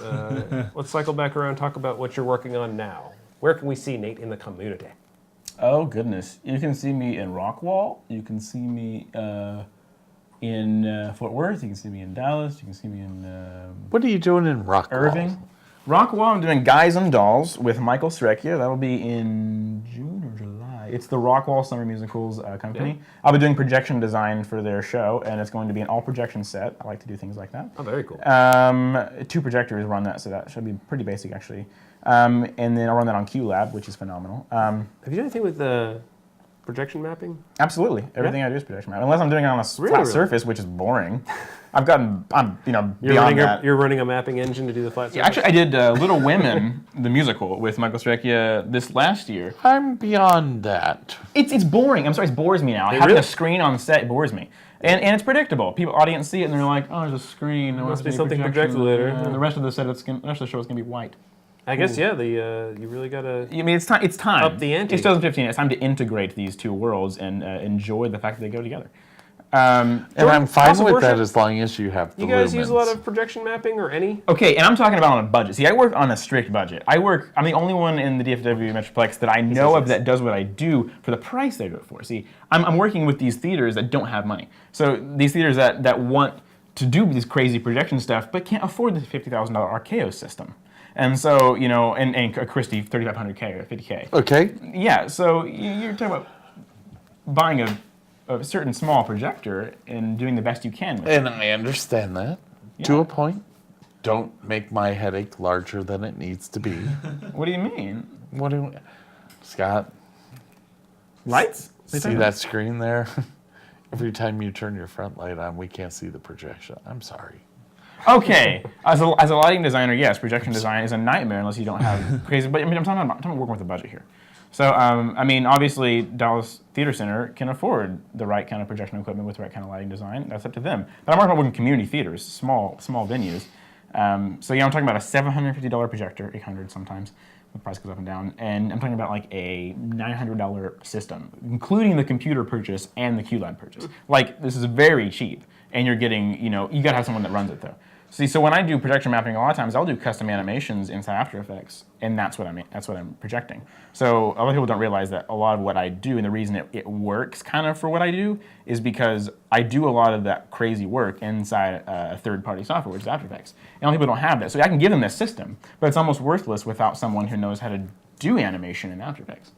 let's cycle back around and talk about what you're working on now. Where can we see Nate in the community? Oh goodness! You can see me in Rockwall. You can see me in Fort Worth. You can see me in Dallas. You can see me in What are you doing in Rockwall? Irving. Rockwall, I'm doing Guys and Dolls with Michael Strecchia. That'll be in June or July. It's the Rockwall Summer Musicals company. Yeah. I'll be doing projection design for their show, and it's going to be an all-projection set. I like to do things like that. Oh, very cool. 2 projectors run that, so that should be pretty basic, actually. And then I'll run that on QLab, which is phenomenal. Have you done anything with projection mapping? Absolutely. Everything I do is projection mapping. Unless I'm doing it on a flat surface, which is boring. I'm beyond that. You're running a mapping engine to do the flat surface? Yeah, actually, I did Little Women, the musical, with Michael Strecchia this last year. I'm beyond that. It's boring. I'm sorry, it bores me now. Having really? a screen on set bores me. And it's predictable. Audience see it and they're like, oh, there's a screen. There Must be a something projection." projected later. And the rest of the set, the rest of the show is gonna be white. I guess, yeah, you really got to... I mean, it's time. It's time. Up the ante. It's 2015. It's time to integrate these two worlds and enjoy the fact that they go together. And I'm fine also with worship- that as long as you have the You guys lumens. use a lot of projection mapping or any? Okay, and I'm talking about on a budget. See, I work on a strict budget. I'm the only one in the DFW Metroplex that I know of that does what I do for the price they do it for. See, I'm working with these theaters that don't have money. So these theaters that want to do this crazy projection stuff but can't afford the $50,000 Archaeos system. And so, and a Christie 3500K or 50K. Okay. Yeah, so you're talking about buying a certain small projector and doing the best you can with it. And I understand that to a point. Don't make my headache larger than it needs to be. What do you mean? Scott, Lights? see that screen there? Every time you turn your front light on, we can't see the projection. I'm sorry. Okay, as a lighting designer, yes, projection design is a nightmare unless you don't have crazy. But I mean, I'm talking working with a budget here. So I mean, obviously, Dallas Theater Center can afford the right kind of projection equipment with the right kind of lighting design. That's up to them. But I'm working with community theaters, small venues. So yeah, I'm talking about a $750 projector, $800 sometimes. The price goes up and down, and I'm talking about like a $900 system, including the computer purchase and the QLab purchase. Like, this is very cheap, and you're getting, you gotta have someone that runs it though. See, so when I do projection mapping, a lot of times I'll do custom animations inside After Effects, and that's what I'm projecting. So a lot of people don't realize that a lot of what I do, and the reason it works kind of for what I do, is because I do a lot of that crazy work inside a third-party software, which is After Effects. And a lot of people don't have that. So I can give them this system, but it's almost worthless without someone who knows how to do animation in After Effects.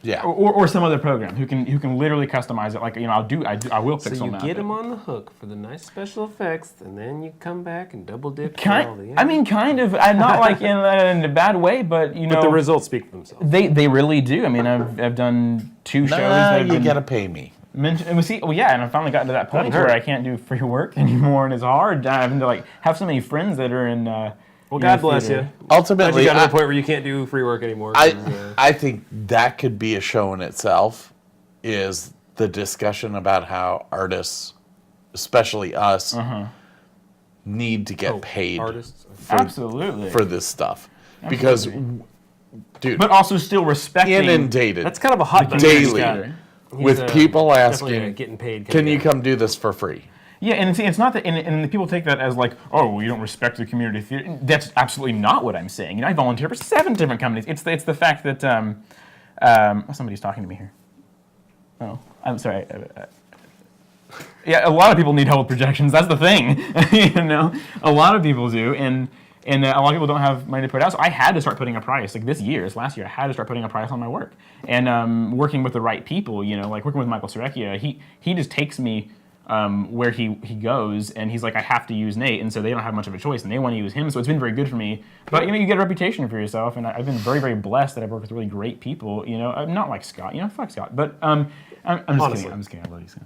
Yeah. Or some other program who can literally customize it. Like, I will pixel So you map get it. them on the hook for the nice special effects, and then you come back and double dip. I mean, kind of. I'm not like in a bad way, but But the results speak for themselves. They really do. I mean, I've done 2 shows. that have You been gotta pay me. mentioned. And I finally gotten to that point where I can't do free work anymore, and it's hard. Having to have so many friends that are in Well, God bless you. Ultimately, You got to the point where you can't do free work anymore. 'cause, I think that could be a show in itself, is the discussion about how artists, especially us, need to get paid artists. Absolutely. for this stuff. Because, dude, But also still respecting. inundated That's kind of a hot button. daily He's, with people definitely asking, getting paid. can you come do this for free? Yeah, and see, it's not that, and the people take that as like, oh, well, you don't respect the community theater. That's absolutely not what I'm saying. You know, I volunteer for 7 different companies. It's the fact that somebody's talking to me here. Oh, I'm sorry. Yeah, a lot of people need help with projections. That's the thing. You know, a lot of people do, and a lot of people don't have money to put out. So I had to start putting a price. Like last year, I had to start putting a price on my work, and working with the right people. You know, like working with Michael Serecchia, he just takes me where he goes, and he's like, I have to use Nate, and so they don't have much of a choice, and they want to use him, so it's been very good for me. But, you know, you get a reputation for yourself, and I've been very, very blessed that I've worked with really great people, you know, not like Scott, you know, fuck Scott, but I'm just kidding, I love you, Scott.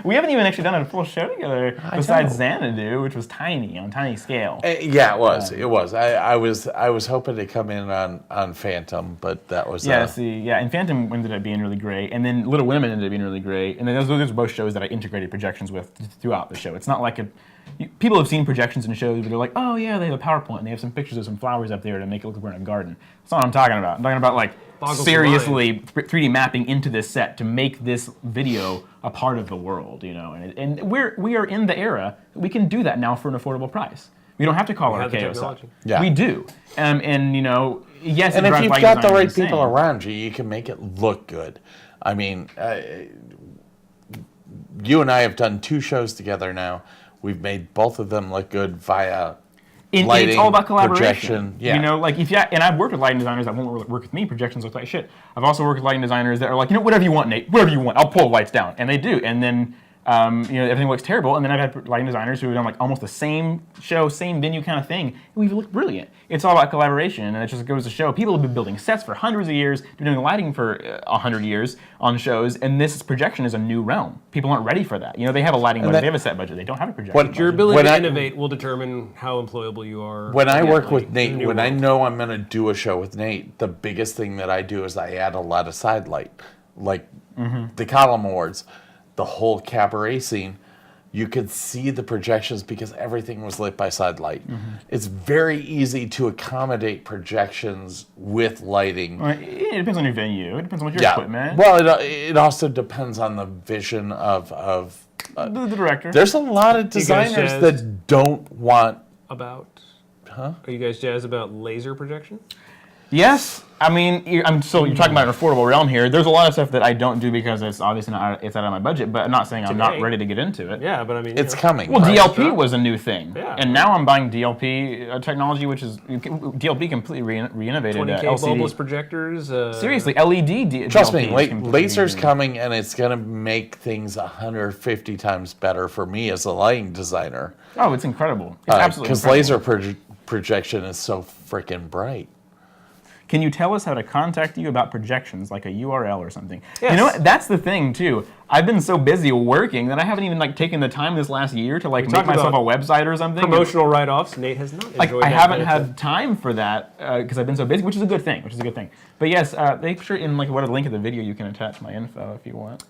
We haven't even actually done a full show together besides Xanadu, which was tiny, on tiny scale. Yeah, it was. I was hoping to come in on Phantom, but that was and Phantom ended up being really great, and then Little Women ended up being really great, and then those are both shows that I integrated projections with throughout the show. It's not like people have seen projections in shows where they're like, oh yeah, they have a PowerPoint and they have some pictures of some flowers up there to make it look like we're in a garden. That's not what I'm talking about. I'm talking about like seriously 3D mapping into this set to make this video a part of the world, you know. And we are in the era we can do that now for an affordable price. We don't have to call it a KO site. Yeah. We do, and you know, yes. And if you've got the right people around you, you can make it look good. I mean, you and I have done 2 shows together now. We've made both of them look good via lighting, it's all about collaboration. projection. Yeah. You know, like and I've worked with lighting designers that won't work with me. Projections look like shit. I've also worked with lighting designers that are like, you know, whatever you want, Nate, whatever you want, I'll pull the lights down, and they do. And then you know, everything looks terrible. And then I've had lighting designers who have done like almost the same show, same venue kind of thing. And we've looked brilliant. It's all about collaboration, and it just goes to show people have been building sets for hundreds of years, been doing lighting for 100 years on shows, and this projection is a new realm. People aren't ready for that. You know, they have a lighting budget, they have a set budget, they don't have a projection budget. Your ability to innovate will determine how employable you are. When I work with Nate, when I know I'm going to do a show with Nate, the biggest thing that I do is I add a lot of side light, like the Column Awards, the whole cabaret scene. You could see the projections because everything was lit by side light. It's very easy to accommodate projections with lighting. Well, it depends on your venue. It depends on your equipment. Well, it also depends on the vision of the director. There's a lot of designers that don't want... Are you guys jazzed about laser projection? Yes. I mean, you're talking about an affordable realm here. There's a lot of stuff that I don't do because it's obviously it's out of my budget, but I'm not saying I'm not ready to get into it. Yeah, but I mean... It's coming. Well, DLP was a new thing. Yeah. And now I'm buying DLP technology, which is... DLP completely re-innovated 20K LCD. bulbous projectors. Seriously, LED Trust me, DLP laser's coming, and it's going to make things 150 times better for me as a lighting designer. Oh, it's incredible. It's absolutely incredible. Because laser projection is so freaking bright. Can you tell us how to contact you about projections, like a URL or something? Yes. You know what? That's the thing too. I've been so busy working that I haven't even taken the time this last year to make myself a website or something. Promotional write-offs. Nate has not enjoyed I haven't had time for that because I've been so busy, which is a good thing. But yes, make sure in what a link in the video you can attach my info if you want.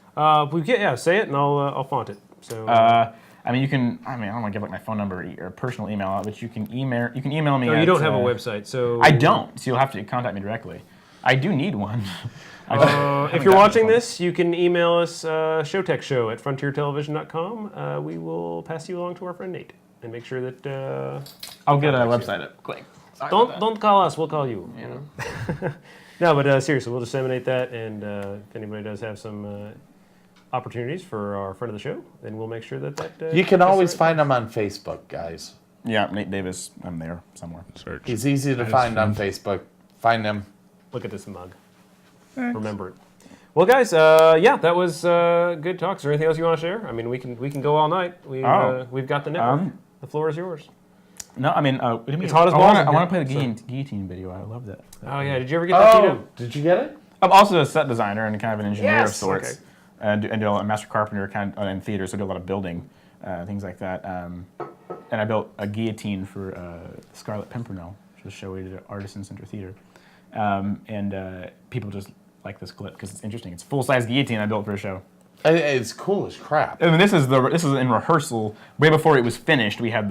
Say it and I'll font it. So. I mean, I don't want to give my phone number or personal email out, but you can email me. No, you don't have a website, so... I don't, so you'll have to contact me directly. I do need one. If you're watching this, you can email us showtechshow@frontiertelevision.com. We will pass you along to our friend Nate and make sure that... I'll get a website up quick. Don't call us, we'll call you. You know? No, but seriously, we'll disseminate that, and if anybody does have some... opportunities for our friend of the show, then we'll make sure that you can always find him on Facebook, guys. Yeah, Nate Davis. I'm there somewhere. Search. He's easy to find on Facebook. Find him. Look at this mug. Thanks. Remember it. Well, guys, that was good talk. Is there anything else you want to share? I mean, we can go all night. We've got the network. The floor is yours. No, I mean, it's hot as balls. I want to play the guillotine video. I love that. Oh yeah, did you ever get that? Tito? Did you get it? I'm also a set designer and kind of an engineer of sorts. Okay. And do a master carpenter kind of in theater, so I do a lot of building, things like that. and I built a guillotine for Scarlet Pimpernel, which is a show we did at Artisan Center Theater. And people just like this clip because it's interesting. It's a full-size guillotine I built for a show. It's cool as crap. I mean, this is in rehearsal. Way before it was finished, we had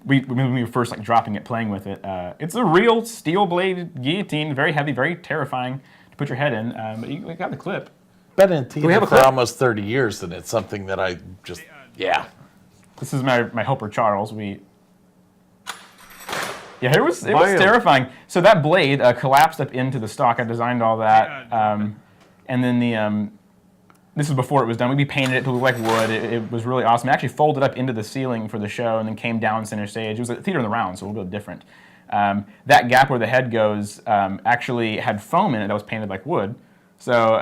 when we were first like dropping it, playing with it. It's a real steel blade guillotine, very heavy, very terrifying to put your head in. But you got the clip. Been in theater for almost 30 years, and it's something that I just This is my helper Charles. It was terrifying. So that blade collapsed up into the stock. I designed all that, and then this was before it was done. We painted it to look like wood. It was really awesome. It actually folded up into the ceiling for the show and then came down center stage. It was a theater in the round, so a little bit different. That gap where the head goes actually had foam in it that was painted like wood. So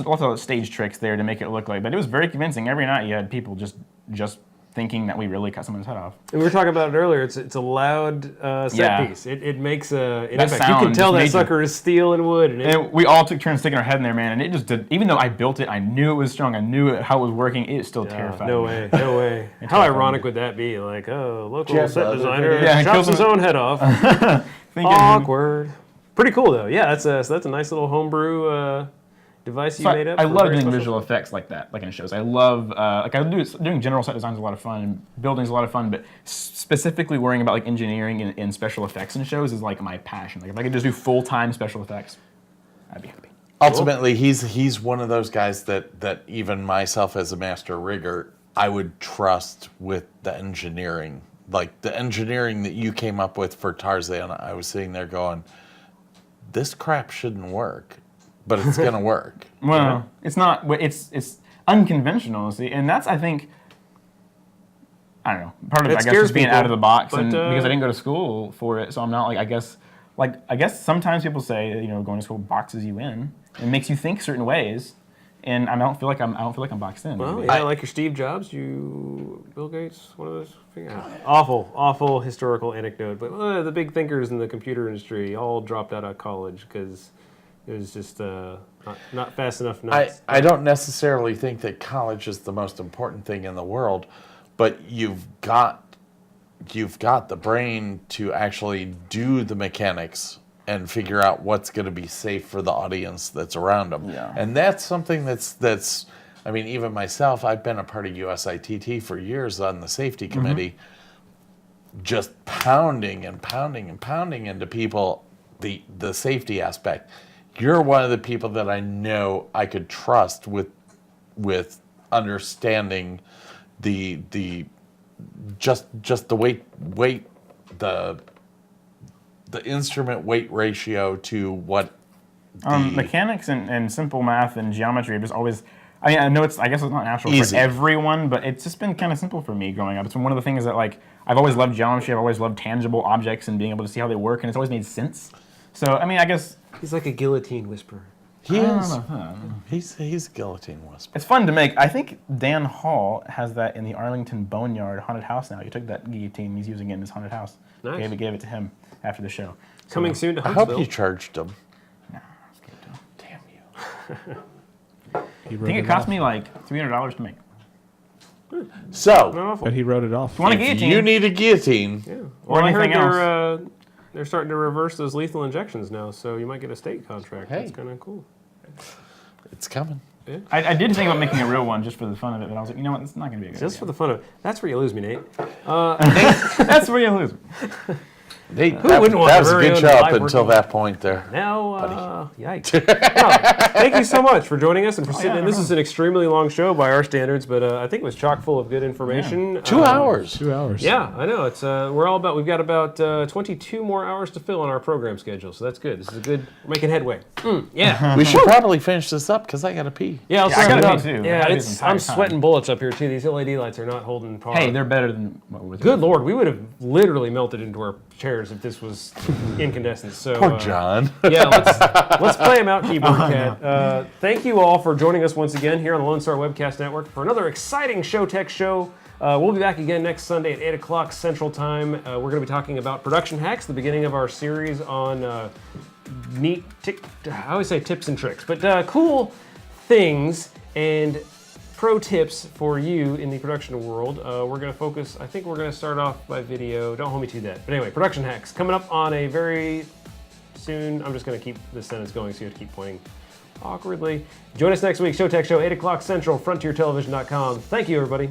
lots of stage tricks there to make it look like. But it was very convincing. Every night you had people just thinking that we really cut someone's head off. And we were talking about it earlier. It's a loud set piece. It makes an impact. You can tell that sucker is steel and wood. And we all took turns sticking our head in there, man. And it just did. Even though I built it, I knew it was strong. I knew how it was working. It still terrified me. No way. How ironic would that be? Like, local set designer chops his own head off. Awkward. Pretty cool though. Yeah, that's a nice little homebrew device you made up. I love doing visual effects like that, like in shows. I love doing general set design is a lot of fun, and building is a lot of fun, but specifically worrying about like engineering and special effects in shows is like my passion. Like if I could just do full-time special effects, I'd be happy. Ultimately, he's one of those guys that even myself as a master rigger, I would trust with the engineering. Like the engineering that you came up with for Tarzan, I was sitting there going, this crap shouldn't work. But it's gonna work. Well, it's not. It's unconventional, see, and that's I think. I don't know. Part of it, I guess, is being out of the box, and because I didn't go to school for it, so I'm not like I guess sometimes people say going to school boxes you in and makes you think certain ways, and I don't feel like I'm boxed in. Well, like your Steve Jobs, Bill Gates, one of those. Awful historical anecdote, but the big thinkers in the computer industry all dropped out of college because. It was just not fast enough. I don't necessarily think that college is the most important thing in the world, but you've got the brain to actually do the mechanics and figure out what's going to be safe for the audience that's around them. Yeah. And that's something that's. I mean, even myself, I've been a part of USITT for years on the safety committee, just pounding and pounding and pounding into people the safety aspect. You're one of the people that I know I could trust with understanding the just the weight the instrument weight ratio to what mechanics and simple math and geometry are just always. I know I guess it's not natural for everyone, but it's just been kind of simple for me growing up. It's been one of the things that like I've always loved geometry. I've always loved tangible objects and being able to see how they work, and it's always made sense. So I mean, I guess. He's like a guillotine whisperer. He is. He's a guillotine whisperer. It's fun to make. I think Dan Hall has that in the Arlington Boneyard haunted house now. He took that guillotine. He's using it in his haunted house. Nice. Gave it to him after the show. Coming soon to I Huntsville. hope you charged him. No, I just gave it to him. Damn you. I think it cost me like $300 to make. So, But he wrote it off. Want a guillotine? you need a guillotine. Yeah. Or I anything heard they're starting to reverse those lethal injections now, so you might get a state contract. Hey. That's kind of cool. It's coming. I did think about making a real one just for the fun of it, but I was like, you know what, it's not going to be a good Just idea. for the fun of it. That's where you lose me, Nate. That's where you lose. That wouldn't want was their a very good own show up live until working- that point there. Now, yikes. Thank you so much for joining us and for sitting in. This is an extremely long show by our standards, but I think it was chock full of good information. 2 hours. 2 hours. Yeah, I know. It's we've got about 22 more hours to fill on our program schedule, so that's good. This is we're making headway. Yeah. We should probably finish this up because I got to pee. Yeah, I gotta pee too. Yeah, I do this entire I'm time. sweating bullets up here too. These LED lights are not holding power. Hey, they're better than what we're Good Lord, we would have literally melted into our chairs if this was incandescent. So Poor John. Yeah, let's play him out, Keyboard Cat. Thank you all for joining us once again here on the Lone Star Webcast Network for another exciting Showtech show. We'll be back again next Sunday at 8 o'clock Central Time. We're going to be talking about production hacks, the beginning of our series on I always say tips and tricks, but cool things and pro tips for you in the production world. We're going to focus, I think we're going to start off by video. Don't hold me to that. But anyway, production hacks coming up on a very soon. I'm just going to keep this sentence going so you have to keep pointing awkwardly. Join us next week, Showtech Show, 8 o'clock Central, frontiertelevision.com. Thank you, everybody.